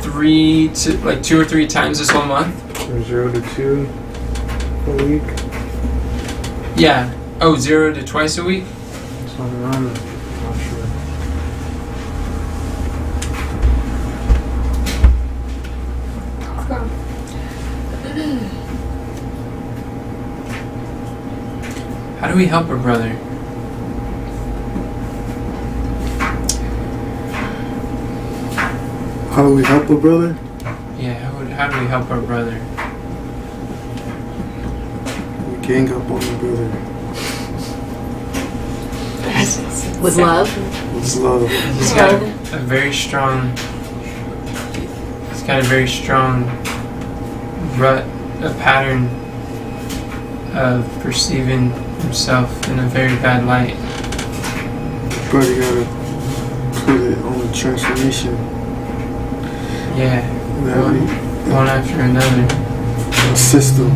to like 2 or 3 times this whole month. Or 0 to 2 a week. Yeah. Oh, 0 to twice a week. So I'm not sure. Let's go. How do we help our brother? How do we help a brother? Yeah. How do we help our brother? We gang up on the brother. With love. It's love. He's got a very strong. He's got a very strong rut, a pattern of perceiving himself in a very bad light. Brother gotta put it on the transformation. Yeah. One after another. System.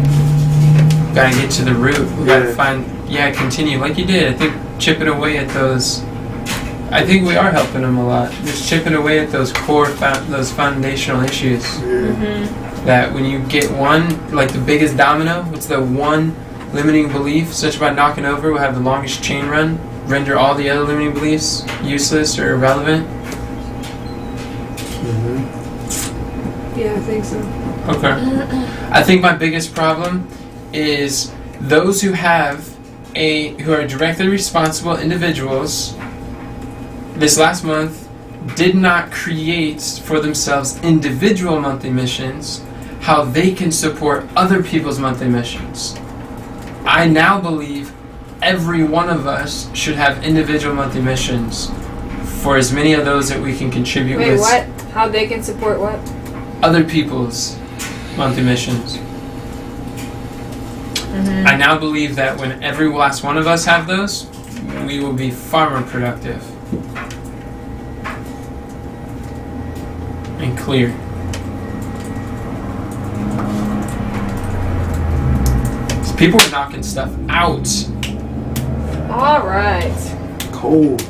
Gotta get to the root. We gotta Yeah. find. Yeah, continue like you did. I think chipping away at those. I think we are helping him a lot. Just chipping away at those core, those foundational issues. Yeah. That when you get one, like the biggest domino, what's the one limiting belief such about knocking over will have the longest chain run, render all the other limiting beliefs useless or irrelevant? Mm-hmm. Yeah, I think so. Okay. I think my biggest problem is those who are directly responsible individuals this last month did not create for themselves individual monthly missions, how they can support other people's monthly missions. I now believe every one of us should have individual monthly missions for as many of those that we can contribute Wait, with what? How they can support what? other people's monthly missions. Mm-hmm. I now believe that when every last one of us have those, we will be far more productive and clear. So people are knocking stuff out. Alright. Cold.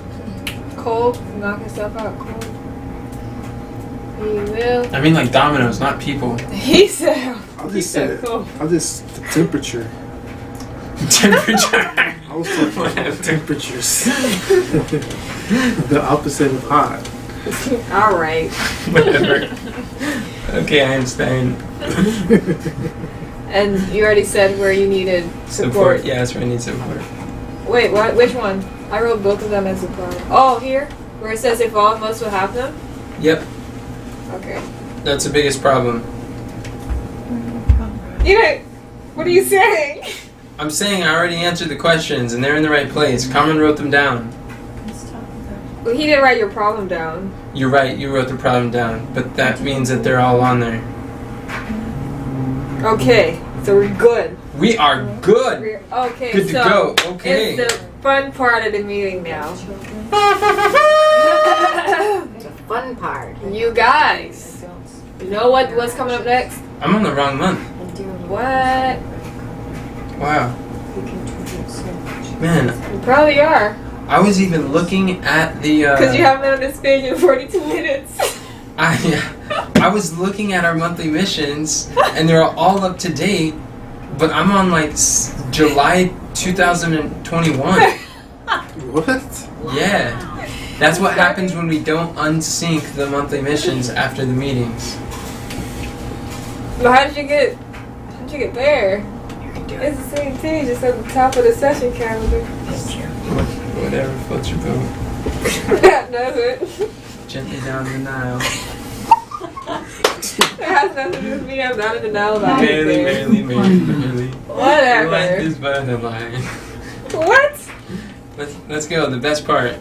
Cold. Knocking stuff out cold. He will. I mean like dominoes, not people. He said. I He just said said. cold. I just the temperature. Temperature. I was talking about Whatever. temperatures. The opposite of hot. Alright. Whatever. Okay, I understand. And you already said where you needed support. Yeah, that's where I need support. Wait, what? Which one? I wrote both of them as support. Oh, here? Where it says if all of us will have them? Yep, Okay. that's the biggest problem. You know, what are you saying? I'm saying I already answered the questions and they're in the right place. Carmen wrote them down. Well, he didn't write your problem down. You're right, you wrote the problem down, but that means that they're all on there. Okay, so we're good. We are good. Okay, Good to so go. Okay. it's the fun part of the meeting now. The fun part. You guys, you know what's coming up next? I'm on the wrong month. What? Wow. Man, You probably are. I was even looking at the. Because you haven't been on this page in 42 minutes. I was looking at our monthly missions, and they're all up to date. But I'm on like July 2021. What? Yeah, that's what happens when we don't unsync the monthly missions after the meetings. But how did you get there? It's the same thing, just at the top of the session calendar. Whatever floats your boat. That does it. Gently down the Nile. It has nothing to do with me. I'm not in denial about Barely, anything. barely. Whatever. Life is but a lie. What? Let's go. The best part.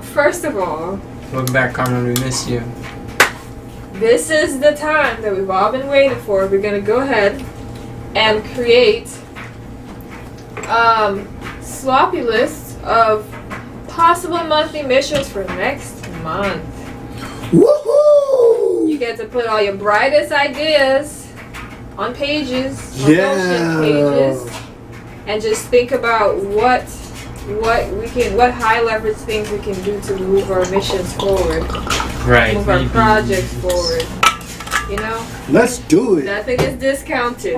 First of all, Welcome back, Carmen. We missed you. this is the time that we've all been waiting for. We're gonna go ahead and create sloppy lists of possible monthly missions for next month. Woohoo! You get to put all your brightest ideas on pages, on Yeah. Notion pages, and just think about what high leverage things we can do to move our missions forward, Right. move our projects forward. You know, Let's do it. nothing is discounted.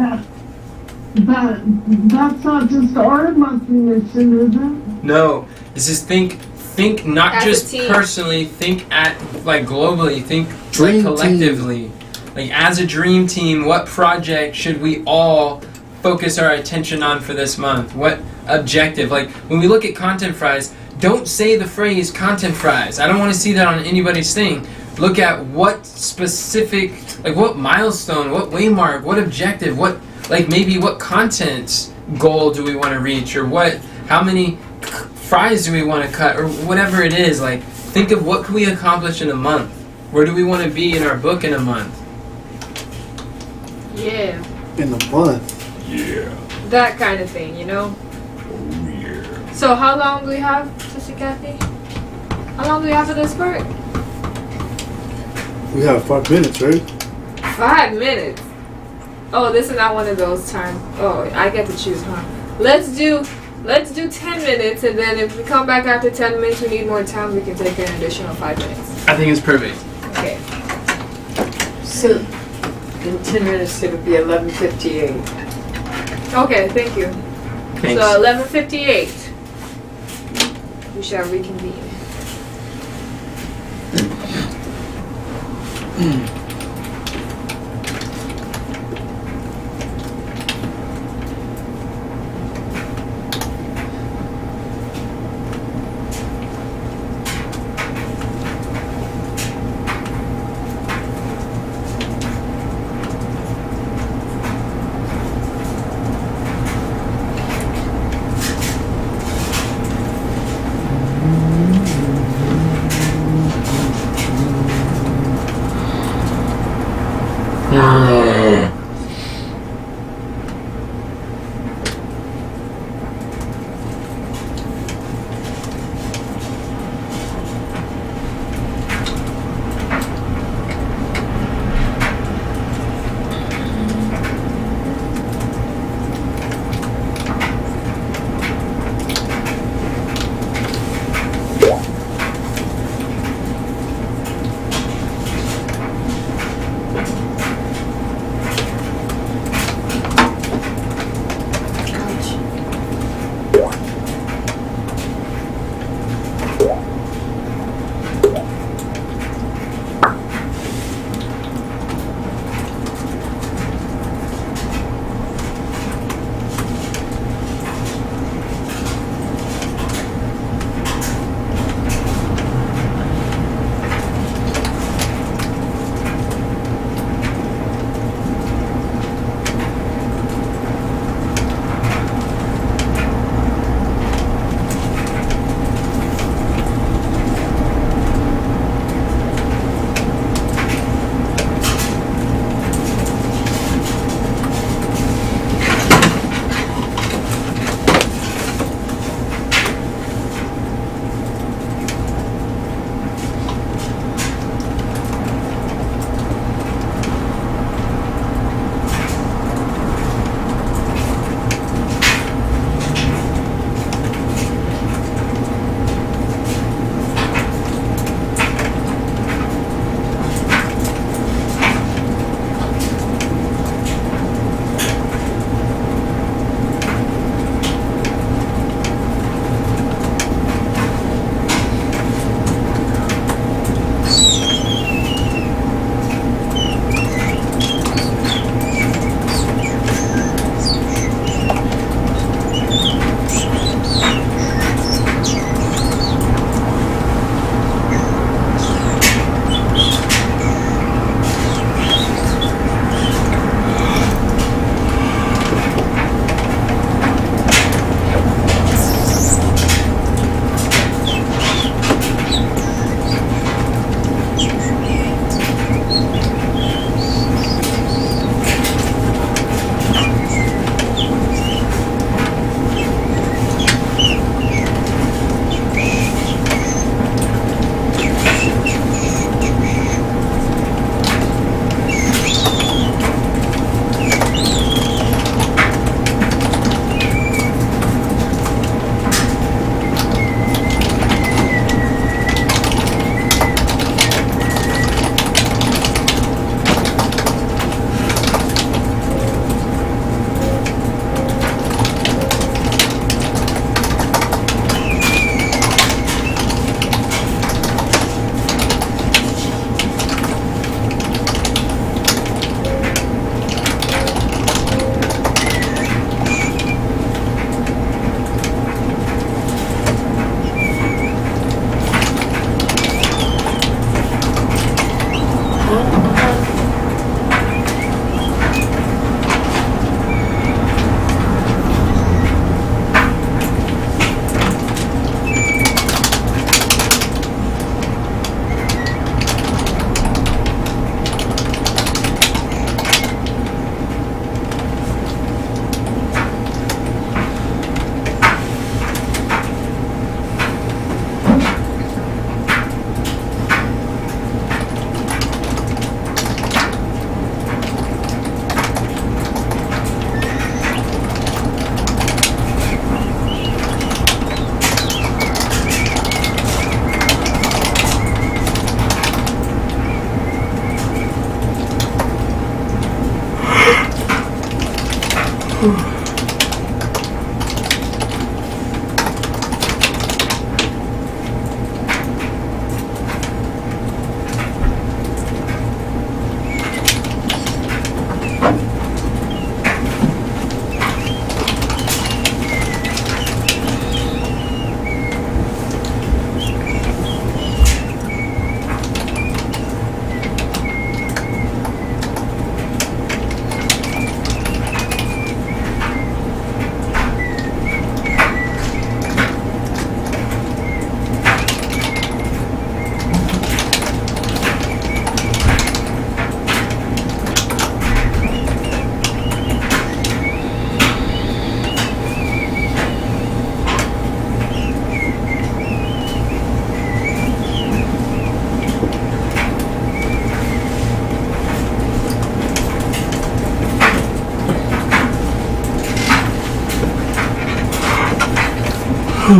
That's not just our monthly mission, is it? No. This is think not As a just team. personally. Think at like globally. Think Dream like collectively. Like as a dream team, what project should we all focus our attention on for this month? What objective? Like when we look at content fries, don't say the phrase content fries. I don't want to see that on anybody's thing. Look at what specific, like what milestone, what waymark, what objective, what like maybe what content goal do we want to reach, or how many fries do we want to cut, or whatever it is. Like think of what can we accomplish in a month. Where do we want to be in our book in a month? Yeah, In a month. that kind of thing, you know. So how long do we have, Sister Kathy? How long do we have for this part? We have 5 minutes, right? 5 minutes. Oh, this is not one of those times. Oh, I get to choose, huh? Let's do 10 minutes, and then if we come back after 10 minutes, we need more time, we can take an additional 5 minutes. I think it's perfect. Okay. So, in 10 minutes, it'll be 11:58. Okay, thank you. Thanks. So 11:58. We shall reconvene. You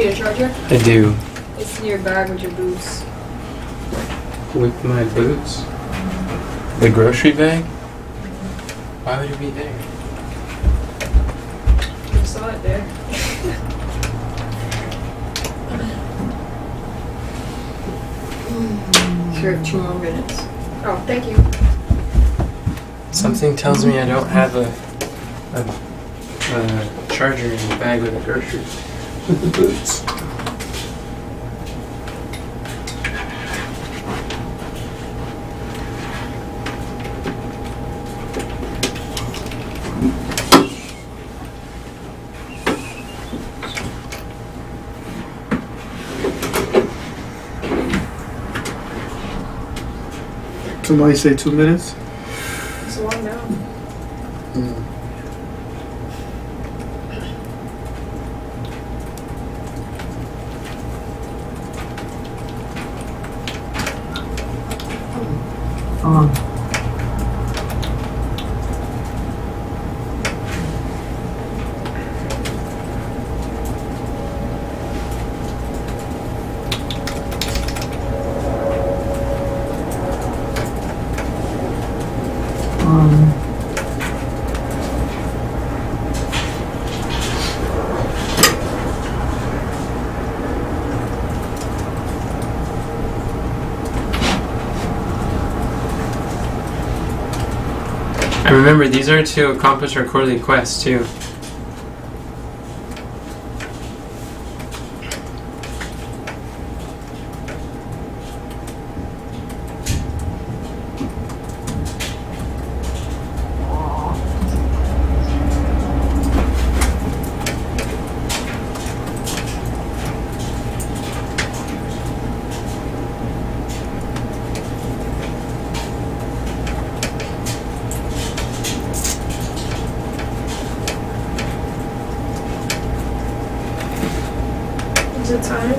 need a charger? I do. It's in your bag with your boots. With my boots? The grocery bag? Why would it be there? I saw it there. You have 2 more minutes. Oh, thank you. Something tells me I don't have a charger in the bag with the groceries. With the boots. Somebody say 2 minutes? It's a long now. And remember, these are to accomplish our quarterly quest too. Is it time?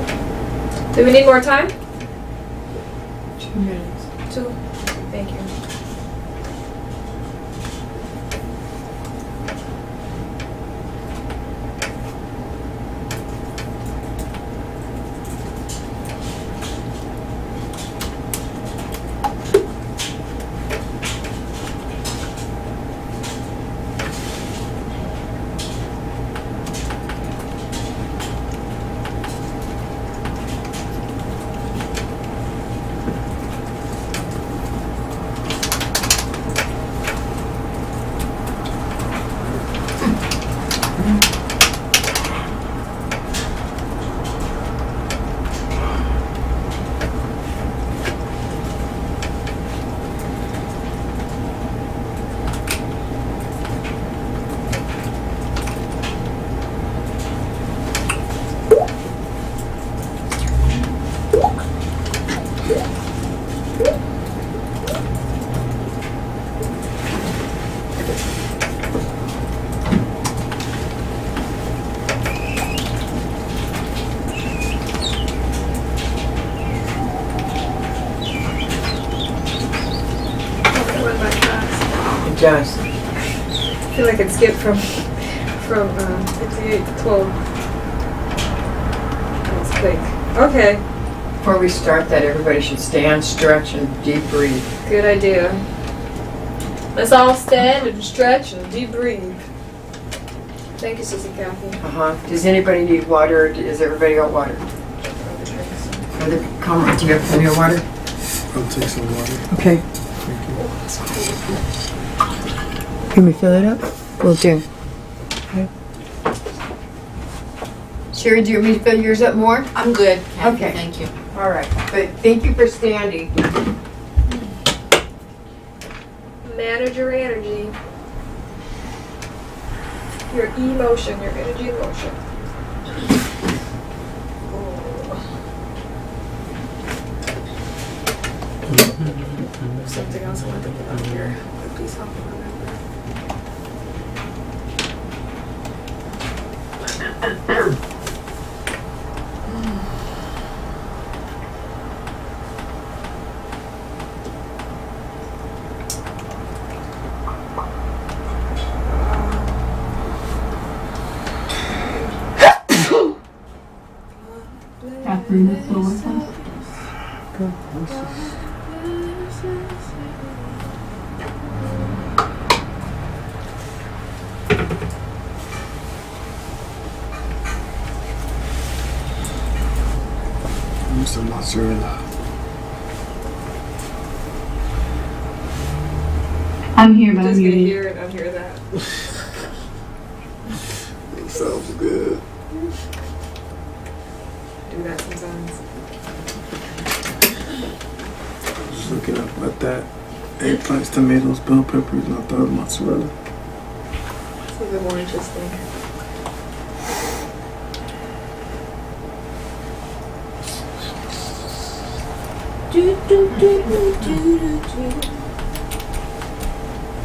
Do we need more time? 2 minutes. 2. Thank you. does. I feel like it skipped from 58 to 12. Let's click. Okay, Before we start that, everybody should stand, stretch, and deep breathe. good idea. Let's all stand and stretch and deep breathe. Thank you, Sister Kathy. Does anybody need water? Is everybody got water? Brother Comrade, do you have plenty of water? I'll take some water. Okay. Thank you. Can we fill it up? Will do. Okay. Sherry, do you want me to fill yours up more? I'm good, Kathy, Okay. thank you. All right. But thank you for standing. Manage your energy. Your emotion, your energy emotion. There's something else I want to put on here. Please help me remember. Catherine is still with us. Use some mozzarella. I'm here, but I'm Just gonna muted. hear it, I'll hear that. It sounds good. Do that sometimes. Just looking up at that. Eggplants, tomatoes, bell peppers, and I thought of mozzarella. It's even more interesting.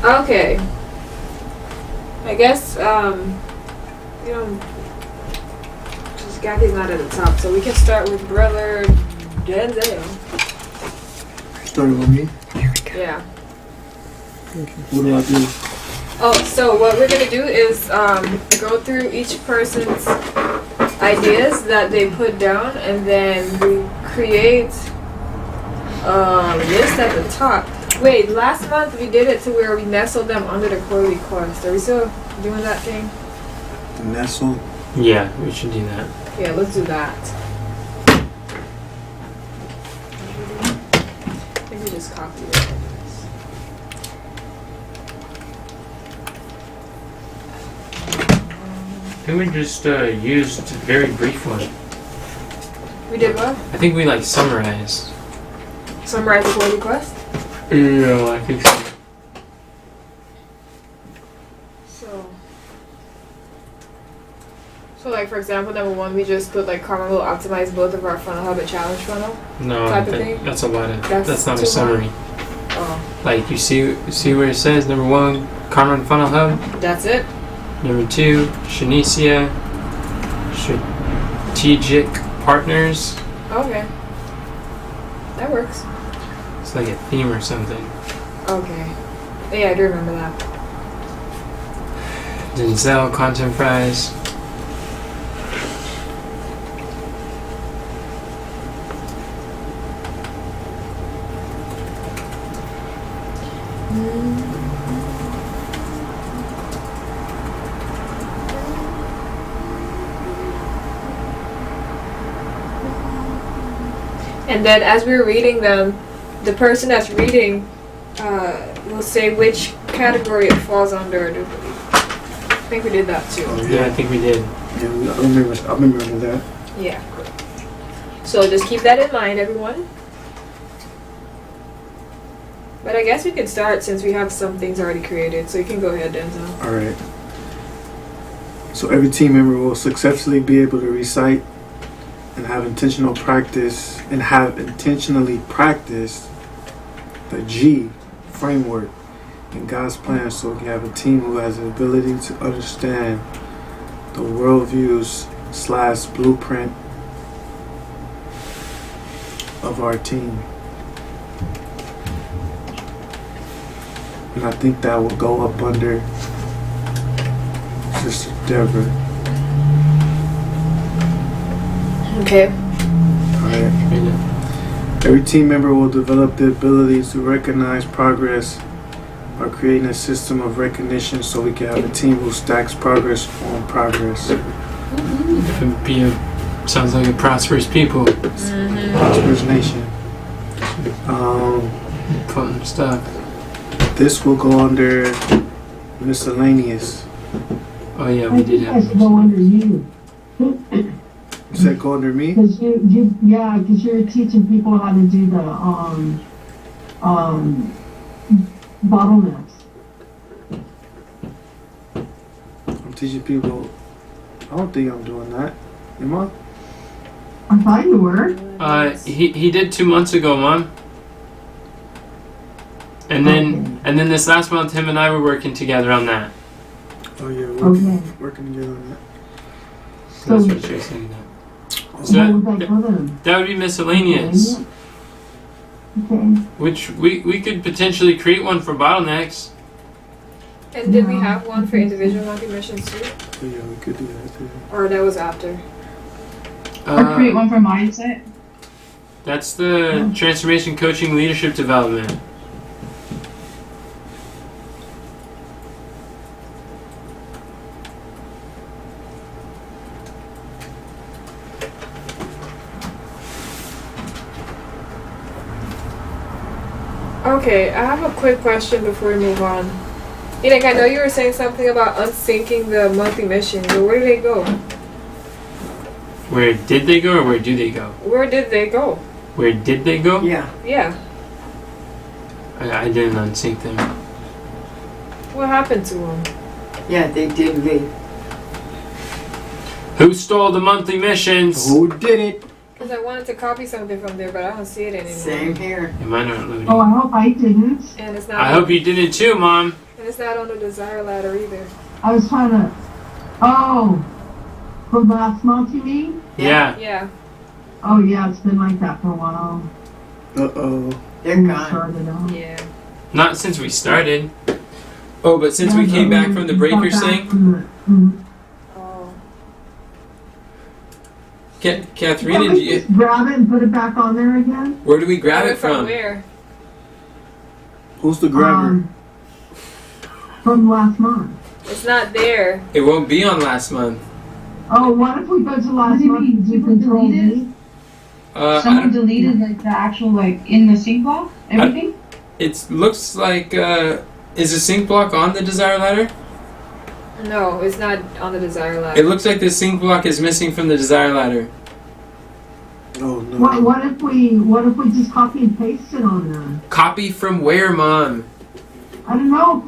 Okay. I guess, you know, just Kathy's not at the top, so we can start with Brother Denzel. Starting with me. Yeah. What do I do? Oh, so what we're gonna do is go through each person's ideas that they put down, and then we create a list at the top. Wait, last month we did it to where we nestled them under the core request. Are we still doing that thing? The nestle. Yeah, we should do that. Yeah, let's do that. I think we just copied it. I think we just used a very brief one. We did what? I think we like summarized. Summarize the core request? Yeah, I think so. So like for example, number one, we just put like Karma will optimize both of our funnel hub and challenge funnel. No, Type of thing? that's a lot of. That's That's not too a summary. Oh, Like you see where it says number one, Karma and Funnel Hub. that's it. Number two, Shanicia, strategic partners. Okay, that works. It's like a theme or something. Okay, yeah, I do remember that. Denzel, content fries. And then as we're reading them, the person that's reading will say which category it falls under. I think we did that too. Yeah, I think we did. Yeah, I remember that. Yeah. So just keep that in mind, everyone. But I guess we can start since we have some things already created. So you can go ahead, Denzel. All right. So every team member will successfully be able to recite and have intentionally practice the G framework in God's plan, so we can have a team who has the ability to understand the worldviews / blueprint of our team. And I think that will go up under Sister Deborah. Okay. Alright. Every team member will develop the abilities to recognize progress by creating a system of recognition so we can have a team who stacks progress on progress. Sounds like a prosperous people. Prosperous nation. Fun stuff. This will go under miscellaneous. Oh yeah, I we did think have that should go under you. You said go under me? Because because you're teaching people how to do the bottlenecks. I'm teaching people. I don't think I'm doing that. Am I? I thought you were. He did 2 months ago, Mom. And then this last month, him and I were working together on that. Oh yeah, Okay. working together on that. So, That's what you're saying. what would that go then? That would be miscellaneous, Okay. which we could potentially create one for bottlenecks. And did we have one for individual monthly missions too? Oh yeah, we could do that too. Or that was after? Or create one for mindset. That's the transformation coaching leadership development. Okay, I have a quick question before we move on. Enoch, I know you were saying something about unsyncing the monthly mission, but where did they go? Where did they go or where do they go? Where did they go? Where did they go? Yeah. Yeah. I didn't unsync them. What happened to them? Yeah, they did leave. Who stole the monthly missions? Who did it? Because I wanted to copy something from there, but I don't see it anymore. Same here. Am I not loading? Oh, I hope I didn't. And it's not. I hope you did it too, Mom. And it's not on the desire ladder either. I was trying to. Oh, from last month, you mean? Yeah. Yeah. Oh yeah, it's been like that for a while. Uh-oh. They're When we gone. started out. Yeah. Not since we started. Oh, but since we came back from the breaker sync, Oh. Katharina, Can we just grab it and put it back on there again? where do we grab it from? Where? Who's the grabber? From last month. It's not there. It won't be on last month. Oh, what if we go to last Does it month mean and do people control deleted? V? I Someone don't- deleted like the actual like in the sync block, everything. It looks like, is the sync block on the desire ladder? No, it's not on the desire ladder. It looks like the sync block is missing from the desire ladder. Oh no. What if we just copy and paste it on there? Copy from where, Mom? I don't know,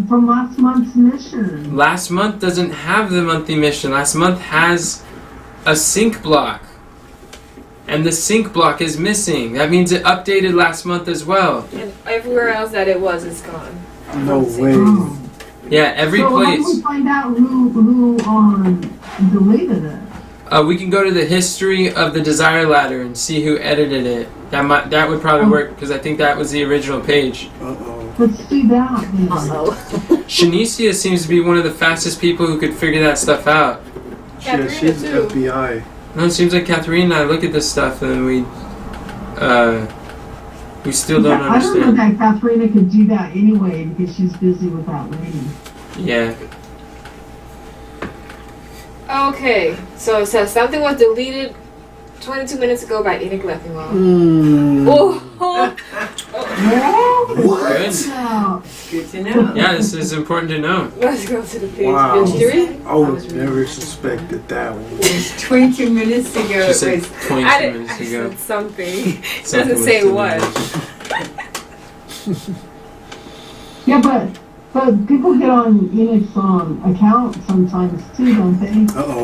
from last month's mission. Last month doesn't have the monthly mission. Last month has a sync block. And the sync block is missing. That means it updated last month as well. And everywhere else that it was, it's gone. No way. Oh. Yeah, every So how do we place. find out who deleted it? We can go to the history of the desire ladder and see who edited it. That would probably work because I think that was the original page. Uh-oh. Let's do that. Then. Shanicia seems to be one of the fastest people who could figure that stuff out. Yeah, Katharina she's too. FBI. No, it seems like Katharina and I look at this stuff and we still don't I don't know understand. that Katharina could do that anyway because she's busy with that lady. Yeah. Okay, so it says something was deleted 22 minutes ago by Enoch Leffingwell. Oh, What? Yeah. Good to know. Yeah, this is important to know. let's go to the page. Wow. History. I would never suspected that one. It was 22 minutes ago. She It said was 22 I didn't. minutes I ago. said something. Something Doesn't say was what. Yeah, but people get on Enix account sometimes too, don't they? Uh-oh.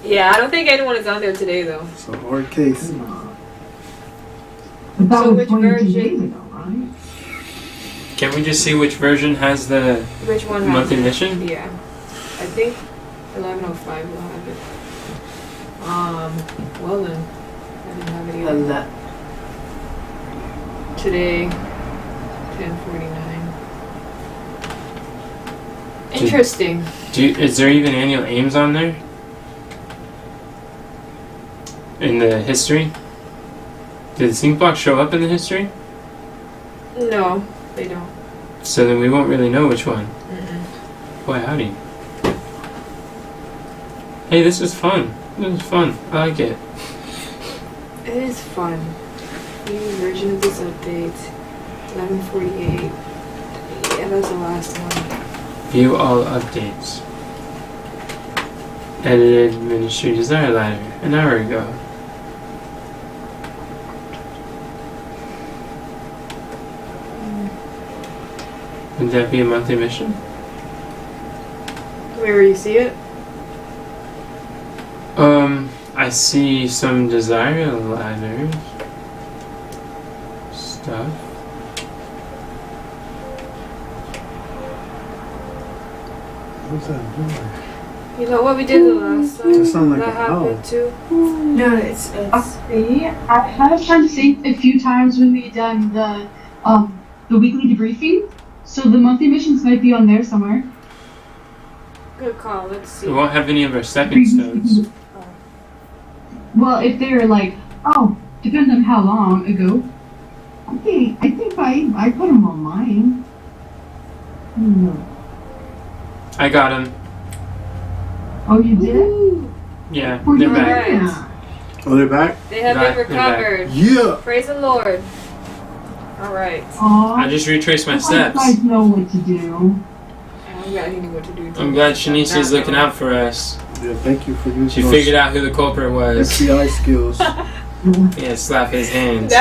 Yeah, I don't think anyone is on there today though. It's a hard case. But that So was which 22 version? days ago, right? Can we just see which version has the Which one has monthly it? mission? Yeah, I think 1105 will have it. Well then, I didn't have it either. Today, 10:49. Interesting. Is there even annual aims on there? In the history? Did the sync block show up in the history? No, they don't. So then we won't really know which one. Mm-mm. Boy, howdy. Hey, this is fun. This is fun. I like it. It is fun. New version of this update. 1148. Yeah, that's the last one. View all updates. Edited Ministry Desire Ladder. An hour ago. Would that be a monthly mission? Where you see it? I see some Desire Ladders stuff. What's that doing? You know what we did the last time? Does it sound like that a happened owl? too. No, it's Okay, I have tried to sync a few times when we done the weekly debriefing, so the monthly missions might be on there somewhere. Good call. Let's see. We won't have any of our stepping stones. Well, if they're like, oh, depends on how long ago. I think I put them on mine. No. I got him. Oh, you did? Woo! Yeah, Where'd they're you back. get Alright. that? Oh, they're back? They have Back, been they're back. recovered. Yeah! Praise the Lord. All right. Aw, I just retraced my you steps. guys know what to do. I'm glad he knew what to do. I'm glad Shanice's looking out for us. Yeah, thank you for using She those figured out who the culprit was. FBI skills. Yeah, slap his hands.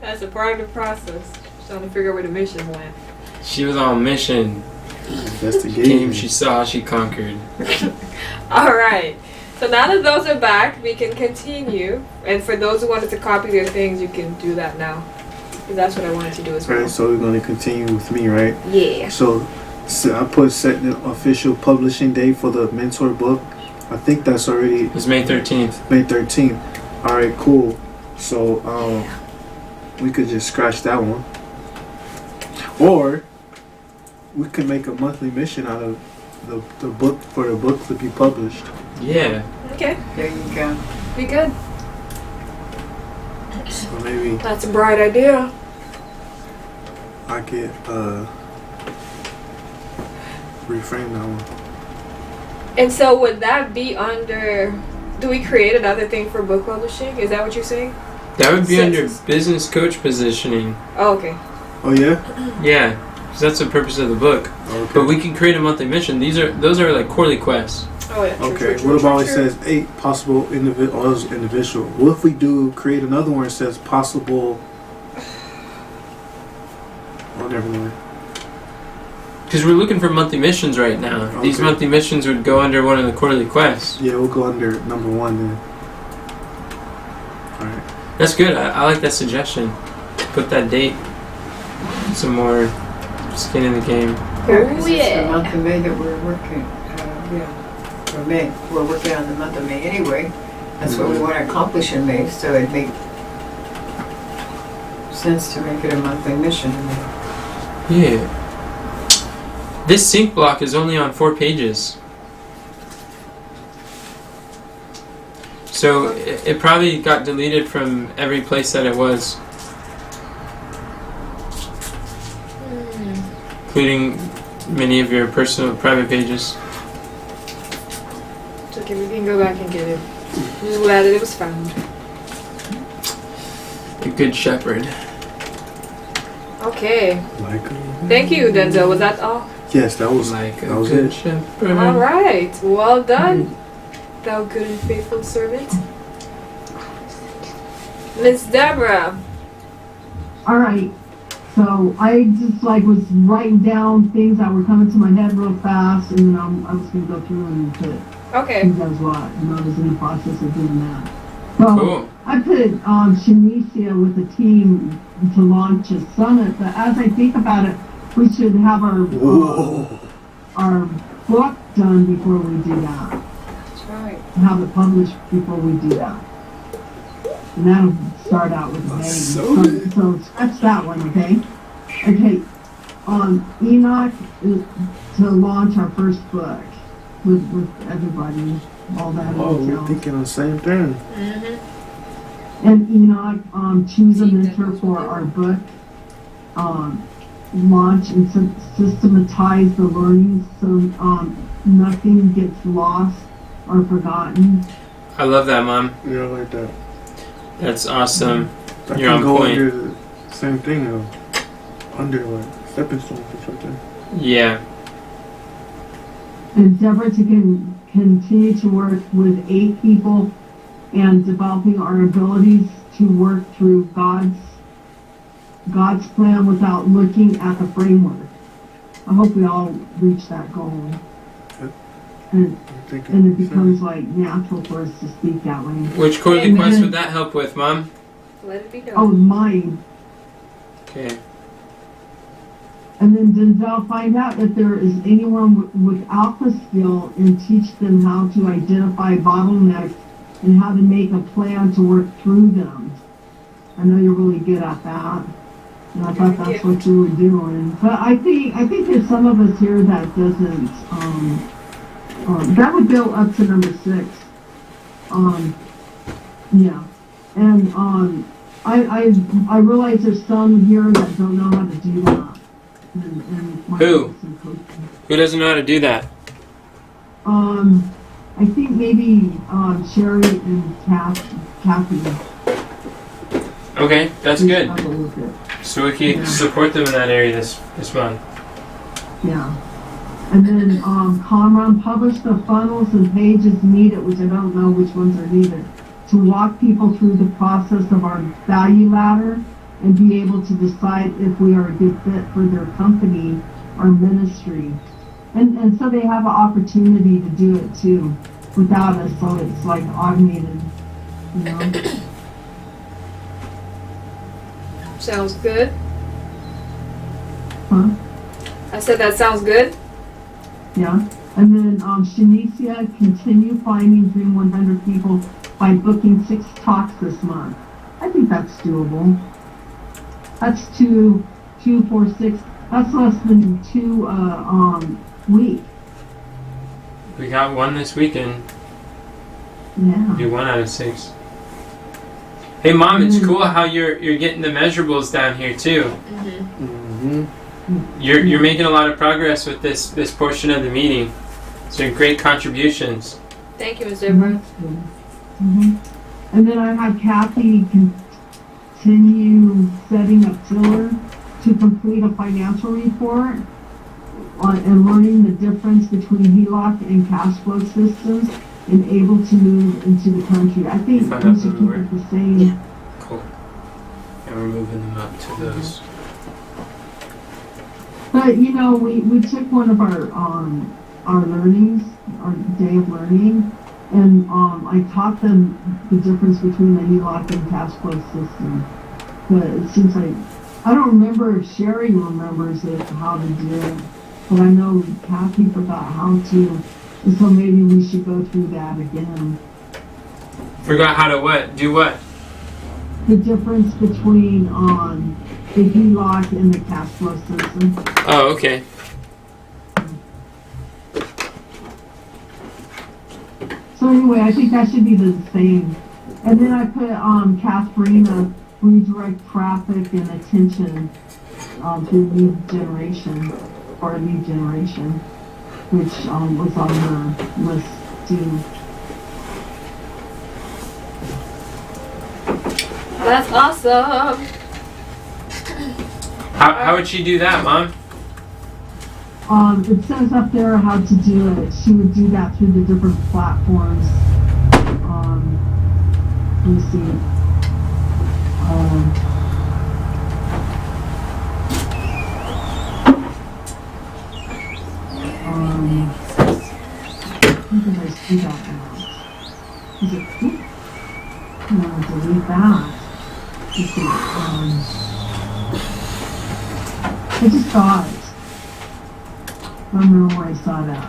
That's a part of the process. Trying to figure out where the mission went. She was on mission. Investigation. Came, she saw, she conquered. All right. So now that those are back, we can continue. And for those who wanted to copy their things, you can do that now. 'Cause that's what I wanted to do as well. Right, so we're going to continue with me, right? Yeah. So I put set the official publishing date for the mentor book. I think that's already It was May 13th. May 13th. All right, cool. So we could just scratch that one, or we could make a monthly mission out of the book for the book to be published. Yeah. Okay. There you go. Be good. So maybe That's a bright idea. I could reframe that one. And so would that be under... Do we create another thing for book publishing? Is that what you're saying? That would be Six. under business coach positioning. Oh, okay. Oh yeah. Yeah. Because that's the purpose of the book. Okay. But we can create a monthly mission. Those are like quarterly quests. Oh, yeah. True, Okay, true, what about it true. says 8 possible individual? What if we do create another one that says possible? Oh, never mind. Because we're looking for monthly missions right now. These Okay. monthly missions would go under one of the quarterly quests. Yeah, we'll go under number 1 then. Alright. That's good. I like that suggestion. Put that date. Some more skin in the game. Yeah, 'cause it's yeah. the month of May that we're working, for May. We're working on the month of May anyway. That's what we want to accomplish in May, so it'd make sense to make it a monthly mission in May. Yeah. This sync block is only on 4 pages. So it probably got deleted from every place that it was, including many of your personal private pages. It's okay, we can go back and get it. I'm just glad that it was found. The Good Shepherd. Okay. Like Thank you, Denzel. Was that all? yes, that was Like a that was good it. shepherd. All right. Well done, thou good and faithful servant. Miss Deborah. All right. So I just was writing down things that were coming to my head real fast, and then I was going to go through and put Okay. things as well. I was in the process of doing that. Well, Cool. I put Shanicia with the team to launch a summit, but as I think about it, we should have Whoa. our book done before we do that. That's right. And have it published before we do that. And that'll start out with May. So So scratch that one, okay? Okay. Enoch to launch our first book with everybody, all that Oh, we're details. thinking the same thing. And Enoch, choose a mentor for our book, launch and systematize the learning so nothing gets lost or forgotten. I love that, Mom. Yeah, I like that. That's awesome. That You're can on go point. under the same thing, under like stepping stones or something. Yeah. Endeavor to continue to work with 8 people and developing our abilities to work through God's plan without looking at the framework. I hope we all reach that goal. Yep. And Thinking it the same. becomes like natural for us to speak that way. Which core And quest then- would that help with, Mom? Let it be done. Oh, mine. Okay. And then Denzel, find out if there is anyone without the skill and teach them how to identify bottlenecks and how to make a plan to work through them. I know you're really good at that. And I thought that's what you were doing. But I think there's some of us here that doesn't, that would go up to number 6. Yeah. And, I realize there's some here that don't know how to do that. And Who? Who doesn't know how to do that? I think maybe Sherry and Kathy. Okay, that's good. struggle with it. So we can support them in that area this month. Yeah. And then Conron published the funnels and pages needed, which I don't know which ones are needed, to walk people through the process of our value ladder and be able to decide if we are a good fit for their company or ministry. And so they have an opportunity to do it too without us, so it's like automated, you know? Sounds good. Huh? I said that sounds good. Yeah. And then Shanicia, continue finding Dream 100 people by booking 6 talks this month. I think that's doable. That's 2, 4, 6. That's less than 2 week. We got one this weekend. Yeah. Do 1 out of 6. Hey, Mom, it's cool how you're getting the measurables down here too. Mm-hmm. You're making a lot of progress with this portion of the meeting. So great contributions. Thank you, Ms. Deborah. Mm-hmm. And then I had Kathy continue setting up Tiller to complete a financial report and learning the difference between HELOC and cash flow systems and able to move into the country. I think You found we out should who keep we it the same. Yeah. Cool. And we're moving them up to those. But you know, we took one of our learnings, our day of learning, and I taught them the difference between the HELOC and cash flow system. But it seems like I don't remember if Sherry remembers it, how to do it, but I know Kathy forgot how to, and so maybe we should go through that again. Forgot how to what? Do what? The difference between the HELOC and the cash flow system. Oh, okay. So anyway, I think that should be the same. And then I put Katharina redirect traffic and attention through lead generation, which was on her list too. That's awesome. How would she do that, Mom? It says up there how to do it. She would do that through the different platforms. Let me see. Where did I see that now? Is it? No, delete that. Let's see. I just saw it. I don't know where I saw that.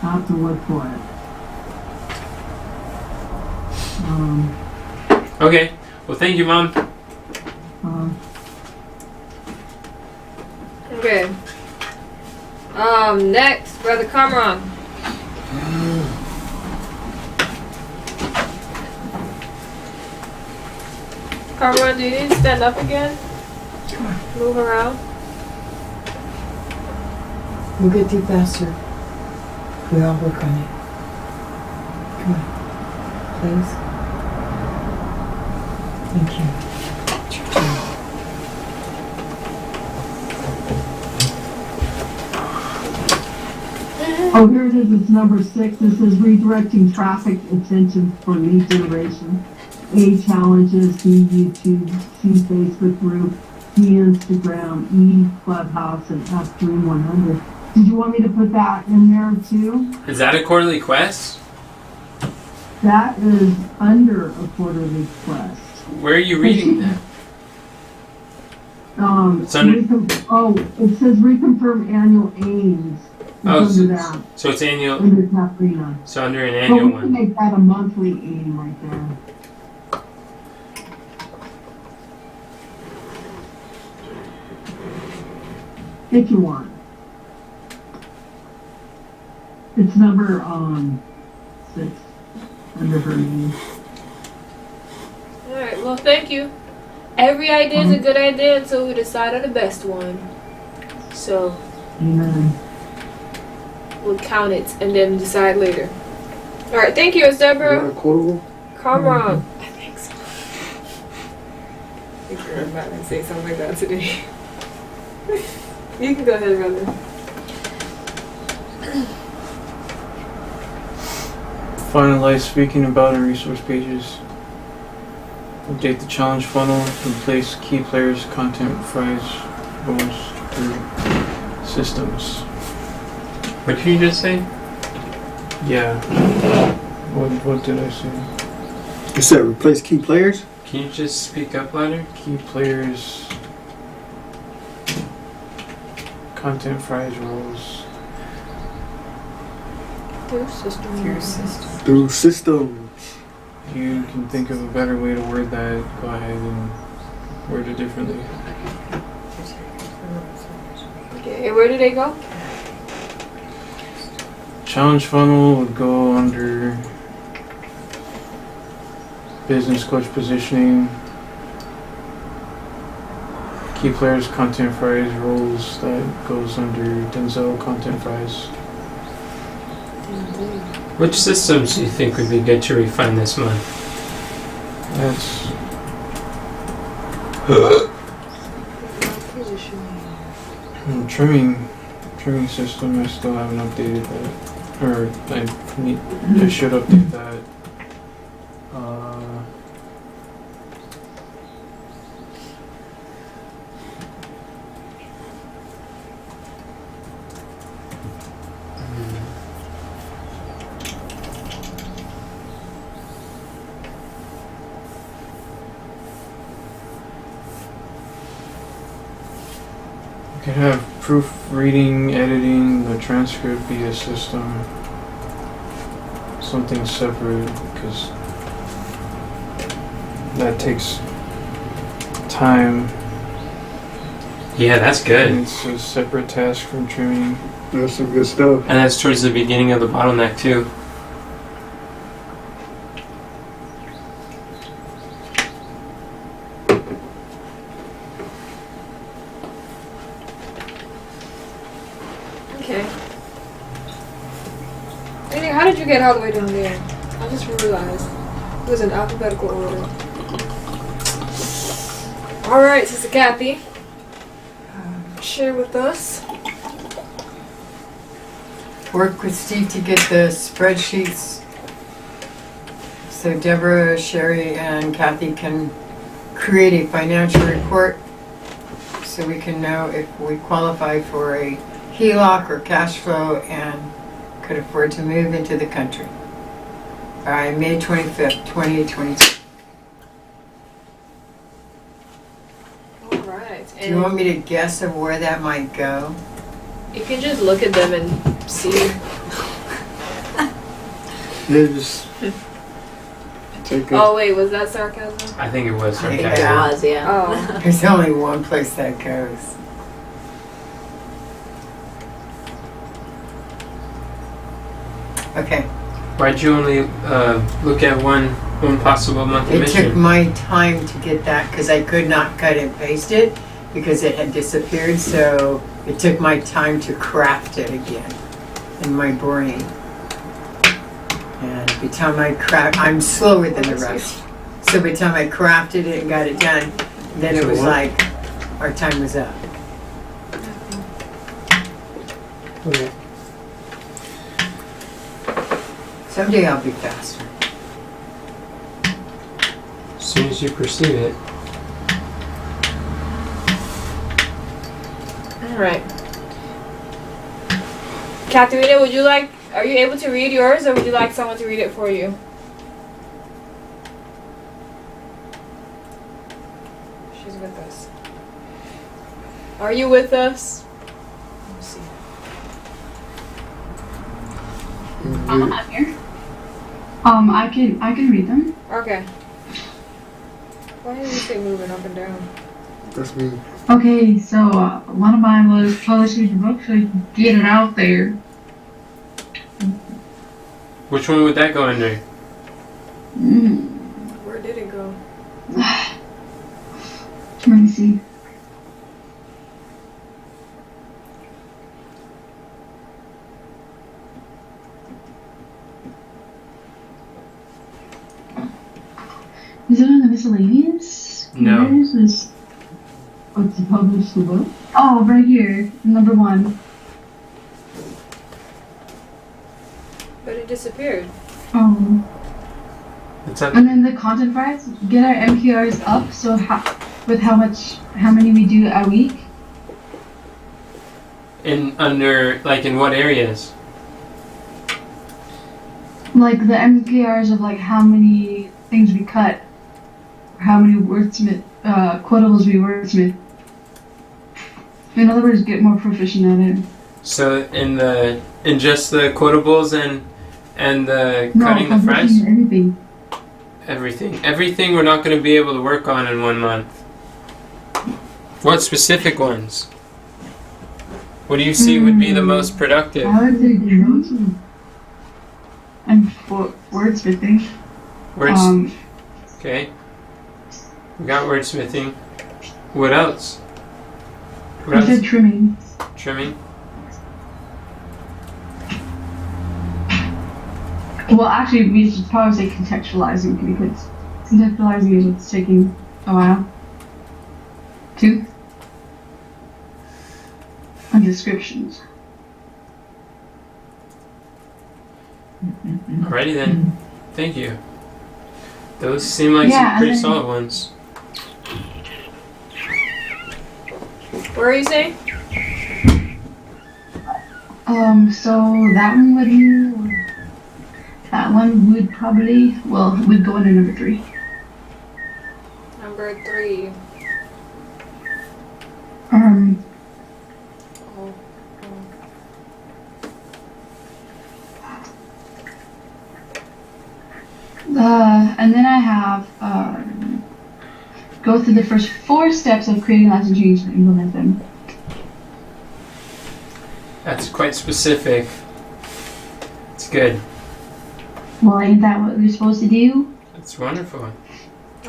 I'll have to look for it. Okay. Well, thank you, Mom. Okay. Next, Brother Cameron. Cameron, do you need to stand up again? Move around. We'll get through faster. We all work on it. Come on. Please. Thank you. It's your turn. Oh, here it is. It's number 6. This is redirecting traffic attention for lead generation. A, challenges. B, YouTube. C, Facebook group. D, Instagram. E, Clubhouse. And F, Dream 100. Did you want me to put that in there too? Is that a quarterly quest? That is under a quarterly quest. Where are you reading that? It's under- it says reconfirm annual aims. It's Oh, under that. So it's annual. Under Katrina. So under an But annual we can one. make that a monthly aim right there. If you want. It's number 6 under her name. Alright, well, thank you. Every idea is a good idea until we decide on the best one. So, Amen. we'll count it and then decide later. Alright, thank you, Deborah. Quotable? Cameron. I think so. I think you're about to say something like that today. You can go ahead, brother. Finalize speaking about and resource pages. Update the challenge funnel. Replace key players, content, fries, roles through systems. What did you just say? Yeah. What did I say? You said replace key players? Can you just speak up louder? Key players, content, fries, roles. Through system. Through systems. If you can think of a better way to word that, go ahead and word it differently. Okay, where do they go? Challenge funnel would go under business coach positioning. Key players, content, fries, roles, that goes under Denzel, content, fries. Which systems do you think would be good to refine this month? That's trimming system. I still haven't updated that, or I should update that. You can have proofreading, editing, the transcript be a system. Something separate, because that takes time. Yeah, that's good. And it's a separate task from trimming. That's some good stuff. And that's towards the beginning of the bottleneck too. Okay. Hey, how did you get all the way down there? I just realized it was in alphabetical order. Alright, Sister Kathy. Share with us. Work with Steve to get the spreadsheets so Deborah, Sherry, and Kathy can create a financial report so we can know if we qualify for a HELOC or cash flow and could afford to move into the country by May 25th, 2022. Alright. Do you want me to guess of where that might go? You can just look at them and see. Yeah, just take it. Oh wait, was that sarcasm? I think it was I think sarcasm. that- Was, yeah. Oh. There's only one place that goes. Okay. Why'd you only look at one possible monthly It took mission? my time to get that because I could not cut and paste it because it had disappeared. So it took my time to craft it again in my brain. And by the time I craft, I'm slower than the rest. So by the time I crafted it and got it done, then it So was what? like our time was up. Okay. Someday I'll be faster. As soon as you perceive it. All right. Katharina, are you able to read yours, or would you like someone to read it for you? She's with us. Are you with us? Let me see. I'm here. I can read them. Okay. Why did you say moving up and down? That's me. Okay, so one of mine was publishing the book so you can get it out there. Which one would that go under? Where did it go? Let me see. Is it in the miscellaneous? No. What's to publish the book? Oh, right here, number 1. But it disappeared. Oh. It's up. And then the content price, get our MQRs up, so how many we do a week. In what areas? Like the MQRs of like how many things we cut, or how many wordsmith, quotables we wordsmith. In other words, get more proficient at it. So in just the quotables and the cutting the fries? Everything. Everything we're not going to be able to work on in 1 month. What specific ones? What do you see would be the most productive? I would say drums and wordsmithing. Okay. We got wordsmithing. What else? What I else? said trimming. Trimming. Well, actually, we should probably say contextualizing because contextualizing is what's taking a while. 2. And descriptions. Alrighty then. Thank you. Those seem like Yeah, some pretty and then- solid ones. What are you saying? So that one would probably, would go into number 3. Number 3. And then I have, go through the first 4 steps of creating lasting change and implement them. That's quite specific. It's good. Well, ain't that what we're supposed to do? It's wonderful.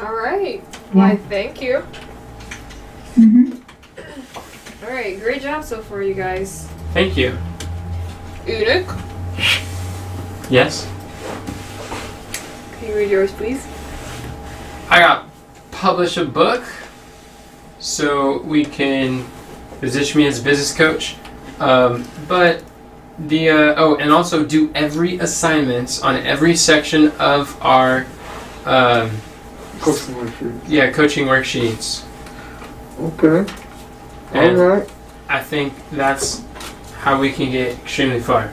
All right. Yeah. Why, thank you. Mm-hmm. All right, great job so far, you guys. Thank you. Uduk, Yes? can you read yours, please? I got publish a book so we can position me as a business coach. But the and also do every assignments on every section of our Coaching worksheet. coaching worksheets. Okay. And Alright. I think that's how we can get extremely far.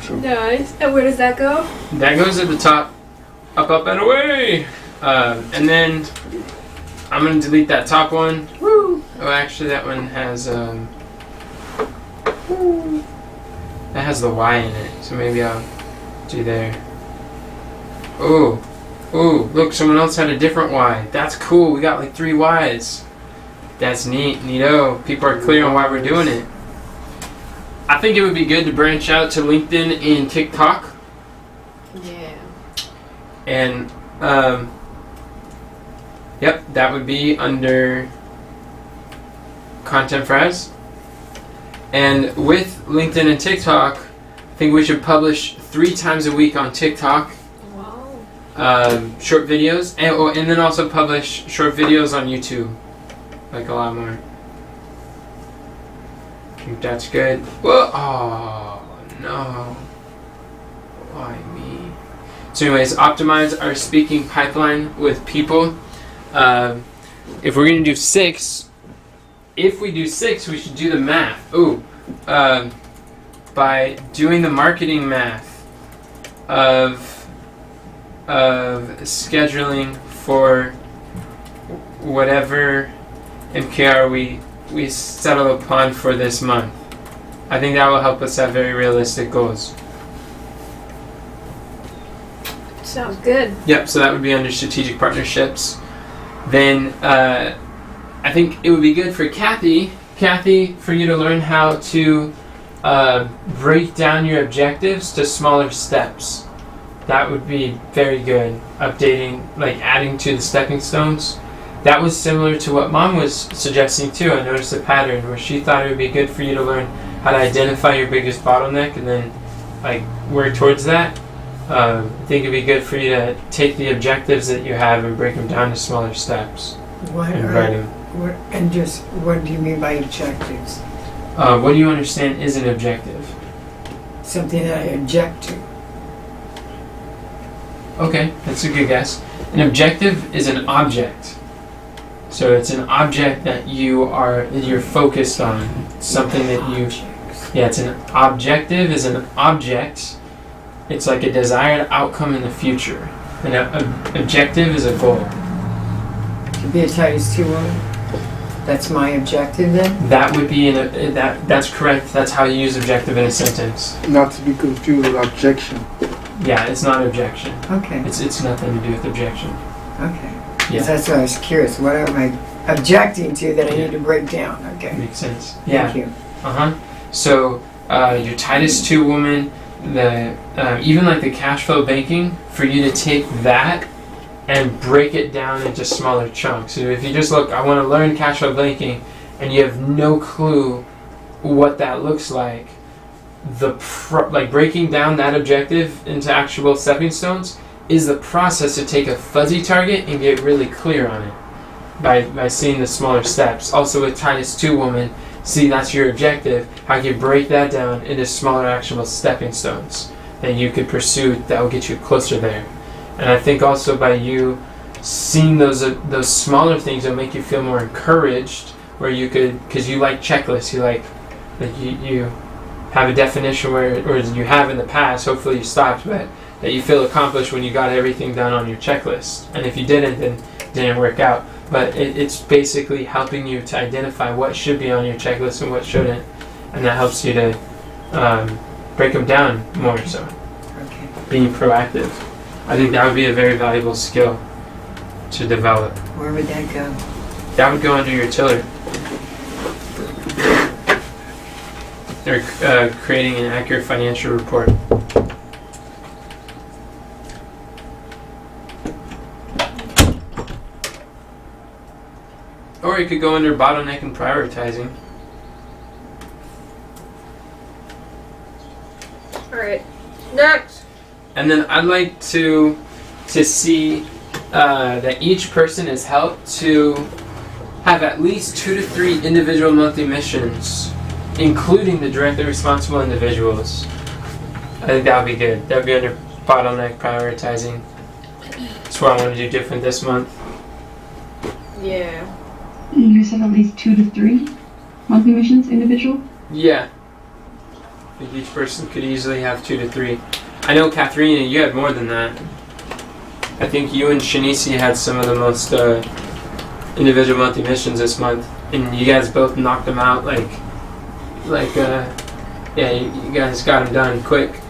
So, Nice. And where does that go? That goes at the top, up, up, and away. And then I'm gonna delete that top one. Woo! Oh, actually, that one has that has the Y in it, so maybe I'll do there. Oh, look, someone else had a different Y. That's cool. We got like 3 Ys. That's neat, neato. People are clear on why we're doing it. I think it would be good to branch out to LinkedIn and TikTok. Yeah. And, yep, that would be under Content Fries. And with LinkedIn and TikTok, I think we should publish 3 times a week on TikTok. Wow. Short videos, and then also publish short videos on YouTube. Like a lot more. I think that's good. Whoa! Oh, no. Why me? So anyways, optimize our speaking pipeline with people. If we're going to do 6, if we do 6, we should do the math. Ooh. By doing the marketing math of scheduling for whatever MKR we settle upon for this month. I think that will help us have very realistic goals. Sounds good. Yep, so that would be under strategic partnerships. Then I think it would be good for Kathy, for you to learn how to break down your objectives to smaller steps. That would be very good. Updating, like adding to the stepping stones. That was similar to what Mom was suggesting too. I noticed a pattern where she thought it would be good for you to learn how to identify your biggest bottleneck and then like work towards that. I think it'd be good for you to take the objectives that you have and break them down to smaller steps and write them. What do you mean by objectives? What do you understand is an objective? Something that I object to. Okay, that's a good guess. An objective is an object. So it's an object that you're focused on. Something that you... Yeah, it's an objective is an object. It's like a desired outcome in the future. An objective is a goal. To be a Titus 2 woman? That's my objective then? That would be that's correct. That's how you use objective in a sentence. Not to be confused with objection. Yeah, it's not objection. Okay. It's nothing to do with objection. Okay. Yeah. That's why I was curious. What am I objecting to that I need to break down? Okay. Makes sense. Yeah. Thank you. So your Titus 2 woman, the even like the cash flow banking, for you to take that and break it down into smaller chunks. So if you just look, I want to learn cash flow banking, and you have no clue what that looks like, like breaking down that objective into actual stepping stones is the process to take a fuzzy target and get really clear on it by seeing the smaller steps. Also with Titus 2 woman, see that's your objective, how you break that down into smaller actionable stepping stones that you could pursue that will get you closer there. And I think also by you seeing those smaller things, it'll make you feel more encouraged, where you could, because you like checklists, you like that you have a definition where, or you have in the past, hopefully you stopped, but that you feel accomplished when you got everything done on your checklist. And if you didn't, then it didn't work out. But it's basically helping you to identify what should be on your checklist and what shouldn't. And that helps you to break them down more so. Okay. Being proactive. I think that would be a very valuable skill to develop. Where would that go? That would go under your tiller. Or creating an accurate financial report. Or it could go under bottleneck and prioritizing. Alright. Next. And then I'd like to see that each person is helped to have at least 2 to 3 individual monthly missions, including the directly responsible individuals. I think that would be good. That would be under bottleneck prioritizing. That's what I want to do different this month. Yeah. You said at least 2 to 3 monthly missions individual? Yeah. I think each person could easily have 2 to 3. I know, Katharina, you had more than that. I think you and Shanice had some of the most individual monthly missions this month, and you guys both knocked them out yeah, you guys got them done quick.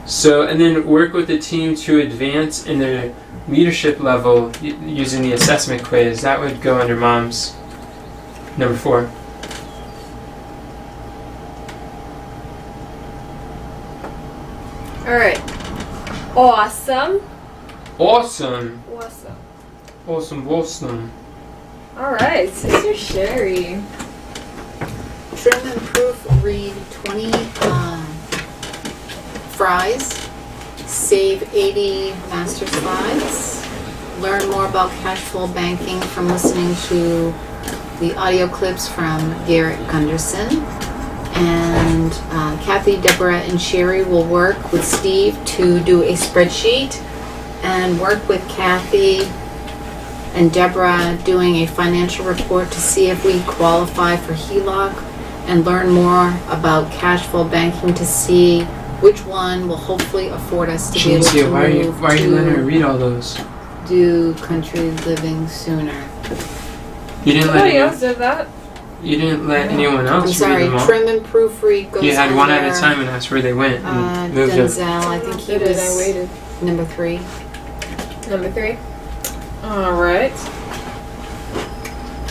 So, and then work with the team to advance in their leadership level using the assessment quiz. That would go under Mom's number 4. Alright. Awesome. Awesome. Awesome. Awesome. Awesome. Alright, Sister Sherry. Trim and proofread 20 fries. Save 80 master slides. Learn more about cash flow banking from listening to the audio clips from Garrett Gunderson. And Kathy, Deborah, and Sherry will work with Steve to do a spreadsheet and work with Kathy and Deborah doing a financial report to see if we qualify for HELOC, and learn more about cash flow banking to see which one will hopefully afford us to be able to why are you move letting her to read all those? do country living sooner. You didn't let Nobody anyone, else did that. you didn't let anyone else I'm read sorry, them all. trim and proofread goes You had one at a under, time, and that's where they went. And moved up. Denzel, I think he Did it, I was waited. number 3. Number 3. Alright.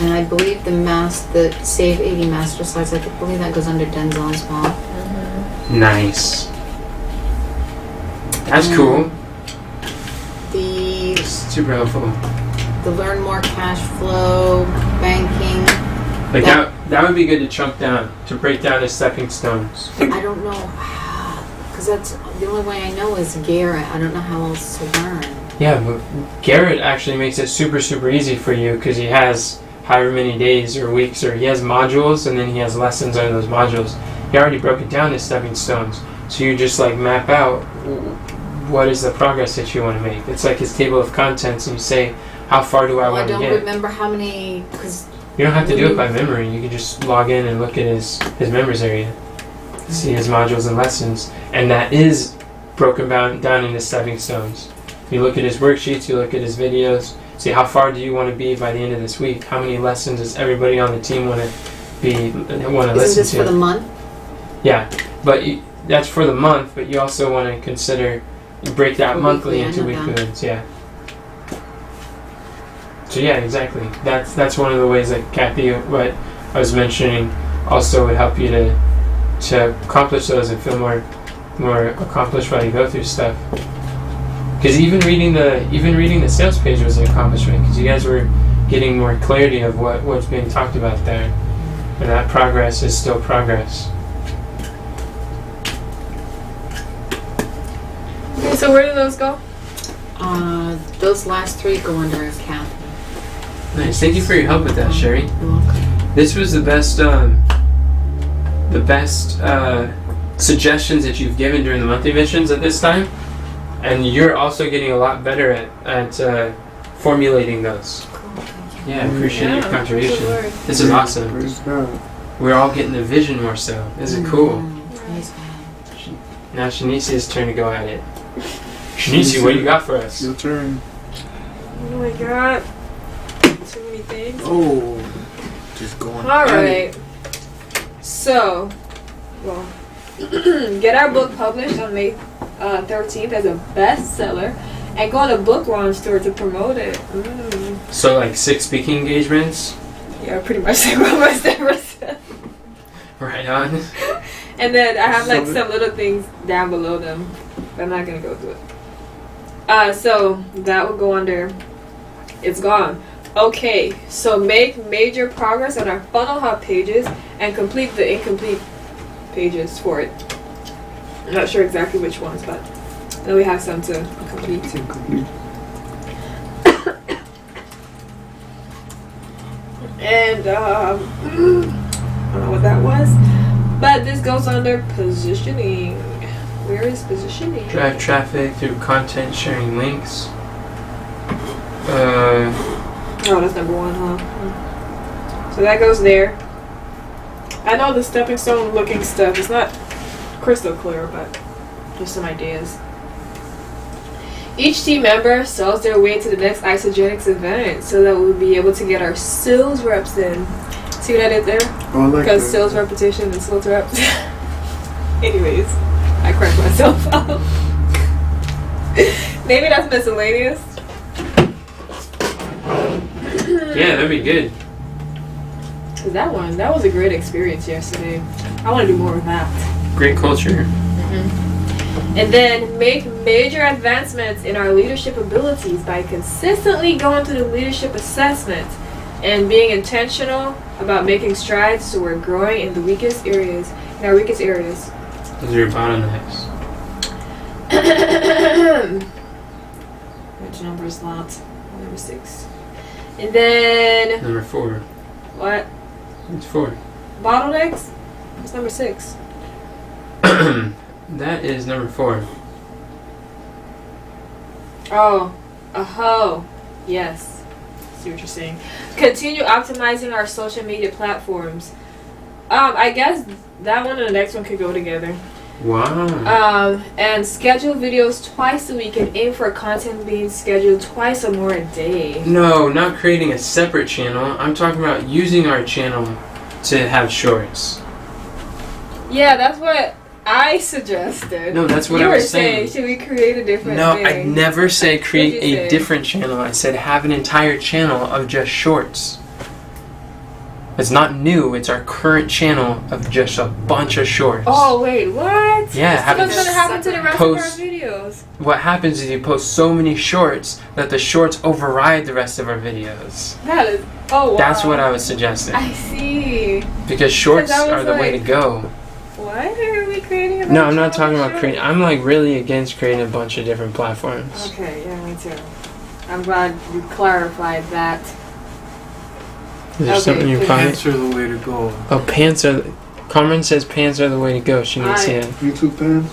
And I believe the save 80 master slides, I believe that goes under Denzel as well. Nice. That's cool. The Super helpful. learn more cash flow banking. Like that would be good to chunk down, to break down as stepping stones. I don't know, because that's the only way I know is Garrett. I don't know how else to learn. Yeah, but Garrett actually makes it super, super easy for you because he has however many days or weeks, or he has modules and then he has lessons under those modules. He already broke it down as stepping stones. So you just like map out what is the progress that you want to make. It's like his table of contents, and you say, how far do I Well, I want to don't get? remember how many, because You don't have to do it by memory. You can just log in and look at his members area, see his modules and lessons, and that is broken down into stepping stones. You look at his worksheets, you look at his videos, see how far do you want to be by the end of this week? How many lessons does everybody on the team want to isn't listen this to? for the month? Yeah, but that's for the month. But you also want to consider break that For monthly weekly, I into know weekly that. ones. Yeah. So yeah, exactly. That's one of the ways that Kathy, what I was mentioning, also would help you to accomplish those and feel more accomplished while you go through stuff. Because even reading the sales page was an accomplishment, because you guys were getting more clarity of what's being talked about there, and that progress is still progress. Okay, so where do those go? Those last 3 go under Kathy. Nice. Thank you for your help with that, Sherry. You're welcome. This was the best suggestions that you've given during the monthly missions at this time, and you're also getting a lot better at formulating those. Cool, thank you. Yeah, I appreciate your Yeah, contribution. praise the Lord. This is awesome. Praise God. We're all getting the vision more so. This is cool. Praise God. Now Shanisia's turn to go at it. Shanisia, what do you got for us? Your turn. Oh my god. Too many things. Oh, just going. Alright. So, well, get our book published on May 13th as a bestseller and go on a book launch tour to promote it. So like 6 speaking engagements? Yeah, pretty much say what my Deborah said. Right on. And then I have like some little things down below them, but I'm not gonna go through it. So that will go under It's Gone. Okay, so make major progress on our Funnel Hub pages and complete the incomplete pages for it. I'm not sure exactly which ones, but then we have some to complete. And I don't know what that was, but this goes under positioning. Where is positioning? Drive traffic through content sharing links. Oh, that's number 1, huh? So that goes there. I know the stepping stone looking stuff is not crystal clear, but just some ideas. Each team member sells their way to the next Isogenics event so that we'll be able to get our sales reps in. See what I did there? Oh, I like Because that. sales repetition and sales reps. Anyways, I cracked myself up. Maybe that's miscellaneous. Yeah, that'd be good. That was a great experience yesterday. I want to do more of that. Great culture. And then make major advancements in our leadership abilities by consistently going through the leadership assessment and being intentional about making strides toward growing in our weakest areas. Those are your bottlenecks. Which number is that? Number 6. And then Number 4. what? It's 4. Bottlenecks? It's number 6. That is number 4. Oh. Yes. See what you're saying. Continue optimizing our social media platforms. I guess that one and the next one could go together. Wow. And schedule videos twice a week and aim for content being scheduled twice or more a day. No, not creating a separate channel. I'm talking about using our channel to have shorts. Yeah, that's what I suggested. No, that's what you I were was saying. Should we create a different No, thing? I'd never say create What'd you a say? different channel. I said have an entire channel of just shorts. It's not new. It's our current channel of just a bunch of shorts. Oh, wait, what? Yeah, have What's it going to happen to the rest post- of our videos? What happens is you post so many shorts that the shorts override the rest of our videos. That is, oh, wow. That's what I was suggesting. I see. Because shorts I was are the way to like- go. What are we creating a No, I'm bunch not of talking about shorts? creating. I'm like really against creating a bunch of different platforms. Okay, yeah, me too. I'm glad you clarified that. Is there Okay, something you're finding? Pants are the way to go. Oh, pants are. Carmen says pants are the way to go. She needs to. YouTube fans?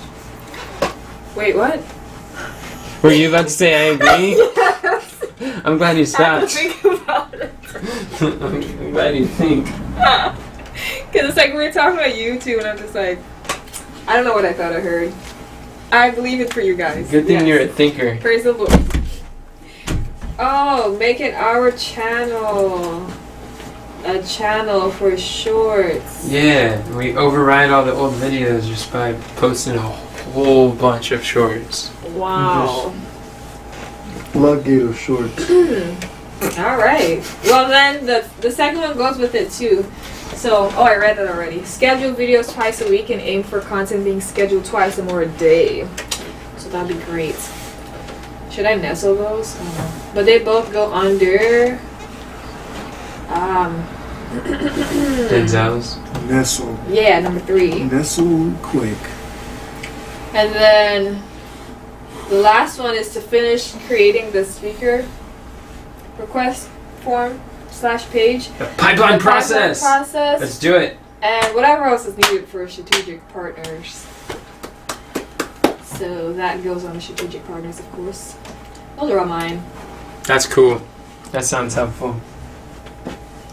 Wait, what? Were you about to say I agree? I'm glad you I have to stopped. think about it. I'm glad you think. Because it's like we were talking about YouTube, and I'm just like, I don't know what I thought I heard. I believe it for you guys. Good thing Yes. you're a thinker. Praise the Lord. Oh, make it our channel. A channel for shorts. Yeah, we override all the old videos just by posting a whole bunch of shorts. Wow. Floodgate of shorts. All right. Well, then the second one goes with it too. So, I read that already. Schedule videos twice a week and aim for content being scheduled twice or more a day. So that'd be great. Should I nestle those? I don't know. But they both go under. Denzel's. Nestle. Yeah, number 3. Nestle quick. And then the last one is to finish creating the speaker request form / page. The pipeline process. Process. Let's do it. And whatever else is needed for strategic partners. So that goes on to strategic partners, of course. Those are all mine. That's cool. That sounds helpful.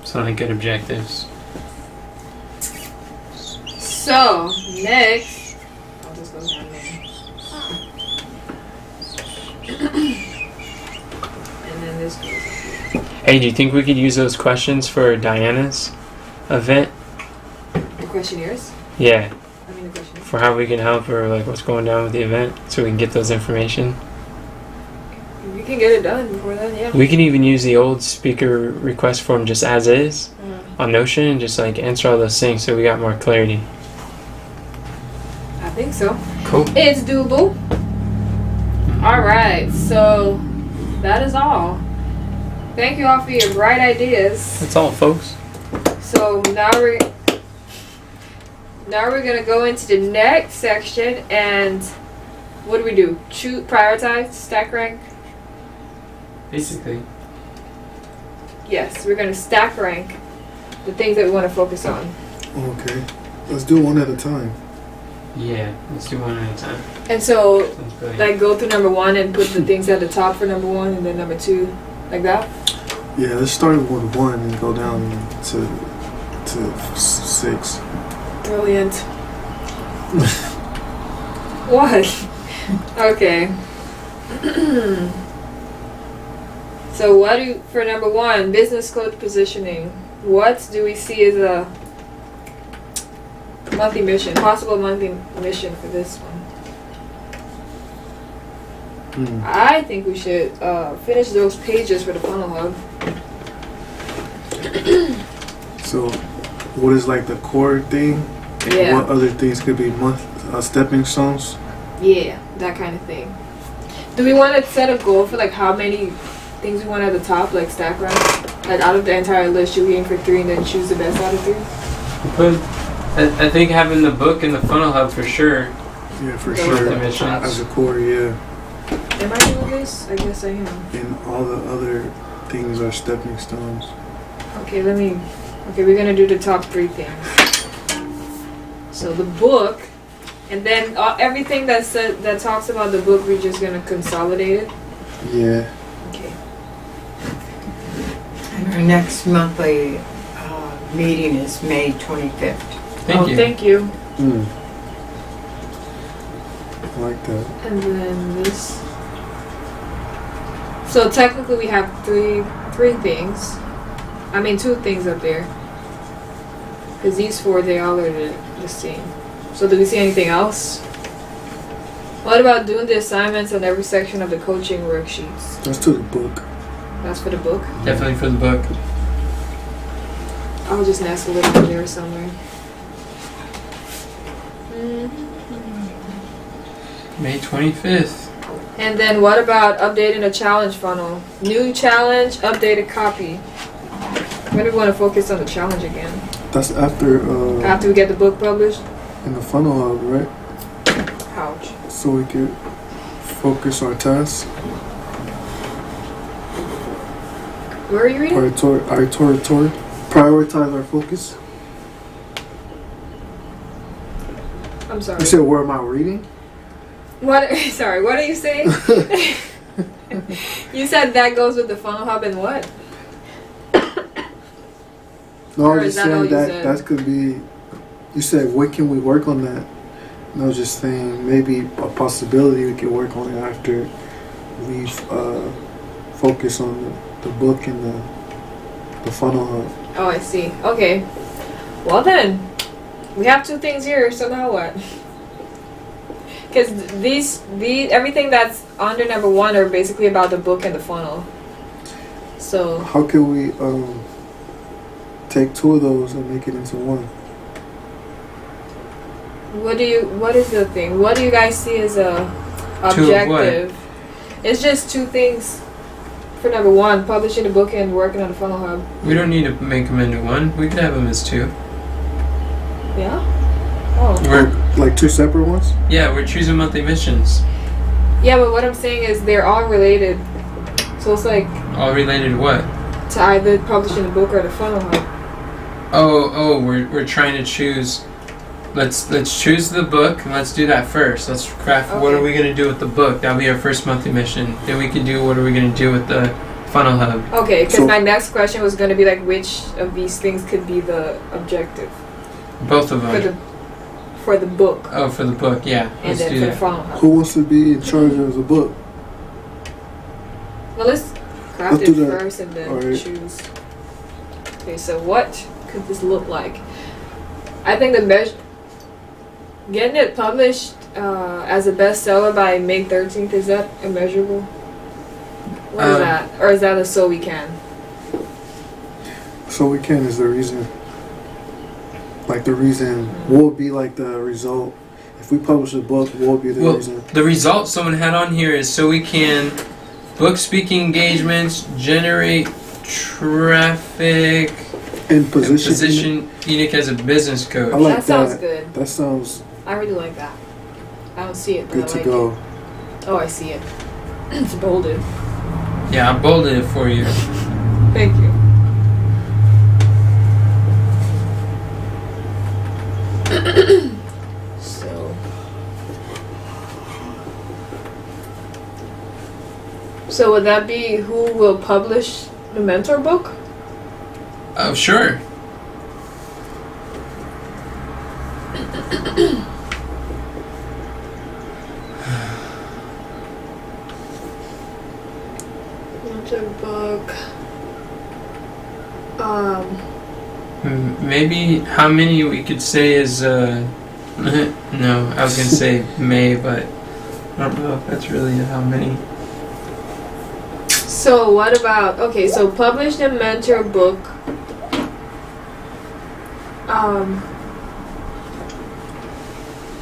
Sound like good objectives. So, next, I'll just go down there. And then this goes up here. Hey, do you think we could use those questions for Diana's event? The questionnaires? Yeah, I mean the questionnaires. for how we can help her, like what's going down with the event, so we can get those information. We can get it done before then, yeah. We can even use the old speaker request form just as is on Notion and just like answer all those things so we got more clarity. I think so. Cool. It's doable. Alright, so that is all. Thank you all for your bright ideas. That's all, folks. So now we're gonna go into the next section, and what do we do? Choose, prioritize, stack rank. Basically. Yes, we're gonna stack rank the things that we want to focus on. Okay. Let's do one at a time. Yeah, let's do one at a time. And so, Sounds brilliant. like, go through number 1 and put the things at the top for number 1, and then number 2, like that. Yeah, let's start with 1 and go down to 6. Brilliant. What? Okay. So what do, for number 1, business coach positioning, what do we see as a monthly mission, possible monthly mission for this one? I think we should finish those pages for the funnel hub. So, what is like the core thing? And Yeah. what other things could be stepping stones? Yeah, that kind of thing. Do we want to set a goal for like how many things we want at the top, like stack rank? Like out of the entire list, should we aim for 3 and then choose the best out of 3? But I think having the book and the funnel hub for sure. Yeah, for Those sure. are the Mission. tops. As a core, yeah. Am I doing this? I guess I am. And all the other things are stepping stones. Okay, we're gonna do the top 3 things. So the book, and then everything that talks about the book, we're just gonna consolidate it. Yeah. Okay. And our next monthly meeting is May 25th. Thank you. Thank you. Mm. I like that. And then this. So technically, we have three things. I mean, 2 things up there. Because these 4, they all are the same. So do we see anything else? What about doing the assignments on every section of the coaching worksheets? Let's do the book. That's for the book. Definitely for the book. I'll just nestle it over there somewhere. May 25th. And then what about updating the challenge funnel? New challenge, updated copy. When do we want to focus on the challenge again? That's after After we get the book published? in the funnel hub, right? Ouch. So we could focus our tasks. Where are you reading? Prioritize our focus. I'm sorry. You said, where am I reading? What? Sorry, what are you saying? You said that goes with the funnel hub and what? No, Or I was is just that all saying you that said? that could be. You said, when can we work on that? And I was just saying, maybe a possibility we could work on it after we've focused on the book and the funnel hub. Oh, I see. Okay. Well then, we have 2 things here, so now what? Because these everything that's under number 1 are basically about the book and the funnel. So How can we take 2 of those and make it into 1? what is the thing? What do you guys see as a 2 of what? objective? It's just 2 things. For number 1, publishing the book and working on the funnel hub. We don't need to make them into 1. We could have them as 2. Yeah? Oh. We're Like 2 separate ones? we're choosing monthly missions. Yeah, but what I'm saying is they're all related. So it's like All related to what? to either publishing the book or the funnel hub. We're trying to choose. Let's choose the book and let's do that first. Let's craft what are Okay. we gonna do with the book. That'll be our first monthly mission. Then we can do what are we gonna do with the funnel hub. Okay, because So- my next question was going to be like, which of these things could be the objective Both of for them. for the book, Oh, for the book, yeah. and Let's then do for the that. funnel hub. Who wants to be in charge of the book? Well, let's craft Let's it do that. first and then Alright. choose. Okay, so what could this look like? I think the getting it published as a bestseller by May 13th, is that immeasurable? What is that? Or is that a so we can? So we can is the reason. Like the reason will be like the result. If we publish a book, what will be the Well, reason? the result someone had on here is so we can book speaking engagements, generate traffic, And and position. position Enoch as a business coach. I like That sounds that. good. That sounds I really like that. I don't see it, but good I to like go. it. Oh, I see it. It's bolded. Yeah, I bolded it for you. Thank you. So would that be who will publish the mentor book? Oh, sure. Mentor book. Maybe how many we could say is no, I was gonna say May, but I don't know if that's really how many. So what about, okay, so publish the mentor book.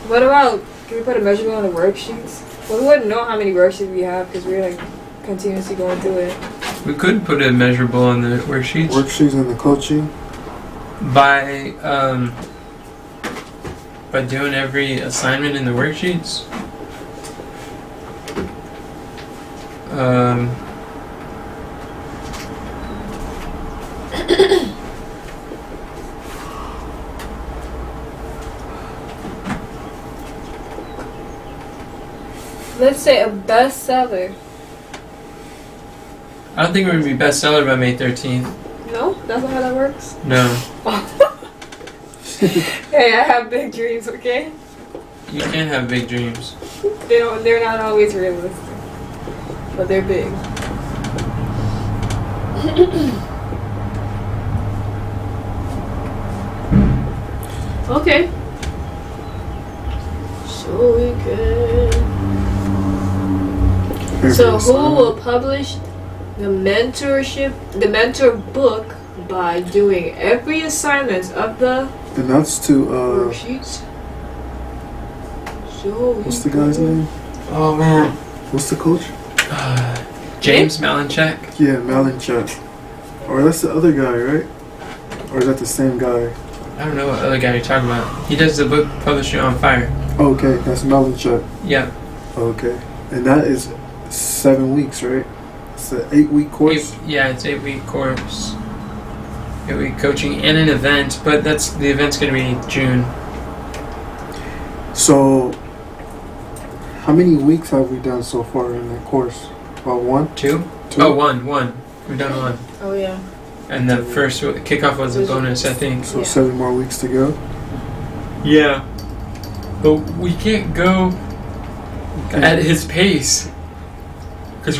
What about Can we put a measurement on the worksheets? Well, we wouldn't know how many worksheets we have because we're like continuously going through it. We could put a measurable on the worksheets Worksheets and the coaching. by doing every assignment in the worksheets. Let's say a bestseller. I don't think we're gonna be bestseller by May 13th. No, that's not how that works. No, Hey, I have big dreams. Okay, you can't have big dreams. they're not always realistic, but they're big. Okay. So we good. So who will publish the mentor book by doing every assignment of the And that's to worksheets? So what's the guy's name? Oh man. What's the coach? James Malinchak. Yeah, Malinchak. Or that's the other guy, right? Or is that the same guy? I don't know what other guy you're talking about. He does the book Publishing on Fire. Okay, that's Malinchak. Yeah. Okay. And that is 7 weeks, right? It's an 8-week course. It's 8-week course. 8-week coaching and an event, but the event's gonna be June. So, how many weeks have we done so far in that course? About 1? 2? Two? Oh, one. We've done 1. Oh yeah. And the first kickoff was a bonus, I think. So 7 more weeks to go. Yeah. But we can't go at his pace. Because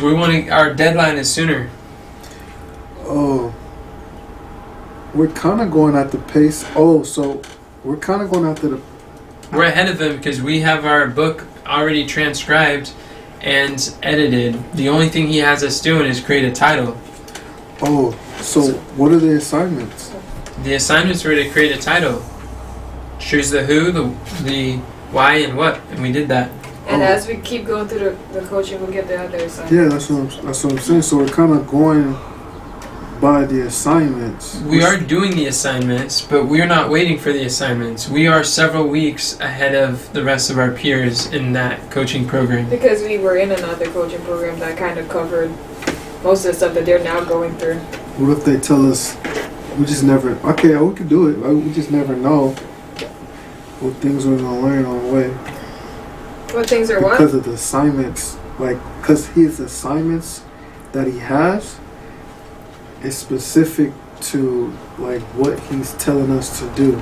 our deadline is sooner. Oh. We're kind of going at the pace. Oh, so we're kind of going after the... We're ahead of him because we have our book already transcribed and edited. The only thing he has us doing is create a title. Oh, so what are the assignments? The assignments were to create a title. Choose the who, the why, and what. And we did that. And Oh. as we keep going through the coaching, we'll get the other assignments. Yeah, that's what I'm saying. So we're kind of going by the assignments. We are doing the assignments, but we're not waiting for the assignments. We are several weeks ahead of the rest of our peers in that coaching program. Because we were in another coaching program that kind of covered most of the stuff that they're now going through. What if they tell us we just never... Okay, we could do it. We just never know what things we're going to learn on the way. What things are what? Because of the assignments. Like, because his assignments that he has is specific to, like, what he's telling us to do.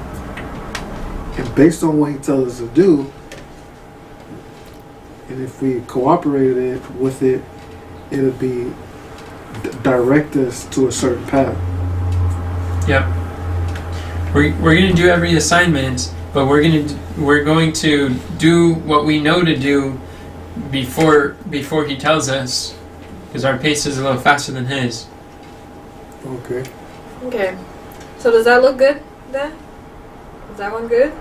And based on what he tells us to do, and if we cooperated with it, it'll be direct us to a certain path. Yep. We're going to do every assignment, but we're going to do what we know to do before he tells us, because our pace is a little faster than his. Okay. Okay. So does that look good then? Is that one good?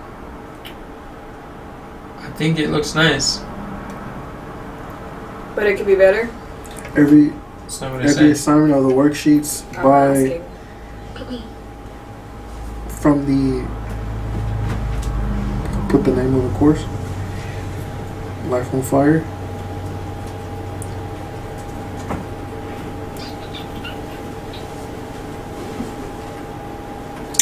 I think it looks nice. But it could be better? Every That's not what I every said. assignment of the worksheets I'm by asking. from the put the name of the course. Life on Fire.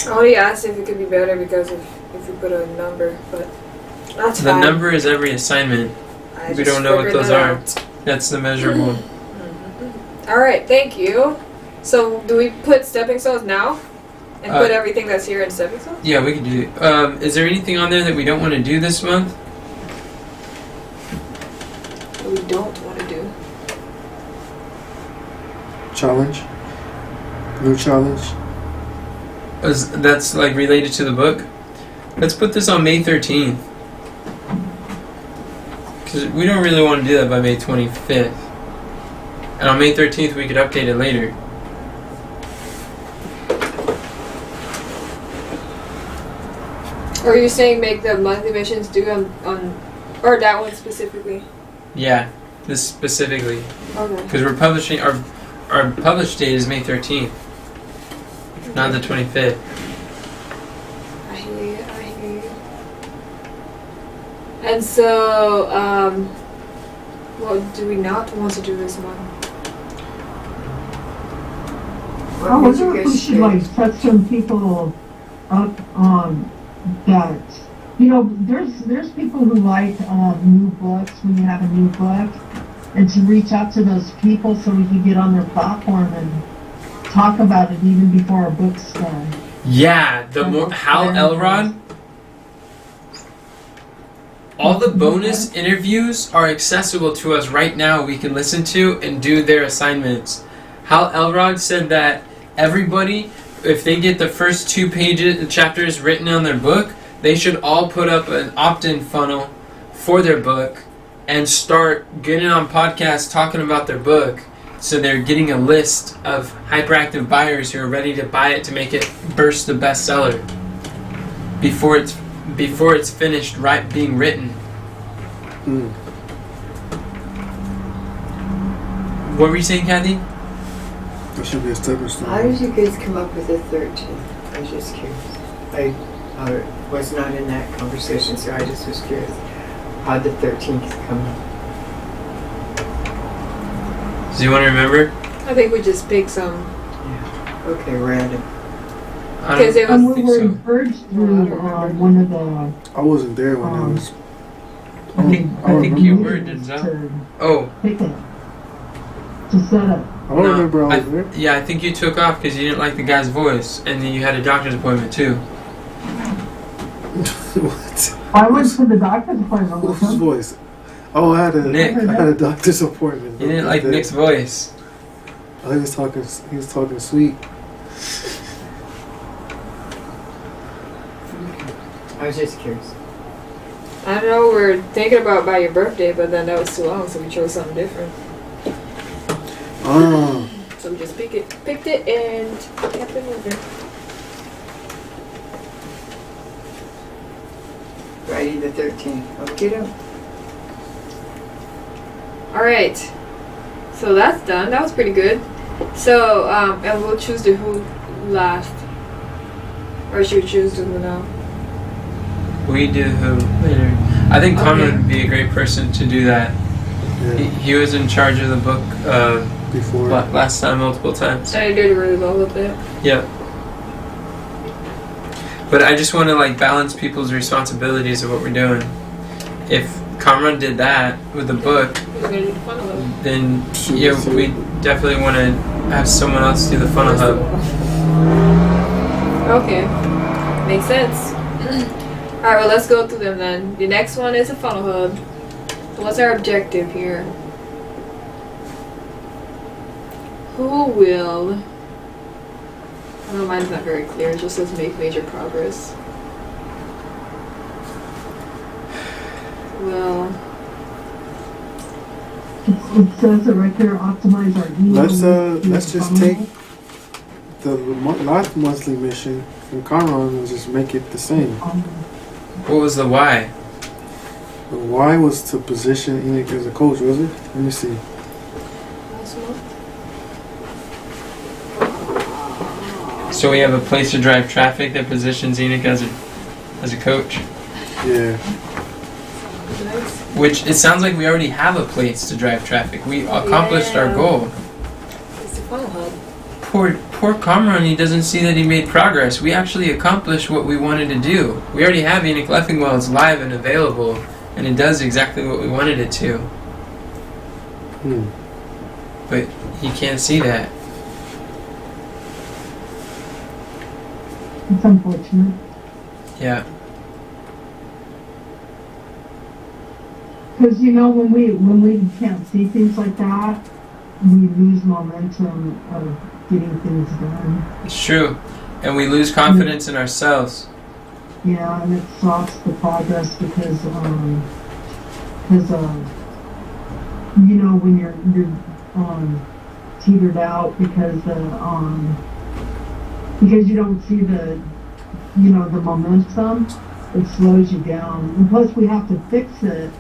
I only asked if it could be better because if we put a number, but that's The fine. number is every assignment. I We just don't know what figured those that are. out. That's the measurable. All right, thank you. So do we put stepping stones now? And put everything that's here in stepping stones? Yeah, we can do it. Is there anything on there that we don't want to do this month? That we don't want to do. Challenge. New challenge. That's like related to the book? Let's put this on May 13th. Because we don't really want to do that by May 25th. And on May 13th we could update it later. Or are you saying make the monthly missions due on Or that one specifically? Yeah, this specifically. Okay. Because we're publishing, our published date is May 13th, not the 25th. I hear you. I hear you. And so, well, do we not want to do this one? I wonder if we should like set some people up that, you know, there's people who like new books when you have a new book, and to reach out to those people so we can get on their platform and talk about it even before our book's done. Yeah, Hal Elrod. All the bonus interviews are accessible to us right now. We can listen to and do their assignments. Hal Elrod said that everybody, if they get the first 2 chapters written on their book, they should all put up an opt-in funnel for their book and start getting on podcasts talking about their book. So they're getting a list of hyperactive buyers who are ready to buy it to make it burst the bestseller before it's finished being written. What were you saying, Kathy? That should be a stepping stone. How did you guys come up with the 13th? I was just curious. I was not in that conversation, so I just was curious how the 13th come up. Do you want to remember? I think we just picked some. Yeah. Okay, random. I Because it don't was. think We were so. encouraged through one of the. I wasn't there when it was. I think you were, Denzel. To Oh, pick it. To set up. I don't remember I was there. yeah, I think you took off because you didn't like the guy's voice, and then you had a doctor's appointment too. What? I went to the doctor's appointment with Whose him. voice? Oh, I had Nick. a doctor's appointment. You didn't like that day. Nick's voice. Oh, he was talking sweet. I was just curious. I don't know, we're thinking about by your birthday, but then that was too long, so we chose something different. Oh, So we just picked it and kept it moving. Friday the 13th. Okay, Alright. So that's done. That was pretty good. So, and we'll choose the who last. Or should we choose the who now? We do who later. I think Conrad Okay. would be a great person to do that. yeah. He was in charge of the book Before. last time multiple times. I did really well with it. Yeah. But I just want to like balance people's responsibilities of what we're doing. If Kamran did that with the book, We're gonna do the funnel hub. then yeah, we definitely want to have someone else do the funnel hub. Okay. Makes sense. Alright, well let's go through them then. The next one is a funnel hub. So what's our objective here? Who will... I know mine's not very clear, it just says make major progress. Well, It says it right there, optimize our email. Let's just take the last monthly mission from Conron and just make it the same. What was the why? The why was to position Enoch as a coach, was it? Let me see. last month? So we have a place to drive traffic that positions Enoch as a coach. Yeah. Nice. Which it sounds like we already have a place to drive traffic. We accomplished our Yeah. goal. It's the funnel hub. Poor Kamran, he doesn't see that he made progress. We actually accomplished what we wanted to do. We already have Enoch Leffingwell. It's live and available, and it does exactly what we wanted it to. But he can't see that. It's unfortunate. Yeah. Because you know, when we can't see things like that, we lose momentum of getting things done. It's true. And we lose confidence in ourselves. Yeah, and it stops the progress because you know, when you're teetered out because you don't see the momentum, it slows you down. And plus, we have to fix it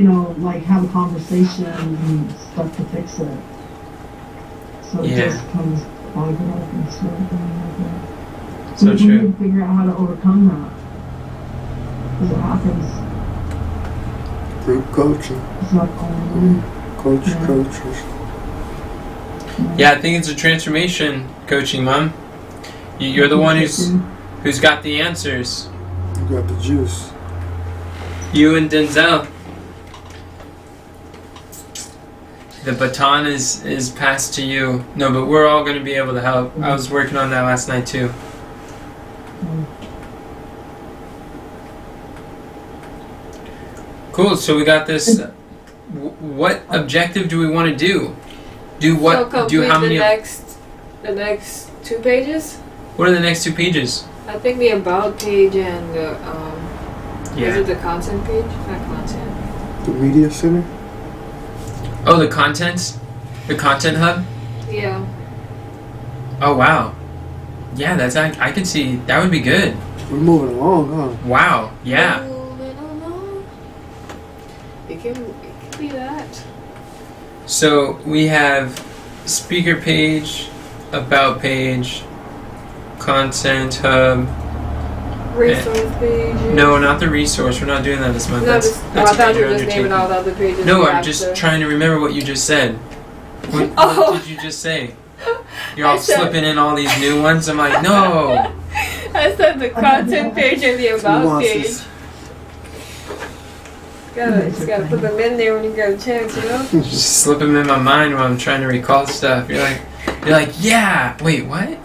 like have a conversation and stuff to fix it. So it Yeah. just comes clogged up and stuff like that. So we true. need to figure out how to overcome that. Because it happens. Group coaching. It's not only Coaches. Yeah, I think it's a transformation coaching, Mom. You're the one who's got the answers. You got the juice. You and Denzel. The baton is passed to you. No, but we're all going to be able to help. I was working on that last night too. Cool. So we got this. What objective do we want to do? Do what? So complete Do how many? the next 2 pages? What are the next 2 pages? I think the about page and the is Yeah. it the content page? Not content. The media center. Oh, the content hub. Yeah. Oh wow. Yeah, that's I can see that would be good. We're moving along, huh? Wow. Yeah. Moving along. It can be that. So we have speaker page, about page, content hub. Resource page. No, not the resource. We're not doing that this month. No, That's I thought you major were just naming undertaking. all the other pages. No, we I'm have just to- trying to remember what you just said. What Oh. did you just say? You're all I said- slipping in all these new ones. I'm like, no. I said the content page and the about page. Nuances. Just gotta put them in there when you get a chance, you know? Just slip them in my mind while I'm trying to recall stuff. You're like, yeah. Wait, what?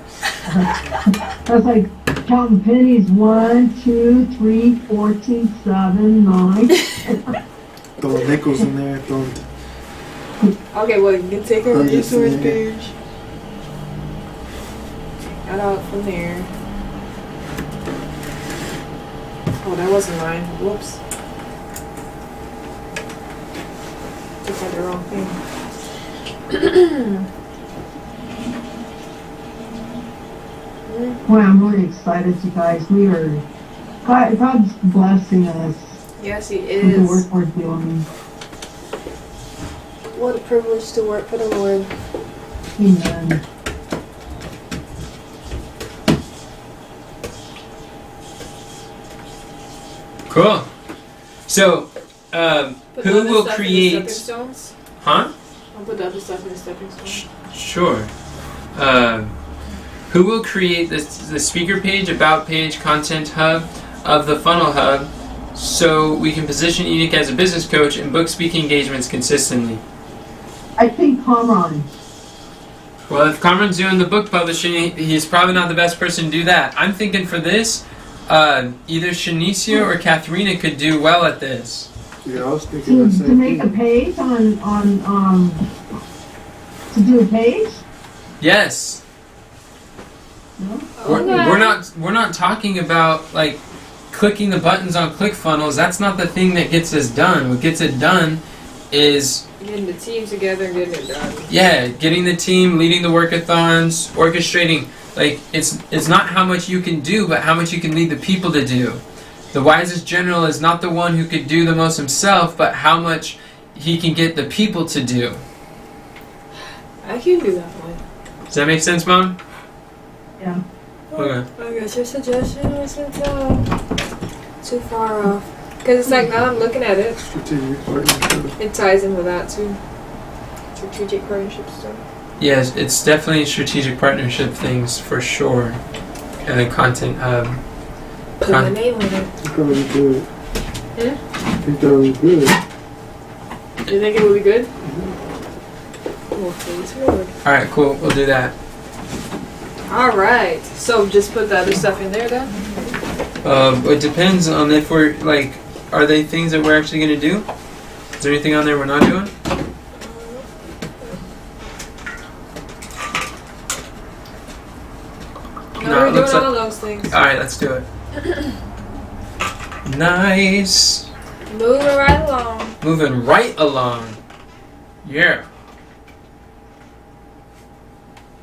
That's like counting pennies. 1, 2, 3, 14, 7, 9. Throwing nickels in there. Throwing. Okay, well, you can take a resource Understand. page. Got out from there. Oh, that wasn't mine. Whoops. Just had the wrong thing. Boy, I'm really excited, you guys. God's blessing us Yes, he with the is. work we're doing. What a privilege to work for the Lord. Amen. Cool. So, Put who the other will stuff in the create? stepping stones? Huh? I'll put the other stuff in the stepping stones. Sure. Who will create the speaker page, about page, content hub of the funnel hub so we can position Enoch as a business coach and book speaking engagements consistently? I think Kamran. Well, if Cameron's doing the book publishing, he's probably not the best person to do that. I'm thinking for this, either Shanicia or Katharina could do well at this. Yeah, I was thinking the To same make a thing. page to do a page? Yes. We're not talking about like clicking the buttons on ClickFunnels. That's not the thing that gets us done. What gets it done is Getting the team together and getting it done. getting the team, leading the workathons, orchestrating. Like it's not how much you can do, but how much you can lead the people to do. The wisest general is not the one who could do the most himself, but how much he can get the people to do. I can do that one. Does that make sense, Mom? Yeah. Okay. I guess your suggestion wasn't too far off. Because it's like now I'm looking at it, Strategic partnership. it ties in with that too. Strategic partnership stuff. Yes, it's definitely strategic partnership things for sure. And then content Put my name on it. I think that was good. Hmm? I think that was good. You think it would be good? Well, please, Lord. Alright, cool. We'll do that. Alright, so just put the other stuff in there then? It depends on if we're like, are they things that we're actually going to do? Is there anything on there we're not doing? No, No, it we're doing looks all like- of those things. Alright, let's do it. Nice. Moving right along. Moving right along. Yeah.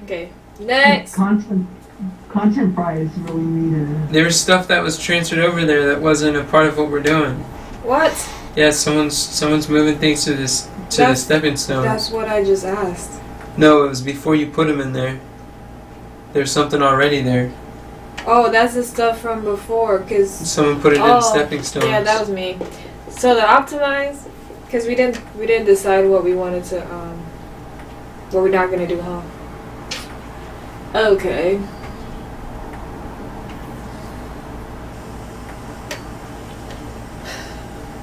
Okay, next. Content prize really needed. There's stuff that was transferred over there that wasn't a part of what we're doing. What? Yeah, someone's moving things to the stepping stones. That's what I just asked. No, it was before you put them in there. There's something already there. Oh, that's the stuff from before, cause Someone put it in stepping stones. yeah, that was me. So the optimize, cause we didn't decide what we wanted to what we're not gonna do, huh? Okay.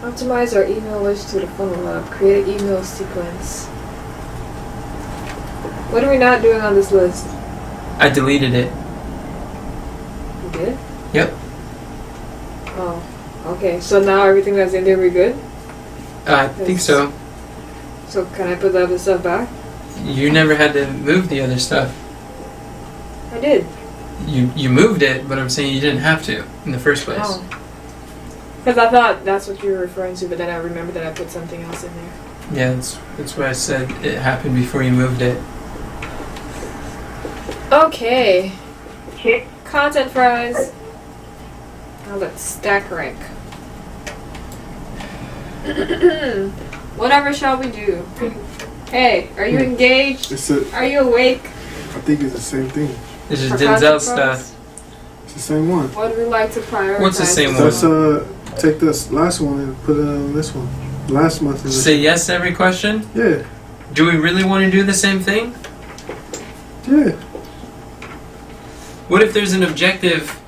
Optimize our email list to the funnel lab. Create an email sequence. What are we not doing on this list? I deleted it. You did? Yep. Oh, okay. So now everything that's in there, we're good? I think so. So can I put the other stuff back? You never had to move the other stuff. I did. You moved it, but I'm saying you didn't have to in the first place. Oh. Because I thought that's what you were referring to, but then I remembered that I put something else in there. Yeah, that's why I said it happened before you moved it. Okay. Content fries. Now let's stack rank. Whatever shall we do? Hey, are you engaged? Are you awake? I think it's the same thing. This is For Denzel content stuff. fries? It's the same one. What do we like to prioritize? What's the same one? Let's take this last one and put it on this one. Last month. Say yes to every question? Yeah. Do we really want to do the same thing? Yeah. What if there's an objective?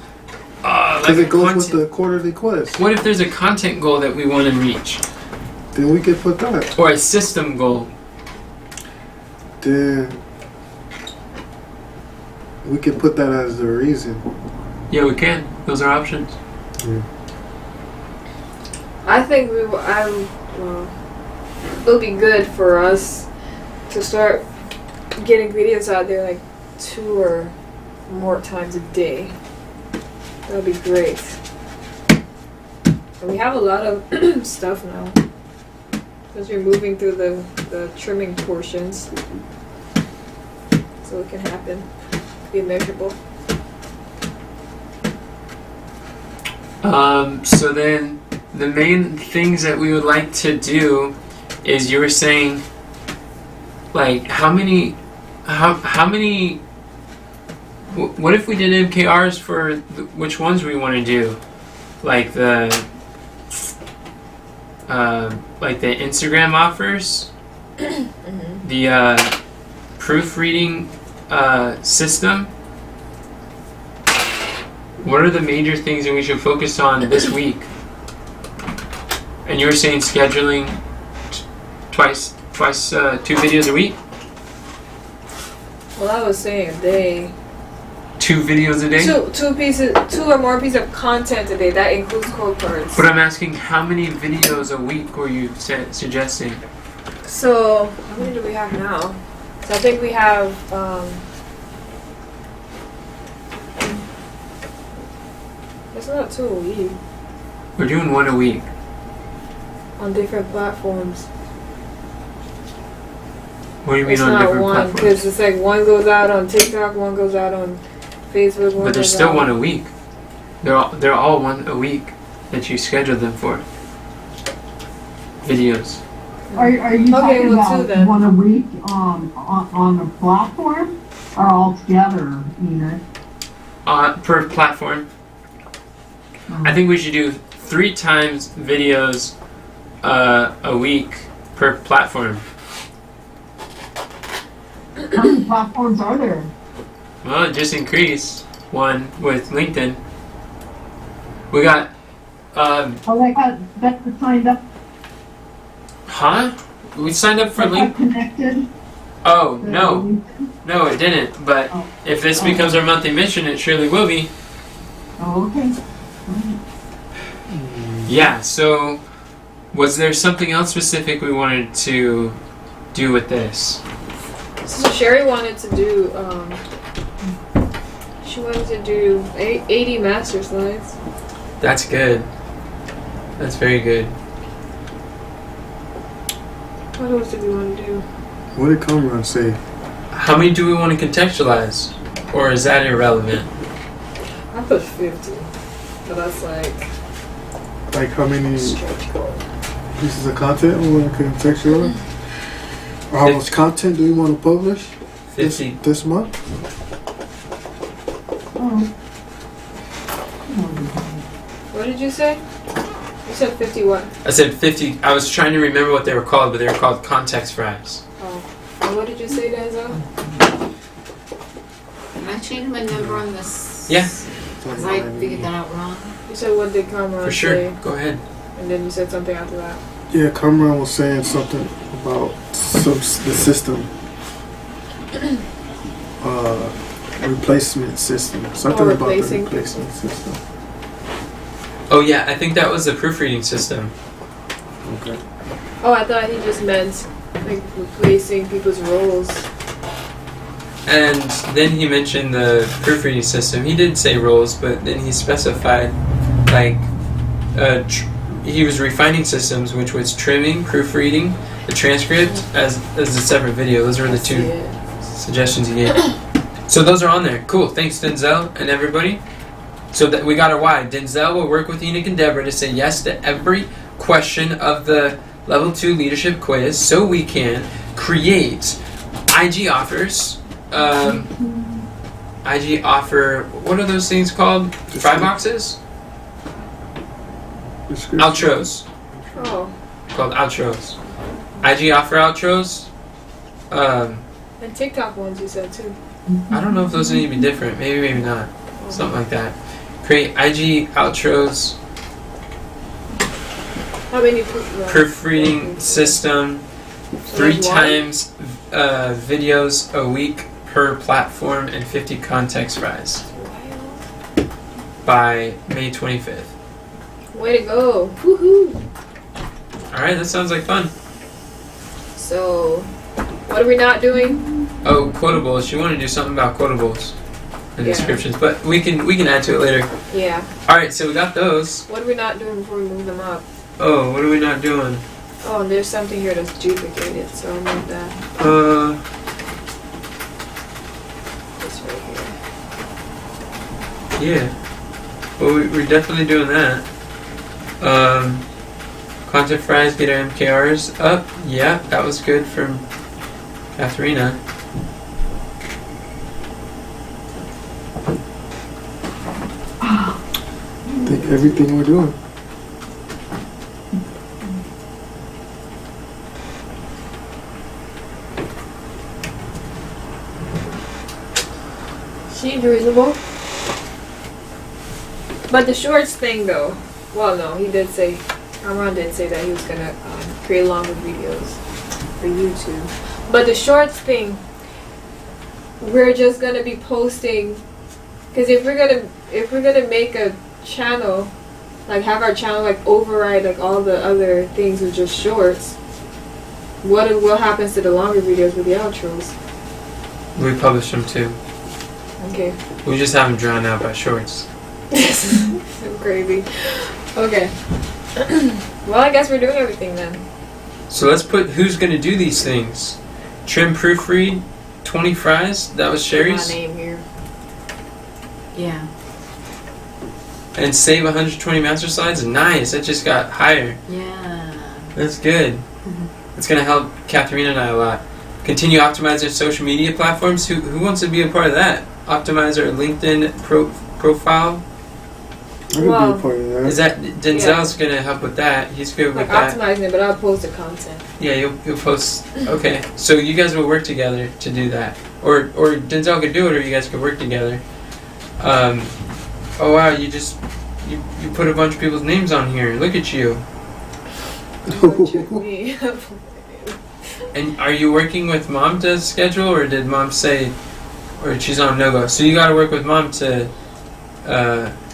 Like Because it goes content, with the quarterly quest. what if there's a content goal that we want to reach? Then we could put that. Or a system goal? Then we could put that as the reason. Yeah, we can. Those are options. I think well, it'll be good for us to start getting videos out there like 2 or more times a day. That'll be great. And we have a lot of stuff now. Because we're moving through the trimming portions. So it can happen. Be measurable. So then the main things that we would like to do is you were saying like how many what if we did MKRs for which ones we want to do, like the Instagram offers, the proofreading system. What are the major things that we should focus on this week? And you were saying scheduling twice 2 videos a week? Well, I was saying a day. 2 videos a day? 2 or more pieces of content a day. That includes code cards. But I'm asking how many videos a week were you suggesting? So, how many do we have now? So I think we have, it's not 2 a week. We're doing 1 a week. On different platforms. What do you mean It's on not different one, platforms? because it's like one goes out on TikTok, one goes out on Facebook, one But there's goes still out. 1 a week. They're all 1 a week that you schedule them for. Videos. Are you Okay, talking well, 2 about then. 1 a week on a platform or all together, Enid? Per platform. I think we should do 3 times videos a week per platform. How many platforms are there? Well, it just increased 1 with LinkedIn. We got That's signed up. huh? We signed up for That got LinkedIn. connected. Oh, to no. LinkedIn? No, it didn't. But Oh. if this becomes our monthly mission, it surely will be. Oh, okay. Yeah, so was there something else specific we wanted to do with this? So Sherry wanted to do, she wanted to do 80 master slides. That's good. That's very good. What else did we want to do? What did Kamran say? How many do we want to contextualize? Or is that irrelevant? I put 50. But that's like Like how many? stretch goal. pieces of content we want to contextualize? Or how much content do we want to publish 50. this month? What did you say? You said 50 what? I said 50. I was trying to remember what they were called, but they were called context fries. Oh. And what did you say, Denzel? Can I change my number on this? Yeah. Because I figured that out wrong. You said what did Kamran For sure. say? Go ahead. And then you said something after that. Yeah, Kamran was saying something about the system. Replacement system. Something about the replacing replacement system. Oh yeah, I think that was the proofreading system. Okay. Oh, I thought he just meant like replacing people's roles. And then he mentioned the proofreading system. He did say roles, but then he specified like he was refining systems, which was trimming, proofreading, the transcript as a separate video. Those were the two suggestions he gave. So those are on there. Cool. Thanks, Denzel and everybody. So that we got our why. Denzel will work with Enoch and Deborah to say yes to every question of the Level 2 Leadership Quiz so we can create IG offers. IG offer, what are those things called? Fry boxes? Outros. Oh. Called outros. IG offer outros. And TikTok ones you said too. I don't know if those need to be different. Maybe, maybe not. Something like that. Create IG outros. How many Proofreading system. 3 times videos a week per platform and 50 context fries. By May 25th. Way to go. Woohoo. Alright, that sounds like fun. So, what are we not doing? Oh, quotables. You want to do something about quotables and Yeah. descriptions, but we can add to it later. Yeah. Alright, so we got those. What are we not doing before we move them up? Oh, what are we not doing? Oh, and there's something here that's duplicated, so I'll move that. This right here. Yeah. Well, we're definitely doing that. Content fries, get our MKRs up. Yeah, that was good from Katharina. I think everything we're doing. Seems reasonable. But the shorts thing though, well no, he did say, Amron did say that he was gonna create longer videos for YouTube. But the shorts thing, we're just gonna be posting, because if we're gonna make a channel, like have our channel like override like all the other things with just shorts, what happens to the longer videos with the outros? We publish them too. Okay. We just have them drowned out by shorts. So crazy. Okay. Well, I guess we're doing everything then. So let's put who's going to do these things. Trim, proofread, 20 fries. That was Sherry's. My name here. Yeah. And save 120 master slides. Nice. That just got higher. Yeah. That's good. It's going to help Katharina and I a lot. Continue optimizing social media platforms. Who wants to be a part of that? Optimize our LinkedIn profile. I could be a part of that. Is that Denzel's going to help with that? He's good Like with that. optimizing it, but I'll post the content. Yeah, you'll post. Okay, so you guys will work together to do that, or Denzel could do it, or you guys could work together. Oh wow, you put a bunch of people's names on here. Look at you. Me. And are you working with Mom to schedule, or did Mom say, or she's on no-go? So you got to work with Mom to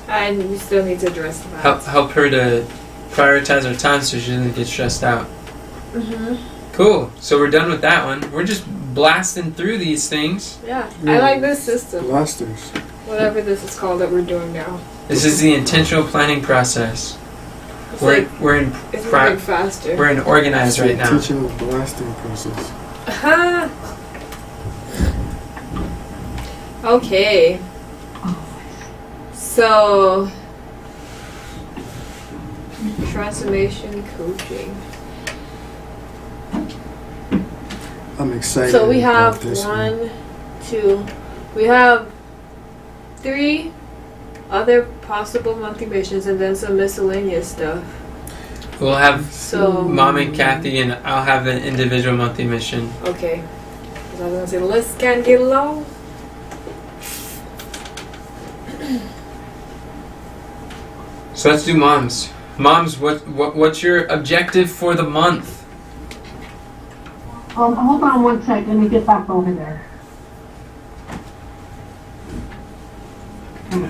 And we still need to address that. help her to prioritize her time so she doesn't get stressed out. Mhm. Cool. So we're done with that one. We're just blasting through these things. Yeah, I like this system. Blasters. Whatever this is called that we're doing now. This is the intentional planning process. It's We're like we're in it's moving faster. we're in organized right now. Intentional blasting process. Okay. So transformation coaching. I'm excited. So we have about this we have 3 other possible monthly missions and then some miscellaneous stuff. We'll have So, Mom and Kathy, and I'll have an individual monthly mission. okay. 'Cause I was gonna say the list can't get long. So let's do moms. Moms, what's your objective for the month? Hold on one second, let me get back over there. Okay.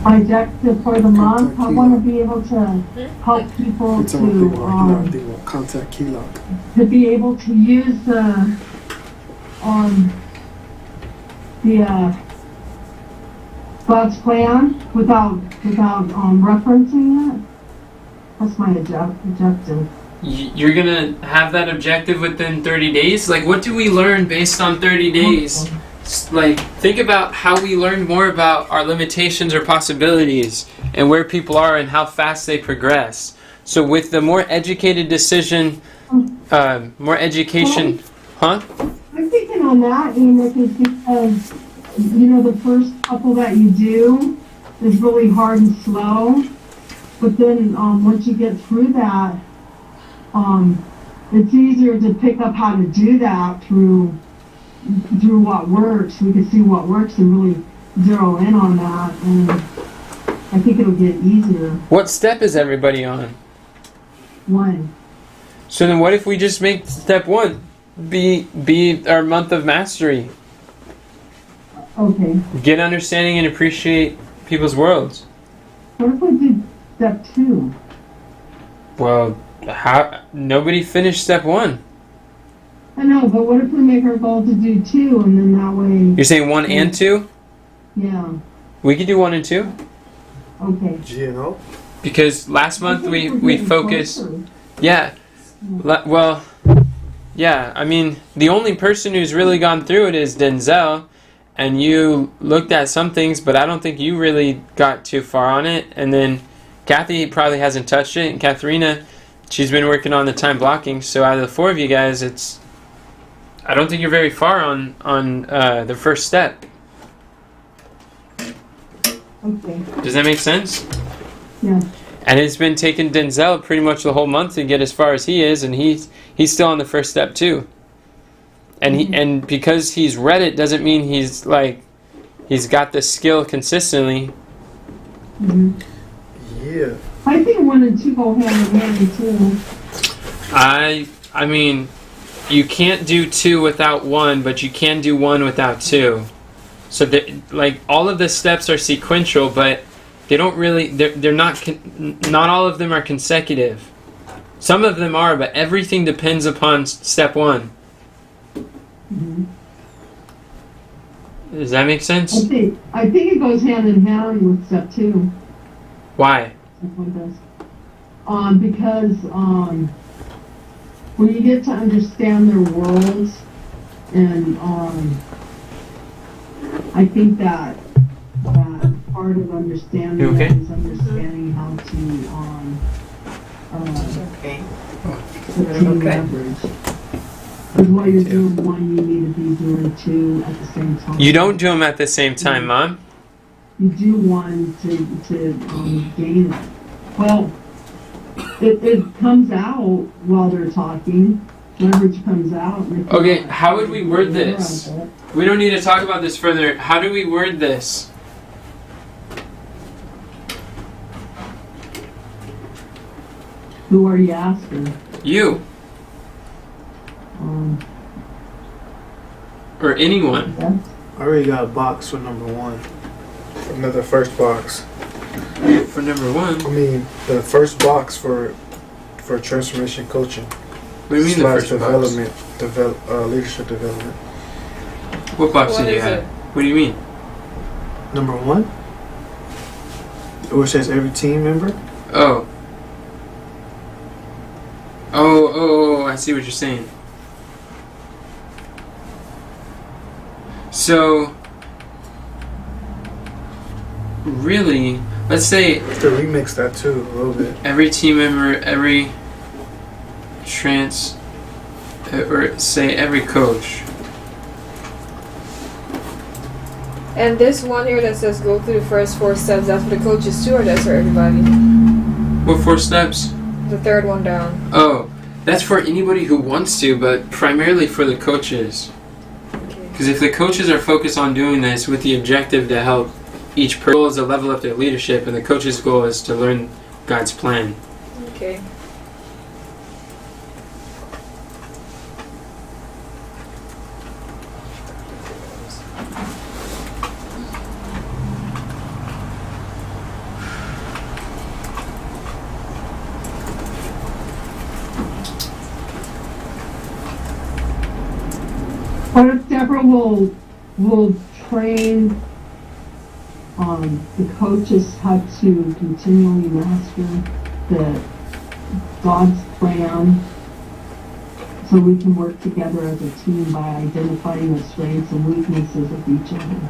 My objective for the month, I want to be able to help people It's on people like I'm to, thinking about contact key lock. to be able to use the God's plan without referencing it. That's my objective. You're gonna have that objective within 30 days? Like, what do we learn based on 30 days? Like, think about how we learn more about our limitations or possibilities and where people are and how fast they progress. So with the more educated decision, more education, huh? I'm thinking on that, Enoch, is because, the first couple that you do is really hard and slow. But then once you get through that, it's easier to pick up how to do that through what works. We can see what works and really zero in on that. And I think it'll get easier. What step is everybody on? 1. So then what if we just make step 1 be our month of mastery? Okay. Get understanding and appreciate people's worlds. What if we did step 2? Well, nobody finished step 1. I know, but what if we make our goal to do 2 and then that way... You're saying 1 and 2? Yeah. We could do 1 and 2. Okay. GNO? Because last month we focused... Yeah. Well, yeah, I mean, the only person who's really gone through it is Denzel. And you looked at some things, but I don't think you really got too far on it. And then Kathy probably hasn't touched it. And Katharina, she's been working on the time blocking. So out of the 4 of you guys, I don't think you're very far on the first step. Okay. Does that make sense? Yeah. And it's been taking Denzel pretty much the whole month to get as far as he is, and he's still on the first step too. And and because he's read it doesn't mean he's got the skill consistently. Mm-hmm. Yeah. I think 1 and 2 go hand in hand too. I mean, you can't do 2 without 1, but you can do 1 without 2. So that, all of the steps are sequential, but they don't really. They're not. Not all of them are consecutive. Some of them are, but everything depends upon step 1. Mm-hmm. Does that make sense? I think it goes hand in hand with step 2. Why? Step 1 does. Because when you get to understand their worlds, and I think that part of understanding You okay? that is understanding how to Okay. team leverage. Because while you're doing 1, you need to be doing 2 at the same time. You don't do them at the same time, Mom. You do 1 to gain it. Well, it comes out while they're talking. Leverage comes out. And if Okay, you're not how would we word aware this? of it, We don't need to talk about this further. How do we word this? Who are you asking? You or anyone. That's I already got a box for number 1. Another first box. For number 1. I mean, the first box for transformation coaching. What do you mean the Slash first box? development, leadership development. What box What did you is have? it? What do you mean? Number 1, where it says every team member. Oh, I see what you're saying. So, really, let's say Have to remix that too a little bit. every team member, every or say every coach. And this one here that says go through the first 4 steps, that's for the coaches too, or that's for everybody? What 4 steps? The third one down. Oh, that's for anybody who wants to, but primarily for the coaches. Okay. Because if the coaches are focused on doing this with the objective to help each person, goal is to level up their leadership, and the coach's goal is to learn God's plan. Okay. What if Deborah will train the coaches how to continually master God's plan, so we can work together as a team by identifying the strengths and weaknesses of each other?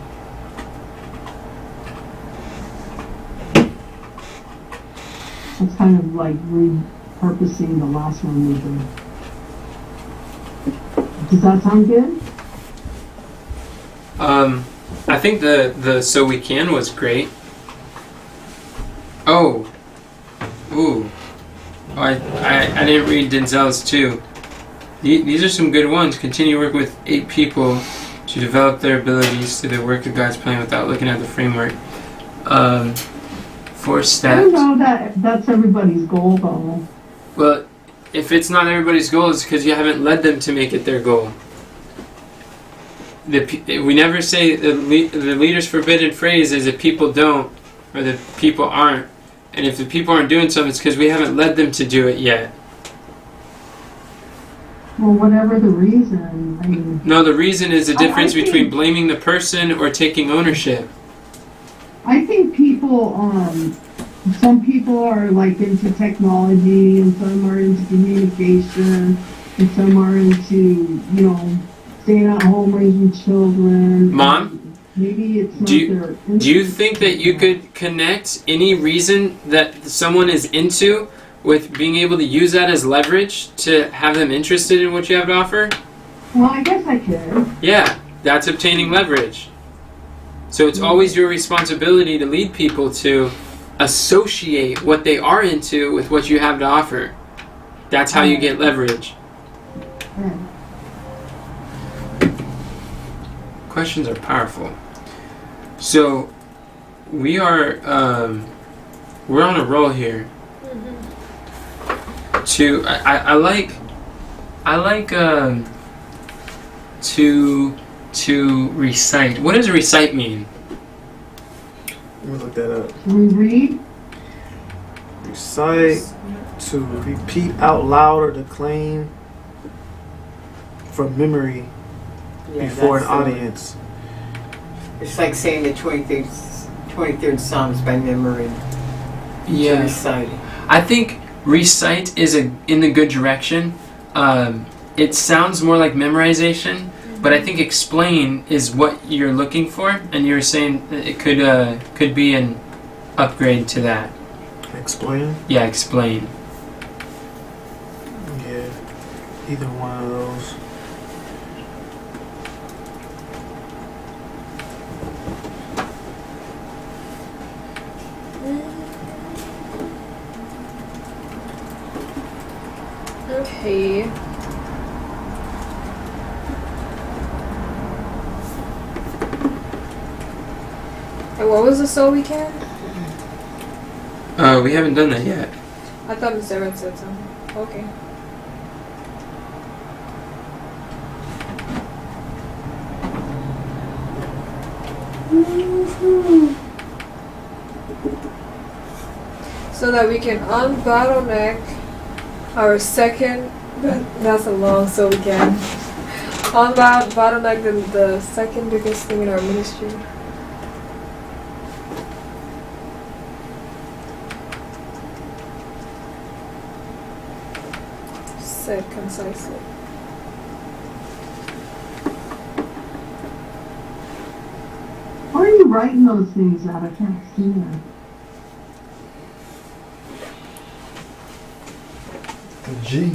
It's kind of like repurposing the last one we did. Does that sound good? I think the so we can was great. Oh, ooh, I didn't read Denzel's too. These are some good ones. Continue to work with 8 people to develop their abilities to the work of God's plan without looking at the framework. 4 I steps. don't know that that's everybody's goal though. Well, if it's not everybody's goal, it's because you haven't led them to make it their goal. We never say the leader's forbidden phrase is if people don't, or the people aren't. And if the people aren't doing something, it's because we haven't led them to do it yet. Well, whatever the reason, I mean, No, the reason is the I difference think- between blaming the person or taking ownership. I think people, some people are like into technology, and some are into communication, and some are into, staying at home raising children. Mom, Maybe it's not do you- their do you interest. think that you could connect any reason that someone is into with being able to use that as leverage to have them interested in what you have to offer? Well, I guess I could. Yeah, that's obtaining leverage. So it's always your responsibility to lead people to associate what they are into with what you have to offer. That's how you get leverage. Yeah. Questions are powerful. So we are we're on a roll here. I like to recite. What does recite mean? Let me look that up. Can we read? Recite, to repeat out loud or declaim from memory Yeah, before an that's the- audience. It's like saying the 23rd Psalms by memory. Yeah. Reciting. I think recite is in the good direction. It sounds more like memorization, but I think explain is what you're looking for, and you're saying that it could be an upgrade to that. Explain? Yeah, explain. Yeah. Either one of those. Okay. And what was the so we can? We haven't done that yet. I thought Mr. Evans said something. Okay. So that we can unbottleneck our second. That's a long so we can. Unbottleneck the second biggest thing in our ministry. Said concisely. Why are you you writing those things out? I can't see them. The G.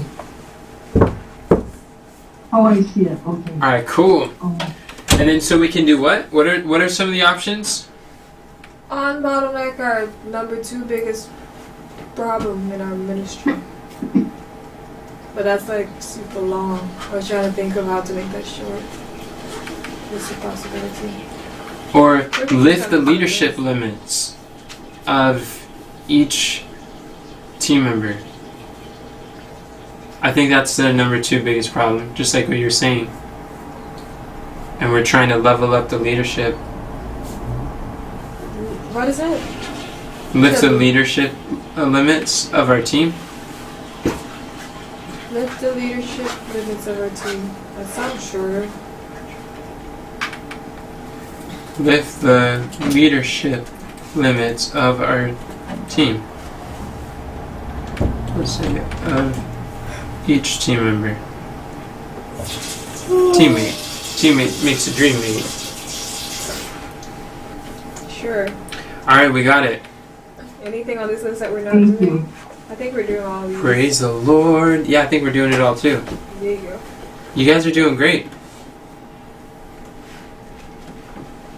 Oh, I see it. Okay. All right, cool. Oh. And then so we can do what? What are some of the options? Unbottleneck our number 2 biggest problem in our ministry. But that's like super long. I was trying to think of how to make that short. What's the possibility? Or lift the leadership limits of each team member. I think that's the number 2 biggest problem, just like what you're saying. And we're trying to level up the leadership. What is it? Lift the leadership limits of our team. Lift the leadership limits of our team. That sounds shorter. Lift the leadership limits of our team. Let's say of each team member. Teammate. Teammate makes a dream mate. Sure. Alright, we got it. Anything on this list that we're not Thank doing? you. I think we're doing all of these. Praise the Lord. Yeah, I think we're doing it all too. There you go. You guys are doing great.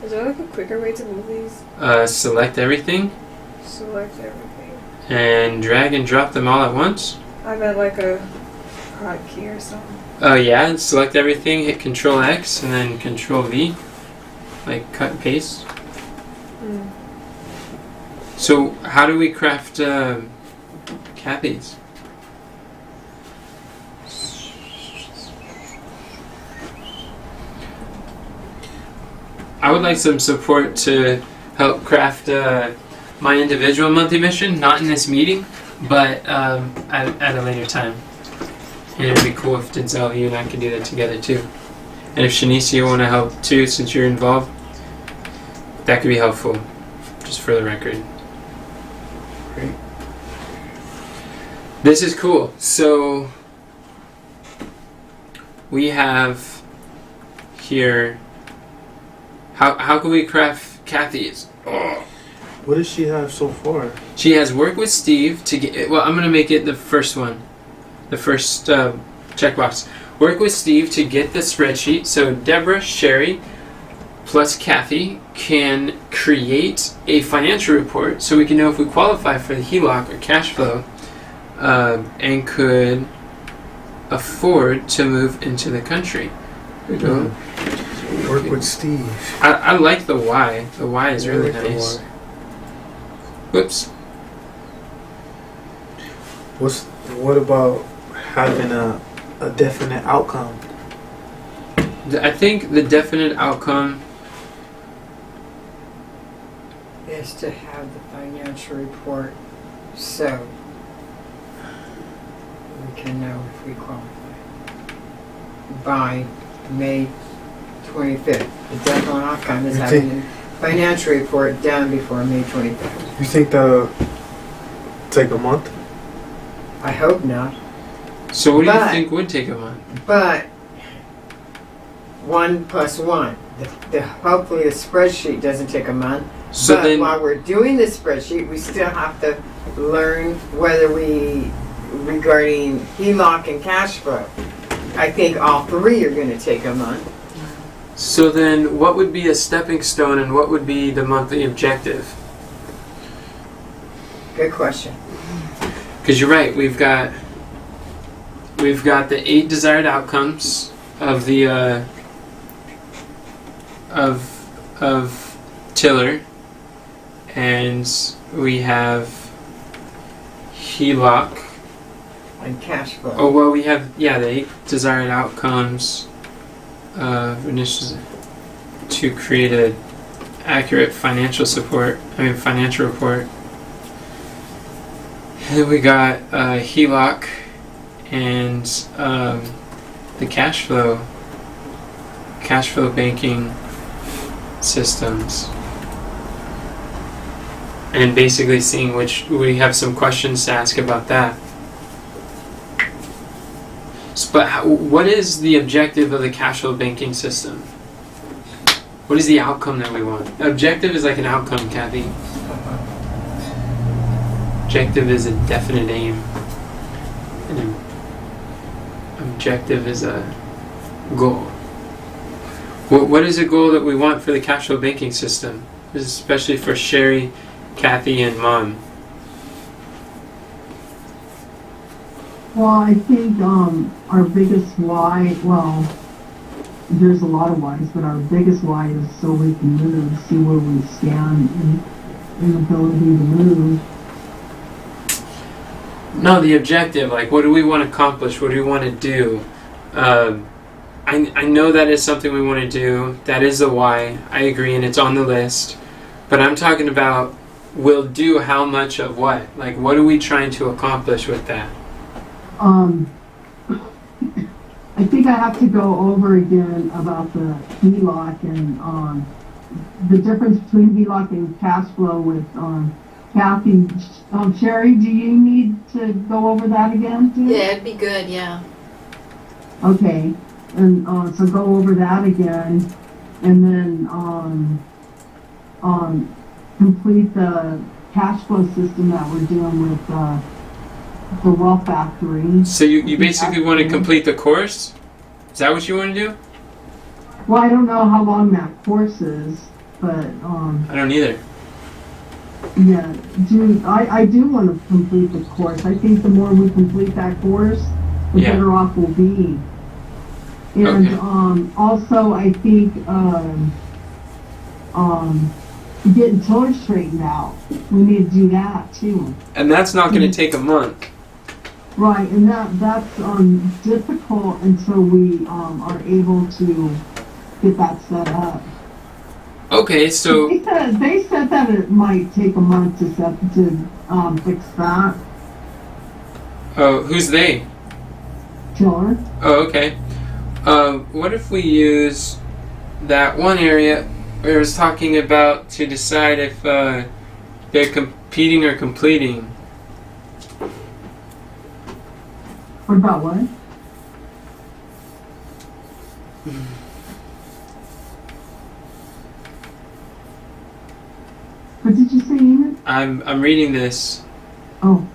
Is there like a quicker way to move these? Select everything Select everything. and drag and drop them all at once. I meant like a hotkey or something. Oh yeah, and select everything, hit Control X and then Control V. Like cut and paste. Mm. So how do we craft Kathy's? I would like some support to help craft my individual monthly mission, not in this meeting, but at a later time. And it'd be cool if Denzel, you and I could do that together too. And if Shanice, you want to help too, since you're involved, that could be helpful, just for the record. Great. This is cool. So we have here. How can we craft Kathy's? Oh. What does she have so far? She has worked with Steve to get. Well, I'm gonna make it the first one, the first checkbox. Work with Steve to get the spreadsheet. So Deborah, Sherry, plus Kathy can create a financial report, so we can know if we qualify for the HELOC or cash flow, and could afford to move into the country. There we go. Work with Steve. I like the Y. The Y is really I like the nice. Y. Whoops. What about having a definite outcome? I think the definite outcome. Is to have the financial report so we can know if we qualify by May 25th. The definite outcome is having a financial report done before May 25th. You think that'll take a month? I hope not. So what do you But- think would take a month? But 1 plus 1. Hopefully the spreadsheet doesn't take a month. So but then, while we're doing the spreadsheet, we still have to learn whether regarding HELOC and cash flow. I think all 3 are going to take a month. so then, what would be a stepping stone, and what would be the monthly objective? Good question. Because you're right, we've got the 8 desired outcomes of the of Tiller, and we have HELOC. And cash flow. Oh well, we have the 8 desired outcomes initiatives to create a accurate financial report. And then we got HELOC and the cash flow banking systems, and basically seeing which we have some questions to ask about that. But what is the objective of the cash flow banking system? What is the outcome that we want? Objective is like an outcome, Kathy. Objective is a definite aim. And objective is a goal. What is a goal that we want for the cash flow banking system? Especially for Sherry, Kathy, and Mom. Well, I think our biggest why, well, there's a lot of whys, but our biggest why is so we can move, see where we stand in ability to move. No, the objective, like what do we want to accomplish? What do we want to do? I know that is something we want to do. That is the why. I agree, and it's on the list. But I'm talking about we'll do how much of what? Like what are we trying to accomplish with that? I think I have to go over again about the HELOC and the difference between HELOC and cash flow with Kathy. Sherry, do you need to go over that again too? Yeah, it'd be good, yeah. Okay, and so go over that again, and then complete the cash flow system that we're doing with the Wealth Factory. So you basically want to complete the course? Is that what you want to do? Well, I don't know how long that course is, but I don't either. yeah, I do want to complete the course. I think the more we complete that course, the Yeah. better off we'll be. And Okay. also I think getting tillers straightened out. We need to do that too. And that's not going to take a month. Right, and that's difficult until we are able to get that set up. Okay, so They said that it might take a month to fix that who's they? tiller. Oh, okay. What if we use that one area where it was talking about to decide if they're competing or completing? What about what? What did you say, Enid? I'm reading this. Oh.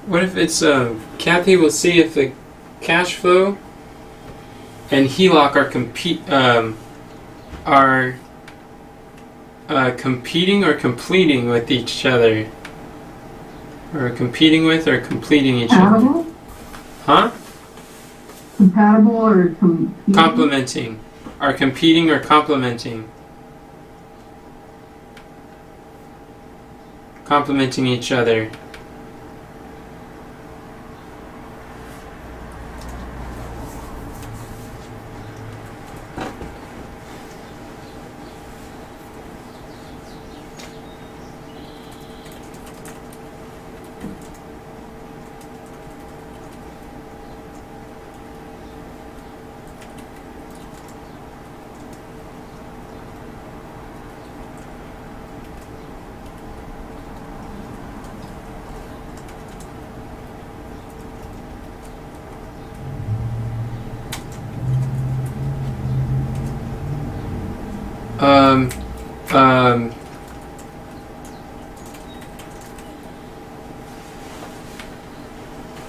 What if it's Kathy will see if the cash flow and HELOC are competing or completing with each other, or competing with or completing each other. Compatible? Huh? Compatible or competing? Complementing. Are competing or complementing. Complementing each other.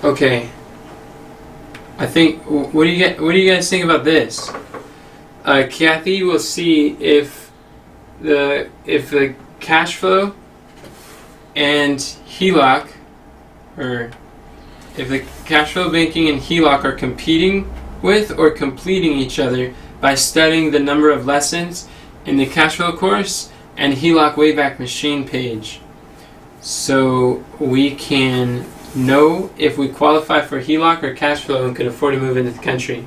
Okay. I think. What do you guys think about this? Kathy will see if the cash flow and HELOC, or if the cash flow banking and HELOC are competing with or completing each other by studying the number of lessons in the cash flow course and HELOC Wayback Machine page. so we can know if we qualify for HELOC or cash flow and can afford to move into the country.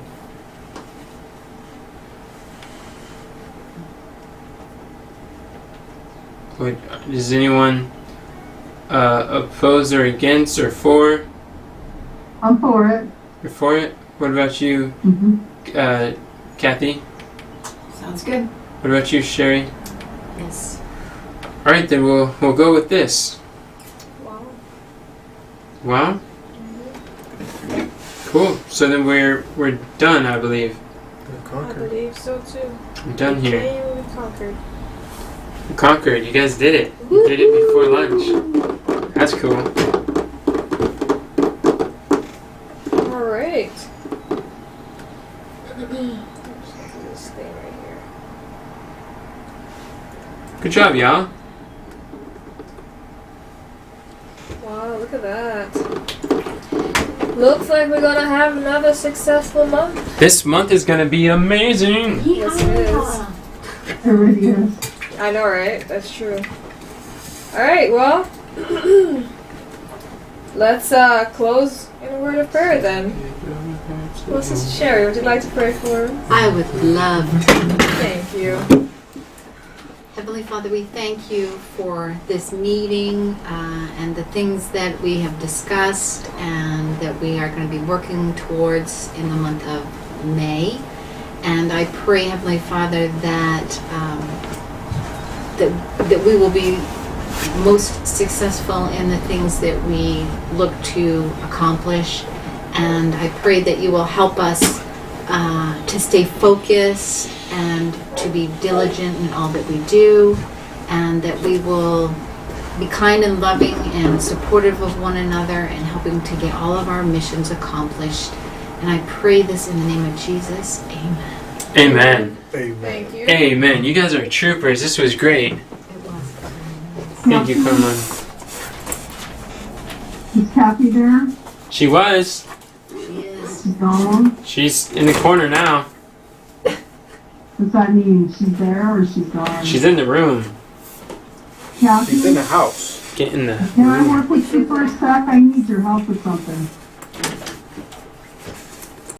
Is anyone opposed or against or for? I'm for it. You're for it? What about you, Kathy? Sounds good. What about you, Sherry? Yes. All right, then we'll go with this. Wow. Wow. Cool. So then we're done, I believe. I believe so too. We're done here. Okay, we conquered. We conquered. You guys did it. You did it before lunch. That's cool. All right. This thing right here. Good job, y'all. Wow, look at that. Looks like we're gonna have another successful month. This month is gonna be amazing. Yes, it is. It really is. I know, right? That's true. Alright, well, let's close in a word of prayer then. Well, Sister Sherry, would you like to pray for us? I would love to. Thank you. Heavenly Father, we thank you for this meeting and the things that we have discussed and that we are going to be working towards in the month of May. And I pray, Heavenly Father, that we will be most successful in the things that we look to accomplish. And I pray that you will help us to stay focused and to be diligent in all that we do, and that we will be kind and loving and supportive of one another and helping to get all of our missions accomplished. And I pray this in the name of Jesus. Amen. Amen. Thank you. Amen. You guys are troopers. This was great. It was. Thank you, Carmen. Is Kathy there? She was. She is. She's gone? She's in the corner now. Does that mean she's there or she's gone? She's in the room. Kathy, She's in the house. Get in the can I work with you for a sec? I need your help with something.